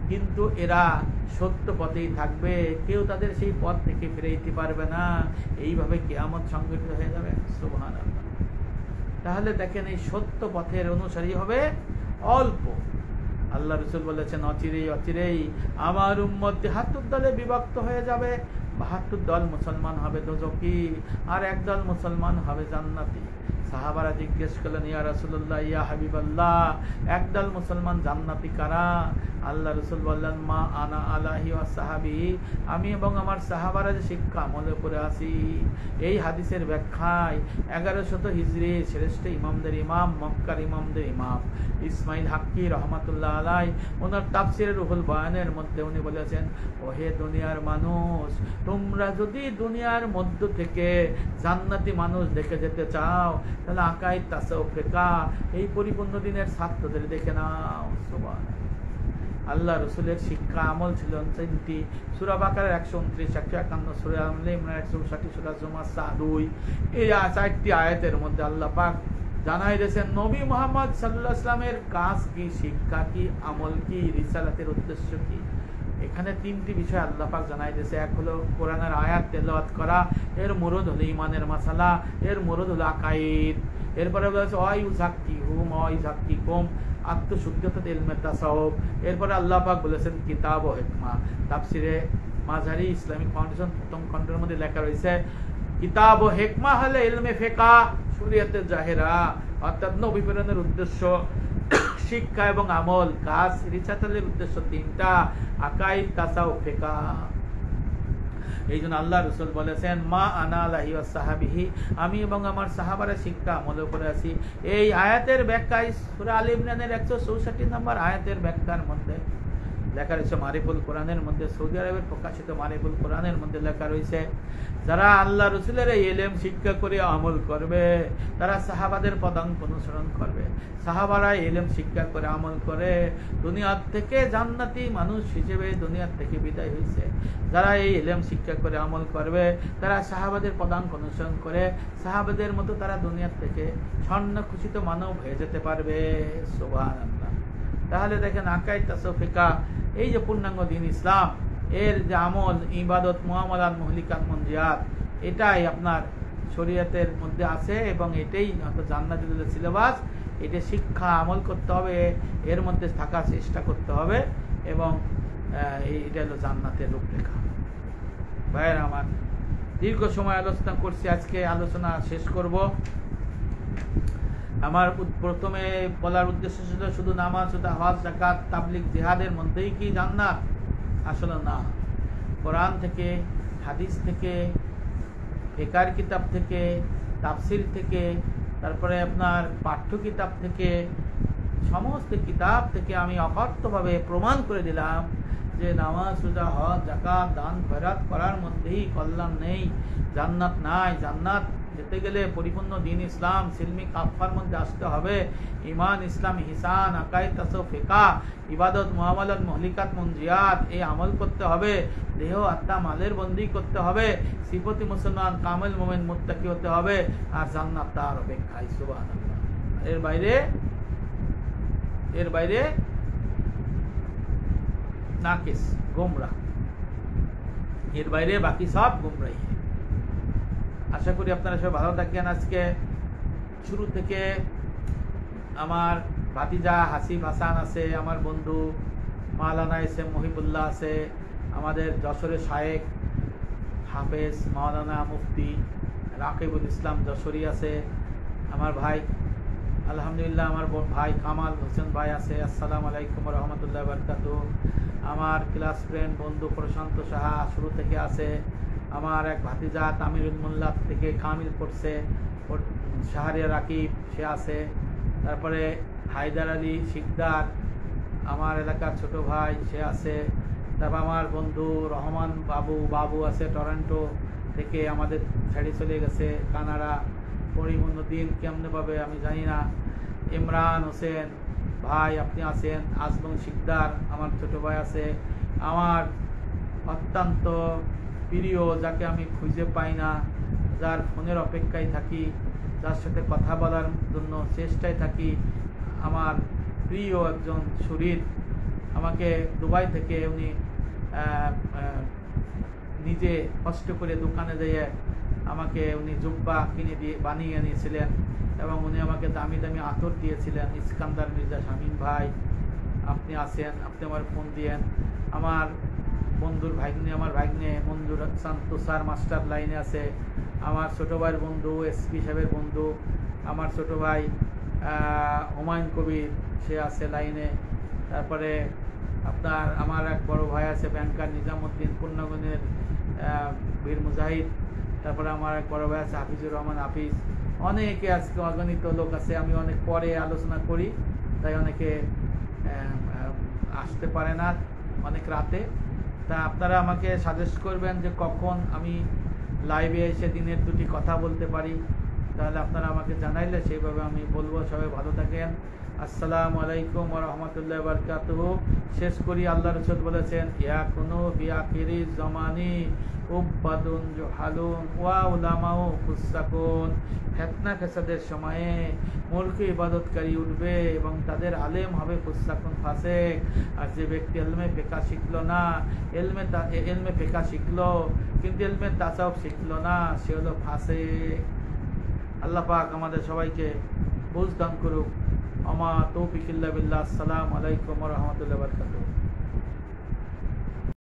কিন্তু এরা সত্য পথেই থাকবে, কেউ তাদের সেই পথ থেকে ফিরে দিতে পারবে না। এইভাবে কিয়ামত সংগঠিত হয়ে যাবে। সুবহানাল্লাহ। তাহলে দেখেন, এই সত্য পথের অনুসারী হবে অল্প। আল্লাহ রাসূল বলেছেন, অচিরেই আমার উম্মত ৭২ দলে বিভক্ত হয়ে যাবে। ৭২ দল মুসলমান হবে দোজখী, আর 1 দল মুসলমান হবে জান্নাতি। সাহাবারা জিজ্ঞেস করলেন, ইয়া রাসূলুল্লাহ, ইয়া হাবিবাল্লাহ, একদল মুসলমান জান্নাতি কারা? আল্লাহ রাসূল বললেন, মা আনা আলাহি ওয়া সাহাবী, আমি এবং আমার সাহাবারা যে শিক্ষা আমলে করে আছি। এই হাদিসের ব্যাখ্যায় 1100 হিজরি শ্রেষ্ঠ ইমামদের ইমাম, মক্কার ইমামদের ইমাম ইসমাইল হাক্কি রহমাতুল্লাহ আলাই ওনার তাফসিরে রুহুল বয়ানের মধ্যে উনি বলেছেন, ওহে দুনিয়ার মানুষ, তোমরা যদি দুনিয়ার মধ্য থেকে জান্নাতি মানুষ দেখে যেতে চাও, তাহলে আকাইদ, তাসাউফ, ফিকহ এই পরিপূর্ণ দিনের ছাত্রদের দেখে নাও। সুবহানাল্লাহ। আল্লাহ রসুলের শিক্ষা আমল ছিল তিনটি। সূরা বাকারার 129, 151, সূরা আলে ইমরান 160, সূরা জুমা 2, এই 4টি আয়াতের মধ্যে আল্লাহ পাক জানাই দিয়েছেন নবী মুহাম্মদ সাল্লাল্লাহু আলাইহি ওয়াসাল্লামের কাজ কি, শিক্ষা কি, আমল কি, রিসালাতের উদ্দেশ্য কি। এখানে 3টি বিষয় আল্লাহ পাক জানাই দিয়েছে। এক হলো কোরআনের আয়াত তেলাওয়াত করা, এর মুরদ হলো ঈমানের মাসালা, এর মুরদ হলো আকাইদ। এরপরে বলেছে ওয়াইউযাক্কিহুম ওয়াইযাক্কিকুম, আত্মশুদ্ধতা, ইলমে তাসাউফ। এরপরে আল্লাহ পাক বলেছেন কিতাব ও হিকমা। তাফসিরে মাঝারি ইসলামিক ফাউন্ডেশন প্রথম খণ্ডের মধ্যে লেখা রয়েছে, কিতাব ও হিকমা হলে ইলমে ফিকহ, শরীয়তের জাহেরা, অর্থাৎ নবী প্রেরণের উদ্দেশ্য শিক্ষা এবং আমল, কাজ, রিসালাতের উদ্দেশ্য 3টা, আকাইদ, তাসাউফ, ফিকহ। এই জন্য আল্লাহ রসুল বলেছেন, মা আনা আলাইহি ওয়া সাহাবিহি, আমি এবং আমার সাহাবারা শিক্ষা আমলে করে আছি। এই আয়াতের ব্যাখ্যায় সূরা আলে ইমরানের 164 নম্বর আয়াতের ব্যাখ্যার মধ্যে লেখা রয়েছে, মারিফুল কোরআনের মধ্যে, সৌদি আরবের প্রকাশিত মারিফুল কোরআনের মধ্যে লেখা রয়েছে, যারা আল্লাহ রসুলের এই ইলম শিক্ষা করে আমল করবে, তারা সাহাবাদের পদাঙ্ক অনুসরণ করবে। সাহাবারা ইলম শিক্ষা করে আমল করে দুনিয়ার থেকে জান্নাতি মানুষ হিসেবে দুনিয়ার থেকে বিদায় হয়েছে। যারা এই ইলম শিক্ষা করে আমল করবে, তারা সাহাবাদের পদাঙ্ক অনুসরণ করে সাহাবাদের মতো তারা দুনিয়ার থেকে স্বর্ণখচিত মানব হয়ে যেতে পারবে। সুবহানাল্লাহ। তাহলে দেখেন, আকাইদ, তাসাউফ, ফিকহ, এই যে পূর্ণাঙ্গ দ্বীন ইসলাম, এর যে আমল, ইবাদত, মুআমালাত, মুহলিকাত, মুনজিয়াত, এটাই আপনার শরীয়তের মধ্যে আছে এবং এটাই জান্নাতের সিলেবাস। এটা শিক্ষা আমল করতে হবে, এর মধ্যে থাকার চেষ্টা করতে হবে এবং এটা হলো জান্নাতের রূপরেখা। ভাইয়েরা আমার, দীর্ঘ সময় আলোচনা করছি, আজকে আলোচনা শেষ করব। আমার প্রথমে বলার উদ্দেশ্য ছিল শুধু নামাজ, হজ, যাকাত, তাবলীগ, জিহাদের মধ্যেই কি জান্নাত? আসলে না। কোরআন থেকে, হাদিস থেকে, ফিকহের কিতাব থেকে, তাফসির থেকে, তারপরে আপনার পাঠ্য কিতাব থেকে, সমস্ত কিতাব থেকে আমি অকথ্যভাবে প্রমাণ করে দিলাম যে নামাজ, রোজা, হজ, যাকাত, দান, খয়রাত করার মধ্যেই কল্যাণ নেই, জান্নাত নাই। জান্নাত যেতে গেলে পরিপূর্ণ দ্বীন ইসলাম সিলমি কাফার মধ্যে আসতে হবে। ঈমান, ইসলাম, ইহসান, আকাইদ, তাসাউফ, ফিকহ, ইবাদত, মুআমালাত, মুহলিকাত, মুনজিয়াত, এই আমল করতে হবে। দেহ, আত্মা, মালের বন্দী করতে হবে। সিফতি মুসলমান, কামেল মুমিন, মুত্তাকি হতে হবে। আর জান্নাত তার অপেক্ষায়। সুবহানাল্লাহ। এর বাইরে নাকিস, গোমরা। এর বাইরে বাকি সব গোমরাহি। আশা করি আপনারা সবাই ভালো থাকেন। আজকে শুরু থেকে আমার ভাতিজা হাসিব হাসান আছে, আমার বন্ধু মাওলানা এস এম মহিবুল্লাহ আছে, আমাদের যশোরের শায়েখ হাফেজ মাওলানা মুফতি রাকিবুল ইসলাম যশোরী আছে, আমার ভাই আলহামদুলিল্লাহ আমার ভাই কামাল হোসেন ভাই আছে। আসসালামু আলাইকুম ওয়া রাহমাতুল্লাহি ওয়া বারাকাতুহু। আমার ক্লাস ফ্রেন্ড বন্ধু প্রশান্ত সাহা শুরু থেকে আছে। আমার এক ভাতিজা তামিরুল মোল্লা থেকে কামিল পড়ছে, শাহরিয়া রাকিব সে আছে। তারপরে হায়দার আলী শিকদার আমার এলাকার ছোট ভাই সে আছে। তারপর আমার বন্ধু রহমান বাবু আছে টরন্টো থেকে, আমাদের ছেড়ে চলে গেছে কানাডা। পরিপূর্ণ দিন কেমনে পাবে আমি জানি না। ইমরান হোসেন ভাই আপনি আছেন, আজমল শিকদার আমার ছোট ভাই আছে। আমার অত্যন্ত প্রিয়, যাকে আমি খুঁজে পাই না, যার ফোনের অপেক্ষায় থাকি, যার সাথে কথা বলার জন্য চেষ্টায় থাকি, আমার প্রিয় একজন শরীর, আমাকে দুবাই থেকে উনি নিজে কষ্ট করে দোকানে যেয়ে আমাকে উনি জুব্বা কিনে দিয়ে বানিয়ে নিয়েছিলেন এবং উনি আমাকে দামি দামি আতর দিয়েছিলেন। ইস্কান্দার মির্জা শামীম ভাই আপনি আছেন, আপনি আমার ফোন দিয়েন। আমার বন্ধুর ভাগ্নে, আমার ভাগ্নে মঞ্জুর হাসান তুষার মাস্টার লাইনে আছে। আমার ছোটো ভাইয়ের বন্ধু, এসপি সাহেবের বন্ধু আমার ছোট ভাই হুমায়ুন কবির, সে আছে লাইনে। তারপরে আপনার আমার এক বড় ভাই আছে ব্যাংকার নিজামুদ্দিন পূর্ণগুণের বীর মুজাহিদ। তারপরে আমার এক বড় ভাই আছে হাফিজুর রহমান হাফিজ। অনেকে আজকে অগণিত লোক আছে, আমি অনেক পরে আলোচনা করি, তাই অনেকে আসতে পারে না অনেক রাতে। তা আপনারা আমাকে সাজেস্ট করবেন যে কখন আমি লাইভে এসে দিনের দুটি কথা বলতে পারি, তাহলে আপনারা আমাকে জানাইলে সেইভাবে আমি বলবো। সবাই ভালো থাকেন। আসসালামু আলাইকুম ওয়া রাহমাতুল্লাহি ওয়া বারাকাতুহু। শেষ করি, আল্লাহ রাসূল বলেছেন, ইয়া কুনু বিআখিরি জামানি উবাদুন জুহালুন ওয়া উলামাউ ফুসাকুন। ফিতনা ফেসাদের সময়ে মূর্খ ইবাদতকারী উঠবে এবং তাদের আলেম হবে ফুসাকুন, ফাসিক। আর যে ব্যক্তি ইলমে ফিকহ শিখলো না, ইলমে ফিকহ শিখলো কিন্তু ইলমে তাসাউফ শিখলো না, সে হলো ফাসিক। আল্লাহ পাক আমাদের সবাইকে বুঝ দান করুক। আমা তৌফিক ইল্লা বিল্লাহ। আসসালামু আলাইকুম ওয়া রাহমাতুল্লাহি ওয়া বারাকাতুহু।